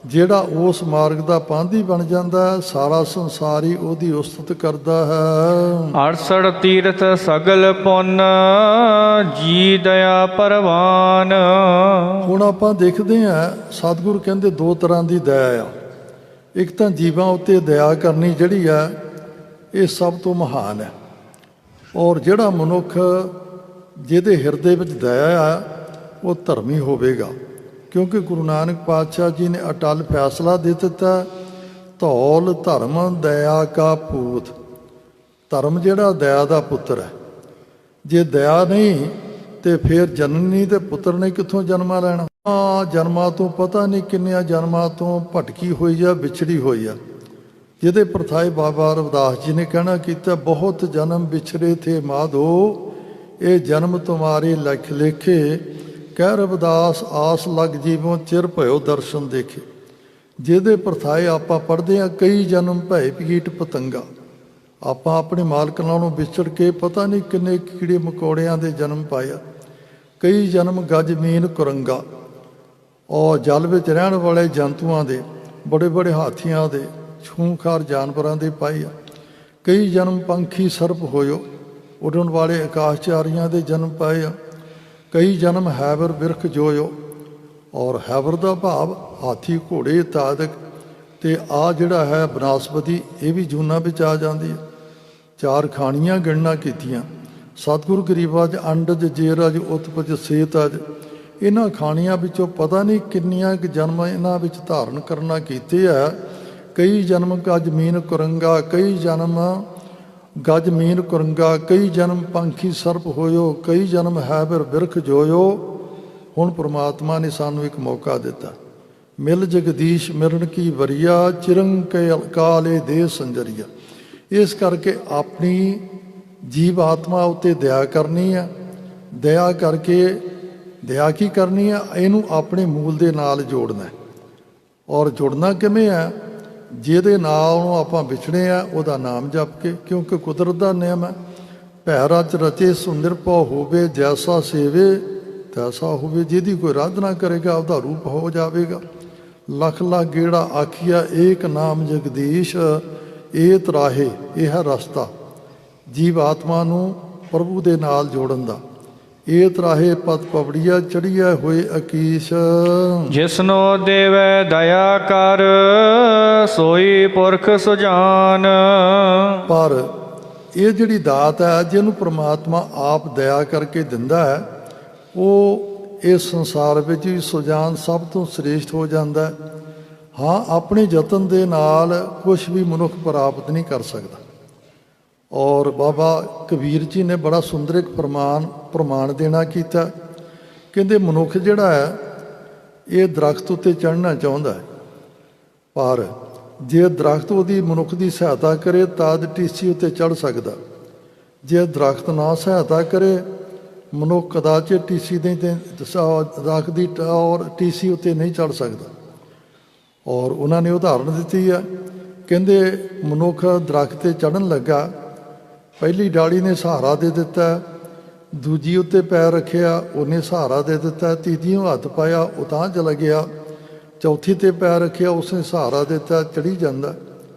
ਜਿਹੜਾ ਉਸ ਮਾਰਗ ਦਾ ਪਾਂਧੀ ਬਣ ਜਾਂਦਾ, ਸਾਰਾ ਸੰਸਾਰ ਹੀ ਉਹਦੀ ਉਸਤਤ ਕਰਦਾ ਹੈ। 68 ਤੀਰਥ ਸਗਲ ਪੁੰਨ, ਜੀ ਦਇਆ ਪਰਵਾਨ। ਹੁਣ ਆਪਾਂ ਦੇਖਦੇ ਹਾਂ ਸਤਿਗੁਰੂ ਕਹਿੰਦੇ ਦੋ ਤਰ੍ਹਾਂ ਦੀ ਦਇਆ ਆ। ਇੱਕ ਤਾਂ ਜੀਵਾਂ ਉੱਤੇ ਦਇਆ ਕਰਨੀ ਜਿਹੜੀ ਆ ਇਹ ਸਭ ਤੋਂ ਮਹਾਨ ਹੈ। ਔਰ ਜਿਹੜਾ ਮਨੁੱਖ ਜਿਹਦੇ ਹਿਰਦੇ ਵਿੱਚ ਦਇਆ ਆ ਉਹ ਧਰਮੀ ਹੋਵੇਗਾ। ਕਿਉਂਕਿ ਗੁਰੂ ਨਾਨਕ ਪਾਤਸ਼ਾਹ ਜੀ ਨੇ ਅਟਲ ਫੈਸਲਾ ਦੇ ਦਿੱਤਾ, ਧੌਲ ਧਰਮ ਦਇਆ ਕਾ ਪੂਤ। ਧਰਮ ਜਿਹੜਾ ਦਇਆ ਦਾ ਪੁੱਤਰ ਹੈ। ਜੇ ਦਇਆ ਨਹੀਂ ਤੇ ਫਿਰ ਜਨਨੀ ਤੇ ਪੁੱਤਰ ਨੇ ਕਿੱਥੋਂ ਜਨਮਾਂ ਲੈਣਾ? ਜਨਮਾਂ ਤੋਂ ਪਤਾ ਨਹੀਂ ਕਿੰਨਿਆਂ ਜਨਮਾਂ ਤੋਂ ਭਟਕੀ ਹੋਈ ਆ, ਵਿਛੜੀ ਹੋਈ ਆ। ਜਿਹਦੇ ਪ੍ਰਥਾਏ ਬਾਬਾ ਰਵਿਦਾਸ ਜੀ ਨੇ ਕਹਿਣਾ ਕੀਤਾ, ਬਹੁਤ ਜਨਮ ਵਿਛੜੇ ਥੇ ਮਾਧੋ, ਇਹ ਜਨਮ ਤੁਮਾਰੇ ਲਖ ਲੇਖੇ, ਕਹਿ ਰਵਿਦਾਸ ਆਸ ਲਗ ਜੀਵੋਂ ਚਿਰ ਭਇਓ ਦਰਸ਼ਨ ਦੇਖੇ। ਜਿਹਦੇ ਪ੍ਰਥਾਏ ਆਪਾਂ ਪੜ੍ਹਦੇ ਹਾਂ, ਕਈ ਜਨਮ ਭੈ ਪੀਟ ਪਤੰਗਾ। ਆਪਾਂ ਆਪਣੇ ਮਾਲਕ ਨਾਲੋਂ ਵਿਛੜ ਕੇ ਪਤਾ ਨਹੀਂ ਕਿੰਨੇ ਕੀੜੇ ਮਕੌੜਿਆਂ ਦੇ ਜਨਮ ਪਾਇਆ। ਕਈ ਜਨਮ ਗੱਜ ਮੀਨ ਕੁਰੰਗਾ, ਔਰ ਜਲ ਵਿੱਚ ਰਹਿਣ ਵਾਲੇ ਜੰਤੂਆਂ ਦੇ, ਬੜੇ ਬੜੇ ਹਾਥੀਆਂ ਦੇ, ਛੂੰਖਾਰ ਜਾਨਵਰਾਂ ਦੇ ਪਾਏ ਆ। ਕਈ ਜਨਮ ਪੰਖੀ ਸਰਪ ਹੋਇਓ, ਉੱਡਣ ਵਾਲੇ ਆਕਾਸ਼ਚਾਰੀਆਂ ਦੇ ਜਨਮ ਪਾਏ ਆ। ਕਈ ਜਨਮ ਹੈਬਰ ਬਿਰਖ ਜੋਇਓ, ਔਰ ਹੈਬਰ ਦਾ ਭਾਵ ਹਾਥੀ ਘੋੜੇ ਇਤਾਦਿਕ। ਤੇ ਆ ਜਿਹੜਾ ਹੈ ਬਨਸਪਤੀ, ਇਹ ਵੀ ਜੂਨਾਂ ਵਿੱਚ ਆ ਜਾਂਦੀ ਹੈ। ਚਾਰ ਖਾਣੀਆਂ ਗਿਣਨਾ ਕੀਤੀਆਂ ਸਤਿਗੁਰੂ ਗਰੀਬਾਜ, ਅੰਡਜ ਜੇਰਜ ਉਤਪਜ ਸੇਤਜ। ਇਹਨਾਂ ਖਾਣੀਆਂ ਵਿੱਚੋਂ ਪਤਾ ਨਹੀਂ ਕਿੰਨੀਆਂ ਕੁ ਜਨਮ ਇਹਨਾਂ ਵਿੱਚ ਧਾਰਨ ਕਰਨਾ ਕੀਤੇ ਆ। ਕਈ ਜਨਮ ਗੱਜ ਮੀਨ ਕੁਰੰਗਾ, ਕਈ ਜਨਮ ਗੱਜ ਮੀਨ ਕੁਰੰਗਾ, ਕਈ ਜਨਮ ਪੰਖੀ ਸਰਪ ਹੋਇਓ, ਕਈ ਜਨਮ ਹੈਬਰ ਬਿਰਖ ਜੋਇਓ। ਹੁਣ ਪ੍ਰਮਾਤਮਾ ਨੇ ਸਾਨੂੰ ਇੱਕ ਮੌਕਾ ਦਿੱਤਾ, ਮਿਲ ਜਗਦੀਸ਼ ਮਿਰਨ ਕੀ ਵਰੀਆ, ਚਿਰੰਗ ਕਾਲੇ ਦੇ ਸੰਜਰੀਆ। ਇਸ ਕਰਕੇ ਆਪਣੀ ਜੀਵ ਆਤਮਾ ਉੱਤੇ ਦਇਆ ਕਰਨੀ ਆ। ਦਇਆ ਕਰਕੇ ਦਇਆ ਕੀ ਕਰਨੀ ਆ? ਇਹਨੂੰ ਆਪਣੇ ਮੂਲ ਦੇ ਨਾਲ ਜੋੜਨਾ। ਔਰ ਜੁੜਨਾ ਕਿਵੇਂ ਆ? ਜਿਹਦੇ ਨਾਲ ਨੂੰ ਆਪਾਂ ਵਿਛੜੇ ਆ ਉਹਦਾ ਨਾਮ ਜਪ ਕੇ। ਕਿਉਂਕਿ ਕੁਦਰਤ ਦਾ ਨਿਯਮ ਹੈ, ਭੈ ਰਚ ਰਚੇ ਸੁੰਦਰਪਉ ਹੋਵੇ, ਜੈਸਾ ਸੇਵੇ ਤੈਸਾ ਹੋਵੇ। ਜਿਹਦੀ ਕੋਈ ਆਰਾਧਨਾ ਕਰੇਗਾ ਉਹਦਾ ਰੂਪ ਹੋ ਜਾਵੇਗਾ। ਲੱਖ ਲੱਖ ਗੇੜਾ ਆਖੀਆ, ਏਕ ਨਾਮ ਜਗਦੀਸ਼, ਇਹ ਤਰਾਹੇ। ਇਹ ਹੈ ਰਸਤਾ ਜੀਵ ਆਤਮਾ ਨੂੰ ਪ੍ਰਭੂ ਦੇ ਨਾਲ ਜੋੜਨ ਦਾ। ਇਹ ਤਰਾਹੇ ਪਤ ਪਵੜੀਆ ਚੜੀਆ ਹੋਏ ਅਕੀਸ਼, ਜਿਸਨੋ ਦੇਵੈ ਦਇਆ ਕਰ ਸੋਈ ਪੁਰਖ ਸੁਜਾਨ। ਪਰ ਇਹ ਜਿਹੜੀ ਦਾਤ ਹੈ ਜਿਹਨੂੰ ਪ੍ਰਮਾਤਮਾ ਆਪ ਦਇਆ ਕਰਕੇ ਦਿੰਦਾ ਹੈ, ਉਹ ਇਸ ਸੰਸਾਰ ਵਿੱਚ ਵੀ ਸੁਜਾਨ ਸਭ ਤੋਂ ਸ੍ਰੇਸ਼ਟ ਹੋ ਜਾਂਦਾ ਹੈ। ਹਾਂ, ਆਪਣੇ ਯਤਨ ਦੇ ਨਾਲ ਕੁਝ ਵੀ ਮਨੁੱਖ ਪ੍ਰਾਪਤ ਨਹੀਂ ਕਰ ਸਕਦਾ। ਔਰ ਬਾਬਾ ਕਬੀਰ ਜੀ ਨੇ ਬੜਾ ਸੁੰਦਰ ਇੱਕ ਪ੍ਰਮਾਣ ਦੇਣਾ ਕੀਤਾ। ਕਹਿੰਦੇ ਮਨੁੱਖ ਜਿਹੜਾ ਹੈ ਇਹ ਦਰਖਤ ਉੱਤੇ ਚੜ੍ਹਨਾ ਚਾਹੁੰਦਾ ਹੈ, ਪਰ ਜੇ ਦਰਖਤ ਉਹਦੀ ਮਨੁੱਖ ਦੀ ਸਹਾਇਤਾ ਕਰੇ ਤਦ ਟੀਸੀ ਉੱਤੇ ਚੜ੍ਹ ਸਕਦਾ। ਜੇ ਦਰਖਤ ਨਾ ਸਹਾਇਤਾ ਕਰੇ, ਮਨੁੱਖ ਕਦਾਚਿਤ ਟੀਸੀ ਦੇ ਦਰਖਤ ਦੀ ਔਰ ਟੀਸੀ ਉੱਤੇ ਨਹੀਂ ਚੜ੍ਹ ਸਕਦਾ। ਔਰ ਉਹਨਾਂ ਨੇ ਉਦਾਹਰਨ ਦਿੱਤੀ ਹੈ, ਕਹਿੰਦੇ ਮਨੁੱਖ ਦਰਖਤ 'ਤੇ ਚੜ੍ਹਨ ਲੱਗਾ, ਪਹਿਲੀ ਡਾਲੀ ਨੇ ਸਹਾਰਾ ਦੇ ਦਿੱਤਾ, ਦੂਜੀ ਉੱਤੇ ਪੈਰ ਰੱਖਿਆ ਉਹਨੇ ਸਹਾਰਾ ਦੇ ਦਿੱਤਾ, ਤੀਜੀ ਨੂੰ ਹੱਥ ਪਾਇਆ ਉਹ ਤਾਂ ਚਲਾ ਗਿਆ, ਚੌਥੀ 'ਤੇ ਪੈਰ ਰੱਖਿਆ ਉਸਨੇ ਸਹਾਰਾ ਦਿੱਤਾ, ਚੜ੍ਹੀ ਜਾਂਦਾ।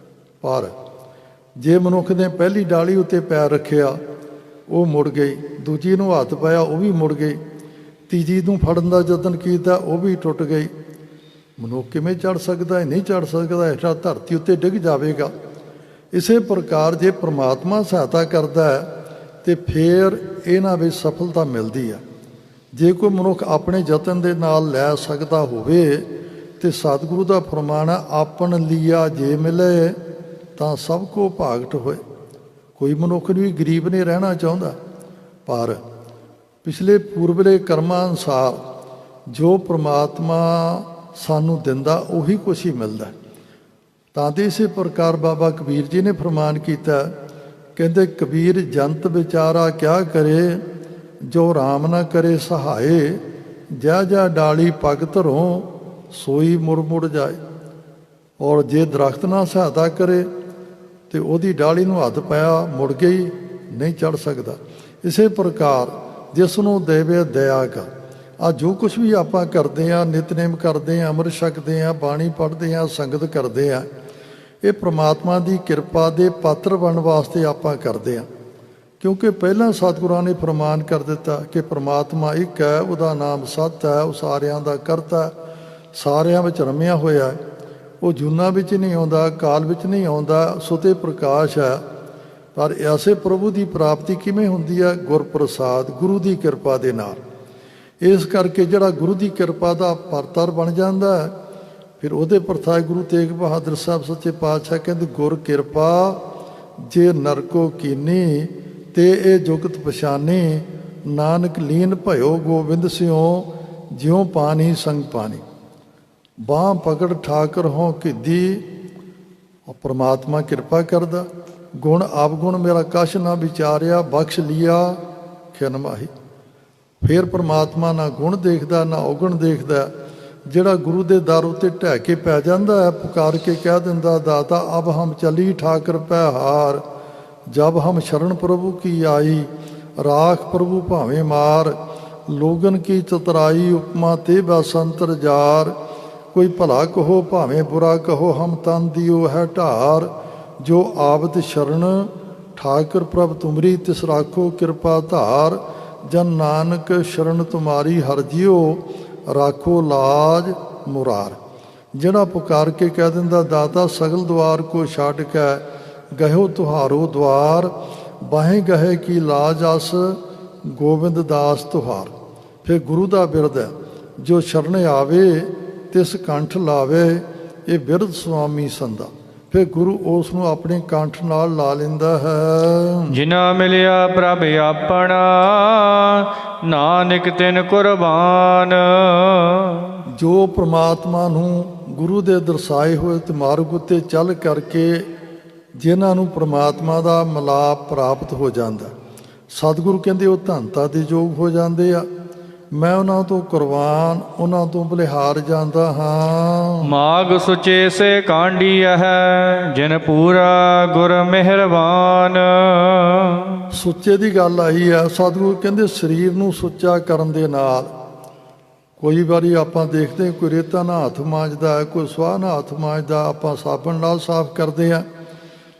ਪਰ ਜੇ ਮਨੁੱਖ ਨੇ ਪਹਿਲੀ ਡਾਲੀ ਉੱਤੇ ਪੈਰ ਰੱਖਿਆ ਉਹ ਮੁੜ ਗਈ, ਦੂਜੀ ਨੂੰ ਹੱਥ ਪਾਇਆ ਉਹ ਵੀ ਮੁੜ ਗਈ, ਤੀਜੀ ਨੂੰ ਫੜਨ ਦਾ ਯਤਨ ਕੀਤਾ ਉਹ ਵੀ ਟੁੱਟ ਗਈ। ਮਨੁੱਖ ਕਿਵੇਂ ਚੜ੍ਹ ਸਕਦਾ ਹੈ? ਨਹੀਂ ਚੜ੍ਹ ਸਕਦਾ, ਹੇਠਾਂ ਧਰਤੀ ਉੱਤੇ ਡਿੱਗ ਜਾਵੇਗਾ। ਇਸੇ ਪ੍ਰਕਾਰ ਜੇ ਪ੍ਰਮਾਤਮਾ ਸਹਾਇਤਾ ਕਰਦਾ ਹੈ ਤੇ ਫਿਰ ਇਹਨਾਂ ਵਿੱਚ ਸਫਲਤਾ ਮਿਲਦੀ ਹੈ। ਜੇ ਕੋਈ ਮਨੁੱਖ ਆਪਣੇ ਯਤਨ ਦੇ ਨਾਲ ਲੈ ਸਕਦਾ ਹੋਵੇ ਤੇ ਸਤਿਗੁਰੂ ਦਾ ਫਰਮਾਨ ਹੈ, ਆਪਨ ਲੀਆ ਜੇ ਮਿਲੇ ਤਾਂ ਸਭ ਕੋ ਭਾਗਟ ਹੋਏ। ਕੋਈ ਮਨੁੱਖ ਵੀ ਗਰੀਬ ਨਹੀਂ ਰਹਿਣਾ ਚਾਹੁੰਦਾ, ਪਰ ਪਿਛਲੇ ਪੂਰਬਲੇ ਕਰਮਾਂ ਅਨੁਸਾਰ ਜੋ ਪ੍ਰਮਾਤਮਾ ਸਾਨੂੰ ਦਿੰਦਾ ਉਹੀ ਕੁਛ ਹੀ ਮਿਲਦਾ। ਤਾਂ ਤੇ ਇਸੇ ਪ੍ਰਕਾਰ ਬਾਬਾ ਕਬੀਰ ਜੀ ਨੇ ਫਰਮਾਨ ਕੀਤਾ, ਕਹਿੰਦੇ ਕਬੀਰ ਜੰਤ ਵਿਚਾਰਾ ਕਿਆ ਕਰੇ, ਜੋ ਰਾਮ ਨਾ ਕਰੇ ਸਹਾਏ, ਜਾ ਜਾ ਡਾਲੀ ਪਗ ਧਰੋਂ ਸੋਈ ਮੁੜ ਮੁੜ ਜਾਏ। ਔਰ ਜੇ ਦਰਖਤ ਨਾਲ ਸਹਾਇਤਾ ਕਰੇ ਤੇ ਉਹਦੀ ਡਾਲੀ ਨੂੰ ਹੱਥ ਪਾਇਆ ਮੁੜ ਗਈ, ਨਹੀਂ ਚੜ੍ਹ ਸਕਦਾ। ਇਸੇ ਪ੍ਰਕਾਰ ਜਿਸ ਨੂੰ ਦੇਵੇ ਦਇਆ ਕਰ, ਆ ਜੋ ਕੁਛ ਵੀ ਆਪਾਂ ਕਰਦੇ ਹਾਂ, ਨਿਤਨੇਮ ਕਰਦੇ ਹਾਂ, ਅੰਮ੍ਰਿਤ ਛਕਦੇ ਹਾਂ, ਬਾਣੀ ਪੜ੍ਹਦੇ ਹਾਂ, ਸੰਗਤ ਕਰਦੇ ਹਾਂ, ਇਹ ਪ੍ਰਮਾਤਮਾ ਦੀ ਕਿਰਪਾ ਦੇ ਪਾਤਰ ਬਣਨ ਵਾਸਤੇ ਆਪਾਂ ਕਰਦੇ ਹਾਂ। ਕਿਉਂਕਿ ਪਹਿਲਾਂ ਸਤਿਗੁਰਾਂ ਨੇ ਫਰਮਾਨ ਕਰ ਦਿੱਤਾ ਕਿ ਪ੍ਰਮਾਤਮਾ ਇੱਕ ਹੈ, ਉਹਦਾ ਨਾਮ ਸਤ ਹੈ, ਉਹ ਸਾਰਿਆਂ ਦਾ ਕਰਤਾ, ਸਾਰਿਆਂ ਵਿੱਚ ਰਮਿਆ ਹੋਇਆ ਹੈ, ਉਹ ਜੂਨਾਂ ਵਿੱਚ ਨਹੀਂ ਆਉਂਦਾ, ਕਾਲ ਵਿੱਚ ਨਹੀਂ ਆਉਂਦਾ, ਸੁਤੇ ਪ੍ਰਕਾਸ਼ ਹੈ। ਪਰ ਐਸੇ ਪ੍ਰਭੂ ਦੀ ਪ੍ਰਾਪਤੀ ਕਿਵੇਂ ਹੁੰਦੀ ਹੈ? ਗੁਰਪ੍ਰਸਾਦ, ਗੁਰੂ ਦੀ ਕਿਰਪਾ ਦੇ ਨਾਲ। ਇਸ ਕਰਕੇ ਜਿਹੜਾ ਗੁਰੂ ਦੀ ਕਿਰਪਾ ਦਾ ਪਾਤਰ ਬਣ ਜਾਂਦਾ ਹੈ, ਫਿਰ ਉਹਦੇ ਪ੍ਰਥਾਏ ਗੁਰੂ ਤੇਗ ਬਹਾਦਰ ਸਾਹਿਬ ਸੱਚੇ ਪਾਤਸ਼ਾਹ ਕਹਿੰਦੇ, ਗੁਰ ਕਿਰਪਾ ਜੇ ਨਰਕੋ ਕੀਨੀ ਤੇ ਇਹ ਜੁਗਤ ਪਛਾਨੀ, ਨਾਨਕ ਲੀਨ ਭਇਓ ਗੋਬਿੰਦ ਸਿਓ, ਜਿਉ ਪਾਣੀ ਸੰਗ ਪਾਣੀ। ਬਾਂਹ ਪਕੜ ਠਾਕਰ ਹੋਂ ਕਿੱਦੀ, ਪਰਮਾਤਮਾ ਕਿਰਪਾ ਕਰਦਾ। ਗੁਣ ਆਪਗੁਣ ਮੇਰਾ ਕਛ ਨਾ ਵਿਚਾਰਿਆ, ਬਖਸ਼ ਲਿਆ ਖਿਨ ਮਾਹੀ। ਫਿਰ ਪਰਮਾਤਮਾ ਨਾ ਗੁਣ ਦੇਖਦਾ ਨਾ ਔਗਣ ਦੇਖਦਾ। ਜਿਹੜਾ ਗੁਰੂ ਦੇ ਦਰ ਉੱਤੇ ਢਹਿ ਕੇ ਪੈ ਜਾਂਦਾ ਹੈ, ਪੁਕਾਰ ਕੇ ਕਹਿ ਦਿੰਦਾ, ਦਾਤਾ ਅਬ ਹਮ ਚਲੀ ਠਾਕਰ ਪੈ ਹਾਰ, ਜਬ ਹਮ ਸ਼ਰਨ ਪ੍ਰਭੂ ਕੀ ਆਈ, ਰਾਖ ਪ੍ਰਭੂ ਭਾਵੇਂ ਮਾਰ, ਲੋਗਨ ਕੀ ਚਤਰਾਈ ਉਪਮਾ ਤੇ ਬਸੰਤਰ ਜਾਰ, ਕੋਈ ਭਲਾ ਕਹੋ ਭਾਵੇਂ ਬੁਰਾ ਕਹੋ, ਹਮ ਤਨ ਦਿਓ ਹੈ ਢਾਰ, ਜੋ ਆਵਤ ਸ਼ਰਨ ਠਾਕਰ ਪ੍ਰਭ ਤੁਮਰੀ ਤਿਸ ਰਾਖੋ ਕਿਰਪਾ ਧਾਰ, ਜਨ ਨਾਨਕ ਸ਼ਰਨ ਤੁਮਾਰੀ ਹਰ ਜਿਉ, ਰਾਖੋ ਲਾਜ ਮੁਰਾਰ। ਜਿਹੜਾ ਪੁਕਾਰ ਕੇ ਕਹਿ ਦਿੰਦਾ, ਦਾਤਾ ਸਗਲ ਦੁਆਰ ਕੋ ਛੱਡ ਕੇ ਗਇਓ ਤੁਹਾਰੋ ਦੁਆਰ, ਬਾਹੇ ਗਹੇ ਕੀ ਲਾਜ ਅਸ ਗੋਬਿੰਦ ਦਾਸ ਤੁਹਾਰ। ਫਿਰ ਗੁਰੂ ਦਾ ਬਿਰਦ ਹੈ, ਜੋ ਸ਼ਰਨ ਆਵੇ ਤਿਸ ਕੰਠ ਲਾਵੇ, ਇਹ ਬਿਰਦ ਸੁਆਮੀ ਸੰਦਾ। ਫਿਰ ਗੁਰੂ ਉਸ ਨੂੰ ਆਪਣੇ ਕੰਠ ਨਾਲ ਲਾ ਲੈਂਦਾ ਹੈ। ਜਿਨਾ ਮਿਲਿਆ ਪ੍ਰਭ ਆਪਣਾ, ਨਾਨਕ ਤਿਨ ਕੁਰਬਾਨ। ਜੋ ਪ੍ਰਮਾਤਮਾ ਨੂੰ ਗੁਰੂ ਦੇ ਦਰਸਾਏ ਹੋਏ ਤੇ ਮਾਰਗ ਉੱਤੇ ਚੱਲ ਕਰਕੇ ਜਿਨ੍ਹਾਂ ਨੂੰ ਪ੍ਰਮਾਤਮਾ ਦਾ ਮਿਲਾਪ ਪ੍ਰਾਪਤ ਹੋ ਜਾਂਦਾ, ਸਤਿਗੁਰੂ ਕਹਿੰਦੇ ਉਹ ਧੰਨਤਾ ਦੇ ਯੋਗ ਹੋ ਜਾਂਦੇ ਆ। ਮੈਂ ਉਹਨਾਂ ਤੋਂ ਕੁਰਬਾਨ, ਉਹਨਾਂ ਤੋਂ ਬਲਿਹਾਰ ਜਾਂਦਾ ਹਾਂ। ਮਾਗ ਸੁਚੇ ਸੇ ਕਾਂਢੀ ਹੈ, ਜਿਨ ਪੂਰਾ ਗੁਰ ਮਿਹਰਬਾਨ। ਸੁੱਚੇ ਦੀ ਗੱਲ ਆਈ ਹੈ। ਸਤਿਗੁਰੂ ਕਹਿੰਦੇ ਸਰੀਰ ਨੂੰ ਸੁੱਚਾ ਕਰਨ ਦੇ ਨਾਲ, ਕੋਈ ਵਾਰੀ ਆਪਾਂ ਦੇਖਦੇ ਕੋਈ ਰੇਤਾ ਨਾਲ ਹੱਥ ਮਾਂਜਦਾ ਹੈ, ਕੋਈ ਸਵਾਹ ਨਾਲ ਹੱਥ ਮਾਂਜਦਾ, ਆਪਾਂ ਸਾਬਣ ਨਾਲ ਸਾਫ਼ ਕਰਦੇ ਹਾਂ,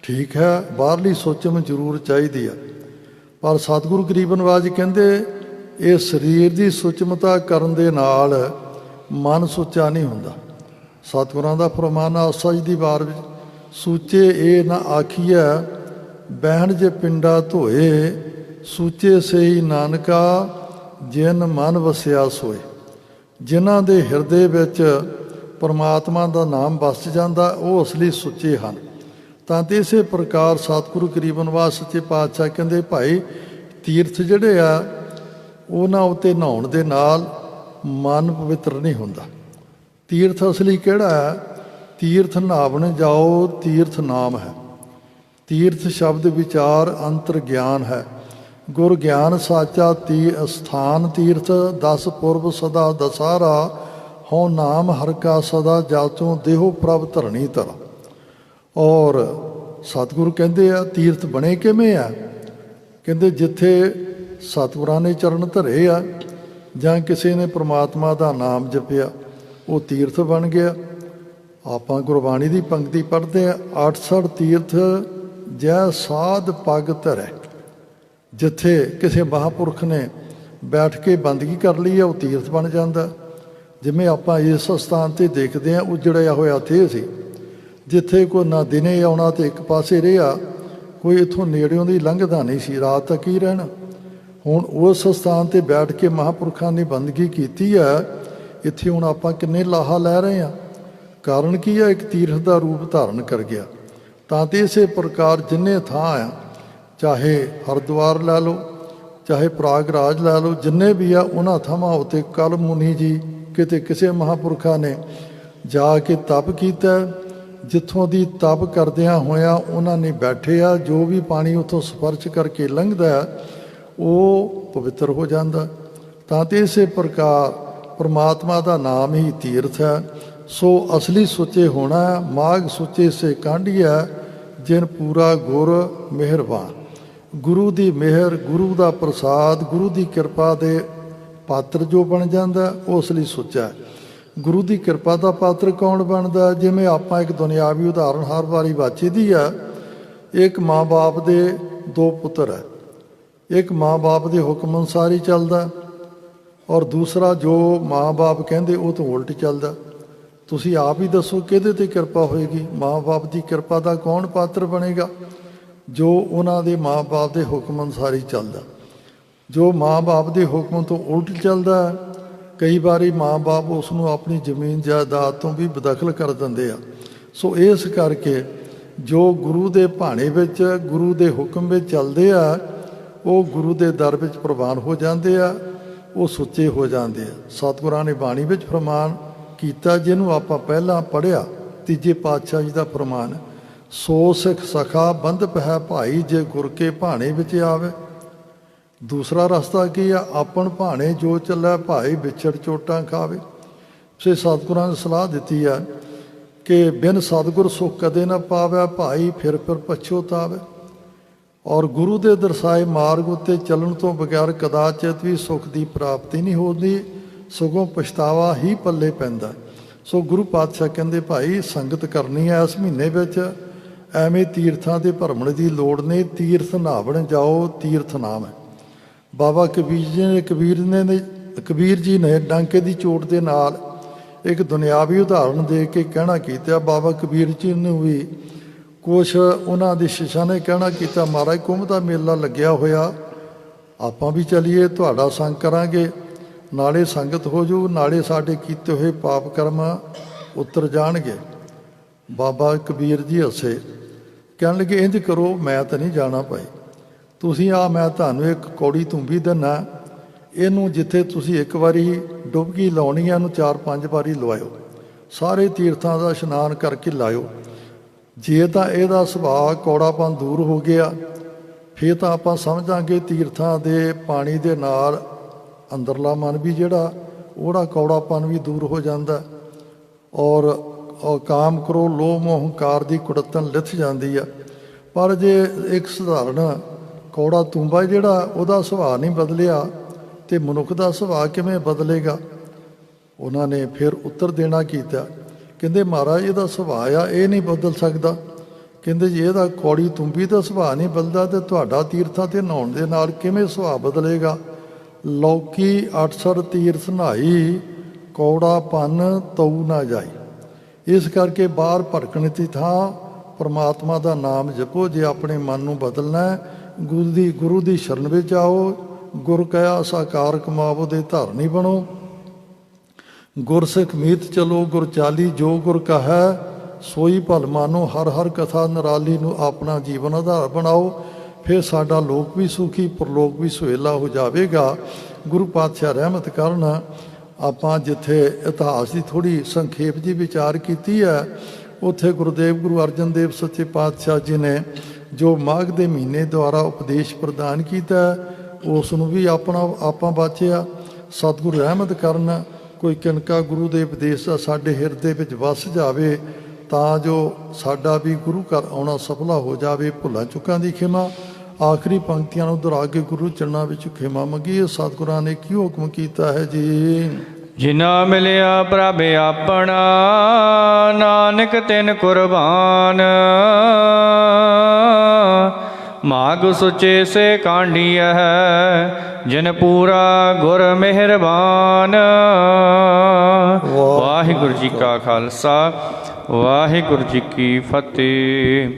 ਠੀਕ ਹੈ, ਬਾਹਰਲੀ ਸੁੱਚਮ ਜ਼ਰੂਰ ਚਾਹੀਦੀ ਆ। ਪਰ ਸਤਿਗੁਰੂ ਗਰੀਬ ਨਿਵਾਜ ਜੀ ਕਹਿੰਦੇ ਇਹ ਸਰੀਰ ਦੀ ਸੁਚਮਤਾ ਕਰਨ ਦੇ ਨਾਲ ਮਨ ਸੁੱਚਾ ਨਹੀਂ ਹੁੰਦਾ। ਸਤਿਗੁਰਾਂ ਦਾ ਫਰਮਾਨ ਆਸਾ ਜੀ ਦੀ ਵਾਰ ਵਿੱਚ, ਸੂਚੇ ਇਹ ਨਾ ਆਖੀਐ ਬਹਿਣ ਜੇ ਪਿੰਡਾ ਧੋਏ, ਸੂਚੇ ਸਈ ਨਾਨਕਾ ਜਿਨ ਮਨ ਵਸਿਆ ਸੋਏ। ਜਿਨ੍ਹਾਂ ਦੇ ਹਿਰਦੇ ਵਿੱਚ ਪਰਮਾਤਮਾ ਦਾ ਨਾਮ ਵਸ ਜਾਂਦਾ ਉਹ ਅਸਲੀ ਸੁੱਚੇ ਹਨ। ਤਾਂ ਤੇ ਇਸੇ ਪ੍ਰਕਾਰ ਸਤਿਗੁਰੂ ਗਰੀਬ ਨਿਵਾਜ ਸੱਚੇ ਪਾਤਸ਼ਾਹ ਕਹਿੰਦੇ ਭਾਈ ਤੀਰਥ ਜਿਹੜੇ ਆ ਉਹਨਾਂ ਉੱਤੇ ਨਹਾਉਣ ਦੇ ਨਾਲ ਮਨ ਪਵਿੱਤਰ ਨਹੀਂ ਹੁੰਦਾ। ਤੀਰਥ ਅਸਲੀ ਕਿਹੜਾ ਹੈ? ਤੀਰਥ ਨਹਾਵਣ ਜਾਓ ਤੀਰਥ ਨਾਮ ਹੈ। ਤੀਰਥ ਸ਼ਬਦ ਵਿਚਾਰ ਅੰਤਰ ਗਿਆਨ ਹੈ। ਗੁਰ ਗਿਆਨ ਸਾਚਾ ਸਥਾਨ ਤੀਰਥ, 10 ਪੁਰਬ ਸਦਾ ਦਸਾਰਾ, ਹਉ ਨਾਮ ਹਰ ਕਾ ਸਦਾ, ਜਾਚੋਂ ਦੇਹੋ ਪ੍ਰਭ ਧਰਣੀ ਧਰਾ। ਔਰ ਸਤਿਗੁਰੂ ਕਹਿੰਦੇ ਆ ਤੀਰਥ ਬਣੇ ਕਿਵੇਂ ਆ? ਕਹਿੰਦੇ ਜਿੱਥੇ ਸਤਿਗੁਰਾਂ ਨੇ ਚਰਨ ਧਰੇ ਆ ਜਾਂ ਕਿਸੇ ਨੇ ਪ੍ਰਮਾਤਮਾ ਦਾ ਨਾਮ ਜਪਿਆ ਉਹ ਤੀਰਥ ਬਣ ਗਿਆ। ਆਪਾਂ ਗੁਰਬਾਣੀ ਦੀ ਪੰਕਤੀ ਪੜ੍ਹਦੇ ਆ, 68 ਤੀਰਥ ਜੈ ਸਾਧ ਪੱਗ ਧਰੈ। ਜਿੱਥੇ ਕਿਸੇ ਮਹਾਂਪੁਰਖ ਨੇ ਬੈਠ ਕੇ ਬੰਦਗੀ ਕਰ ਲਈ ਹੈ ਉਹ ਤੀਰਥ ਬਣ ਜਾਂਦਾ। ਜਿਵੇਂ ਆਪਾਂ ਇਸ ਸਥਾਨ 'ਤੇ ਦੇਖਦੇ ਹਾਂ ਉਜੜਿਆ ਹੋਇਆ ਥੇ ਸੀ, ਜਿੱਥੇ ਕੋਈ ਨਾ ਦਿਨੇ ਆਉਣਾ ਤੇ ਇੱਕ ਪਾਸੇ ਰਿਹਾ, ਕੋਈ ਇੱਥੋਂ ਨੇੜਿਓਂ ਦੀ ਲੰਘਦਾ ਨਹੀਂ ਸੀ, ਰਾਤ ਤੱਕ ਹੀ ਰਹਿਣਾ। ਹੁਣ ਉਸ ਸਥਾਨ 'ਤੇ ਬੈਠ ਕੇ ਮਹਾਂਪੁਰਖਾਂ ਨੇ ਬੰਦਗੀ ਕੀਤੀ ਹੈ। ਇੱਥੇ ਹੁਣ ਆਪਾਂ ਕਿੰਨੇ ਲਾਹਾ ਲੈ ਰਹੇ ਹਾਂ। ਕਾਰਨ ਕੀ ਹੈ? ਇੱਕ ਤੀਰਥ ਦਾ ਰੂਪ ਧਾਰਨ ਕਰ ਗਿਆ। ਤਾਂ ਤੇ ਇਸੇ ਪ੍ਰਕਾਰ ਜਿੰਨੇ ਥਾਂ ਆ, ਚਾਹੇ ਹਰਿਦੁਆਰ ਲੈ ਲਓ, ਚਾਹੇ ਪ੍ਰਯਾਗਰਾਜ ਲੈ ਲਓ, ਜਿੰਨੇ ਵੀ ਆ ਉਹਨਾਂ ਥਾਵਾਂ ਉੱਤੇ ਕਲ ਮੁਨੀ ਜੀ ਕਿਤੇ ਕਿਸੇ ਮਹਾਂਪੁਰਖਾਂ ਨੇ ਜਾ ਕੇ ਤਪ ਕੀਤਾ। ਜਿੱਥੋਂ ਦੀ ਤਪ ਕਰਦਿਆਂ ਹੋਇਆਂ ਉਹਨਾਂ ਨੇ ਬੈਠੇ ਆ, ਜੋ ਵੀ ਪਾਣੀ ਉੱਥੋਂ ਸਪਰਸ਼ ਕਰਕੇ ਲੰਘਦਾ ਉਹ ਪਵਿੱਤਰ ਹੋ ਜਾਂਦਾ। ਤਾਂ ਤੇ ਇਸੇ ਪ੍ਰਕਾਰ ਪਰਮਾਤਮਾ ਦਾ ਨਾਮ ਹੀ ਤੀਰਥ ਹੈ। ਸੋ ਅਸਲੀ ਸੁੱਚੇ ਹੋਣਾ ਹੈ। ਮਾਘ ਸੁੱਚੇ ਸੇ ਕਾਂਢੀਐ, ਜਿਨ ਪੂਰਾ ਗੁਰ ਮਿਹਰਬਾਨ। ਗੁਰੂ ਦੀ ਮਿਹਰ, ਗੁਰੂ ਦਾ ਪ੍ਰਸਾਦ, ਗੁਰੂ ਦੀ ਕਿਰਪਾ ਦੇ ਪਾਤਰ ਜੋ ਬਣ ਜਾਂਦਾ ਉਹ ਅਸਲੀ ਸੁੱਚਾ ਹੈ। ਗੁਰੂ ਦੀ ਕਿਰਪਾ ਦਾ ਪਾਤਰ ਕੌਣ ਬਣਦਾ? ਜਿਵੇਂ ਆਪਾਂ ਇੱਕ ਦੁਨਿਆਵੀ ਉਦਾਹਰਣ ਹਰ ਵਾਰੀ ਵਾਚੀਦੀ ਆ। ਇੱਕ ਮਾਂ ਬਾਪ ਦੇ 2 ਪੁੱਤਰ ਹੈ। ਇੱਕ ਮਾਂ ਬਾਪ ਦੇ ਹੁਕਮ ਅਨੁਸਾਰ ਹੀ ਚੱਲਦਾ ਔਰ ਦੂਸਰਾ ਜੋ ਮਾਂ ਬਾਪ ਕਹਿੰਦੇ ਉਹ ਤੋਂ ਉਲਟ ਚੱਲਦਾ। ਤੁਸੀਂ ਆਪ ਹੀ ਦੱਸੋ ਕਿਹਦੇ 'ਤੇ ਕਿਰਪਾ ਹੋਏਗੀ? ਮਾਂ ਬਾਪ ਦੀ ਕਿਰਪਾ ਦਾ ਕੌਣ ਪਾਤਰ ਬਣੇਗਾ? ਜੋ ਉਹਨਾਂ ਦੇ ਮਾਂ ਬਾਪ ਦੇ ਹੁਕਮ ਅਨੁਸਾਰ ਹੀ ਚੱਲਦਾ। ਜੋ ਮਾਂ ਬਾਪ ਦੇ ਹੁਕਮ ਤੋਂ ਉਲਟ ਚੱਲਦਾ, ਕਈ ਵਾਰੀ ਮਾਂ ਬਾਪ ਉਸ ਨੂੰ ਆਪਣੀ ਜ਼ਮੀਨ ਜਾਇਦਾਦ ਤੋਂ ਵੀ ਬਦਖਲ ਕਰ ਦਿੰਦੇ ਆ। ਸੋ ਇਸ ਕਰਕੇ ਜੋ ਗੁਰੂ ਦੇ ਭਾਣੇ ਵਿੱਚ, ਗੁਰੂ ਦੇ ਹੁਕਮ ਵਿੱਚ ਚੱਲਦੇ ਆ ਉਹ ਗੁਰੂ ਦੇ ਦਰ ਵਿੱਚ ਪ੍ਰਵਾਨ ਹੋ ਜਾਂਦੇ ਆ, ਉਹ ਸੁੱਚੇ ਹੋ ਜਾਂਦੇ ਆ। ਸਤਿਗੁਰਾਂ ਨੇ ਬਾਣੀ ਵਿੱਚ ਫਰਮਾਨ ਕੀਤਾ, ਜਿਹਨੂੰ ਆਪਾਂ ਪਹਿਲਾਂ ਪੜ੍ਹਿਆ, ਤੀਜੇ ਪਾਤਸ਼ਾਹ ਜੀ ਦਾ ਫਰਮਾਨ, ਸੋ ਸਿੱਖ ਸਖਾ ਬੰਧਪ ਹੈ ਭਾਈ, ਜੇ ਗੁਰ ਕੇ ਭਾਣੇ ਵਿੱਚ ਆਵੇ। ਦੂਸਰਾ ਰਸਤਾ ਕੀ ਆ? ਆਪਣ ਭਾਣੇ ਜੋ ਚੱਲੈ ਭਾਈ, ਵਿਛੜ ਚੋਟਾਂ ਖਾਵੇ। ਸੇ ਸਤਿਗੁਰਾਂ ਨੇ ਸਲਾਹ ਦਿੱਤੀ ਆ ਕਿ ਬਿਨ ਸਤਿਗੁਰ ਸੁਖ ਕਦੇ ਨਾ ਪਾਵੈ ਭਾਈ, ਫਿਰ ਪਛੋਤਾਵੇ। ਔਰ ਗੁਰੂ ਦੇ ਦਰਸਾਏ ਮਾਰਗ ਉੱਤੇ ਚੱਲਣ ਤੋਂ ਬਗੈਰ ਕਦਾਚਿਤ ਵੀ ਸੁੱਖ ਦੀ ਪ੍ਰਾਪਤੀ ਨਹੀਂ ਹੁੰਦੀ, ਸਗੋਂ ਪਛਤਾਵਾ ਹੀ ਪੱਲੇ ਪੈਂਦਾ। ਸੋ ਗੁਰੂ ਪਾਤਸ਼ਾਹ ਕਹਿੰਦੇ ਭਾਈ ਸੰਗਤ ਕਰਨੀ ਹੈ ਇਸ ਮਹੀਨੇ ਵਿੱਚ, ਐਵੇਂ ਤੀਰਥਾਂ ਦੇ ਭਰਮਣ ਦੀ ਲੋੜ ਨਹੀਂ। ਤੀਰਥ ਨਹਾਵਣ ਜਾਓ ਤੀਰਥ ਨਾਮ ਹੈ। ਬਾਬਾ ਕਬੀਰ ਜੀ ਨੇ ਡਾਂਕੇ ਦੀ ਚੋਟ ਦੇ ਨਾਲ ਇੱਕ ਦੁਨਿਆਵੀ ਉਦਾਹਰਣ ਦੇ ਕੇ ਕਹਿਣਾ ਕੀਤਾ। ਬਾਬਾ ਕਬੀਰ ਜੀ ਨੂੰ ਵੀ ਕੁਛ ਉਹਨਾਂ ਦੇ ਸ਼ਿਸ਼ਾਂ ਨੇ ਕਹਿਣਾ ਕੀਤਾ, ਮਹਾਰਾਜ ਕੁੰਭ ਦਾ ਮੇਲਾ ਲੱਗਿਆ ਹੋਇਆ, ਆਪਾਂ ਵੀ ਚੱਲੀਏ, ਤੁਹਾਡਾ ਸੰਗ ਕਰਾਂਗੇ, ਨਾਲੇ ਸੰਗਤ ਹੋ ਜੂ, ਨਾਲੇ ਸਾਡੇ ਕੀਤੇ ਹੋਏ ਪਾਪ ਕਰਮ ਉਤਰ ਜਾਣਗੇ। ਬਾਬਾ ਕਬੀਰ ਜੀ ਹੱਸੇ, ਕਹਿਣ ਲੱਗੇ ਇੰਝ ਕਰੋ, ਮੈਂ ਤਾਂ ਨਹੀਂ ਜਾਣਾ ਭਾਈ, ਤੁਸੀਂ ਮੈਂ ਤੁਹਾਨੂੰ ਇੱਕ ਕੌੜੀ ਤੁੰਬੀ ਦਿੰਦਾ, ਇਹਨੂੰ ਜਿੱਥੇ ਤੁਸੀਂ ਇੱਕ ਵਾਰੀ ਡੁਬਕੀ ਲਾਉਣੀ ਹੈ ਇਹਨੂੰ 4-5 ਵਾਰੀ ਲਵਾਇਓ, ਸਾਰੇ ਤੀਰਥਾਂ ਦਾ ਇਸ਼ਨਾਨ ਕਰਕੇ ਲਾਇਓ। ਜੇ ਤਾਂ ਇਹਦਾ ਸੁਭਾਅ ਕੌੜਾਪਨ ਦੂਰ ਹੋ ਗਿਆ ਫਿਰ ਤਾਂ ਆਪਾਂ ਸਮਝਾਂਗੇ ਤੀਰਥਾਂ ਦੇ ਪਾਣੀ ਦੇ ਨਾਲ ਅੰਦਰਲਾ ਮਨ ਵੀ ਜਿਹੜਾ ਉਹਦਾ ਕੌੜਾਪਨ ਵੀ ਦੂਰ ਹੋ ਜਾਂਦਾ। ਔਰ ਕਾਮ ਕਰੋ ਲੋਭ ਮੋਹ ਹੰਕਾਰ ਦੀ ਕੁੜੱਤਣ ਲਿਥ ਜਾਂਦੀ ਆ। ਪਰ ਜੇ ਇੱਕ ਸਧਾਰਨ ਕੌੜਾ ਤੁੰਬਾ ਜਿਹੜਾ ਉਹਦਾ ਸੁਭਾਅ ਨਹੀਂ ਬਦਲਿਆ ਤੇ ਮਨੁੱਖ ਦਾ ਸੁਭਾਅ ਕਿਵੇਂ ਬਦਲੇਗਾ? ਉਹਨਾਂ ਨੇ ਫਿਰ ਉੱਤਰ ਦੇਣਾ ਕੀਤਾ, ਕਹਿੰਦੇ ਮਹਾਰਾਜ ਇਹਦਾ ਸੁਭਾਅ ਆ ਇਹ ਨਹੀਂ ਬਦਲ ਸਕਦਾ, ਕਹਿੰਦੇ ਜੀ ਇਹਦਾ ਕੌੜੀ ਤੁੰਬੀ ਦਾ ਸੁਭਾਅ ਨਹੀਂ ਬਦਲਦਾ ਤੇ ਤੁਹਾਡਾ ਤੀਰਥਾਂ ਤੇ ਨਹਾਉਣ ਦੇ ਨਾਲ ਕਿਵੇਂ ਸੁਭਾਅ ਬਦਲੇਗਾ। ਲੌਕੀ 800 ਤੀਰਥ ਨਹਾਈ, ਕੌੜਾ ਪੰਨ ਤਊ ਨਾ ਜਾਈ। ਇਸ ਕਰਕੇ ਬਾਹਰ ਭਟਕਣ ਦੀ ਥਾਂ ਪਰਮਾਤਮਾ ਦਾ ਨਾਮ ਜਪੋ। ਜੇ ਆਪਣੇ ਮਨ ਨੂੰ ਬਦਲਣਾ ਹੈ, ਗੁਰੂ ਦੀ ਸ਼ਰਨ ਵਿੱਚ ਆਓ। ਗੁਰ ਕਹਿਆ ਸਾਕਾਰ ਕਮਾਵੋ ਦੇ ਧਾਰਨੀ ਬਣੋ। ਗੁਰਸਿੱਖ ਮੀਤ ਚਲੋ ਗੁਰ ਚਾਲੀ, ਜੋ ਗੁਰ ਕਹੈ ਸੋਈ ਭਲ ਮਾਨੋ। ਹਰ ਹਰ ਕਥਾ ਨਿਰਾਲੀ ਨੂੰ ਆਪਣਾ ਜੀਵਨ ਆਧਾਰ ਬਣਾਓ। ਫਿਰ ਸਾਡਾ ਲੋਕ ਵੀ ਸੁਖੀ, ਪਰਲੋਕ ਵੀ ਸੁਹੇਲਾ ਹੋ ਜਾਵੇਗਾ। ਗੁਰੂ ਪਾਤਸ਼ਾਹ ਰਹਿਮਤ ਕਰਨ। ਆਪਾਂ ਜਿੱਥੇ ਇਤਿਹਾਸ ਦੀ ਥੋੜ੍ਹੀ ਸੰਖੇਪ ਜੀ ਵਿਚਾਰ ਕੀਤੀ ਹੈ, ਉੱਥੇ ਗੁਰੂ ਅਰਜਨ ਦੇਵ ਸੱਚੇ ਪਾਤਸ਼ਾਹ ਜੀ ਨੇ ਜੋ ਮਾਘ ਦੇ ਮਹੀਨੇ ਦੁਆਰਾ ਉਪਦੇਸ਼ ਪ੍ਰਦਾਨ ਕੀਤਾ, ਉਸ ਨੂੰ ਵੀ ਆਪਾਂ ਬਾਚਿਆ। ਸਤਿਗੁਰੂ ਰਹਿਮਤ ਕਰਨ, ਕੋਈ ਕਿਣਕਾ ਗੁਰੂ ਦੇ ਉਪਦੇਸ਼ ਦਾ ਸਾਡੇ ਹਿਰਦੇ ਵਿੱਚ ਵਸ ਜਾਵੇ, ਤਾਂ ਜੋ ਸਾਡਾ ਵੀ ਗੁਰੂ ਘਰ ਆਉਣਾ ਸਫਲਾ ਹੋ ਜਾਵੇ। ਭੁੱਲਾਂ ਚੁੱਕਾਂ ਦੀ ਖਿਮਾ। ਆਖਰੀ ਪੰਕਤੀਆਂ ਨੂੰ ਦੁਹਰਾ ਕੇ ਗੁਰੂ ਚਰਨਾਂ ਵਿੱਚ ਖਿਮਾ ਮੰਗੀਏ। ਸਤਿਗੁਰਾਂ ਨੇ ਕੀ ਹੁਕਮ ਕੀਤਾ ਹੈ ਜੀ। ਜਿਨਾ ਮਿਲਿਆ ਪ੍ਰਭ ਆਪਣਾ, ਨਾਨਕ ਤਿਨ ਕੁਰਬਾਨ। ਮਾਘ ਸੁਚੇ ਸੇ ਕਾਂਢੀਐ, ਜਿਨ ਪੂਰਾ ਗੁਰ ਮਿਹਰਬਾਨ। ਵਾਹਿਗੁਰੂ ਜੀ ਕਾ ਖਾਲਸਾ, ਵਾਹਿਗੁਰੂ ਜੀ ਕੀ ਫਤਿਹ।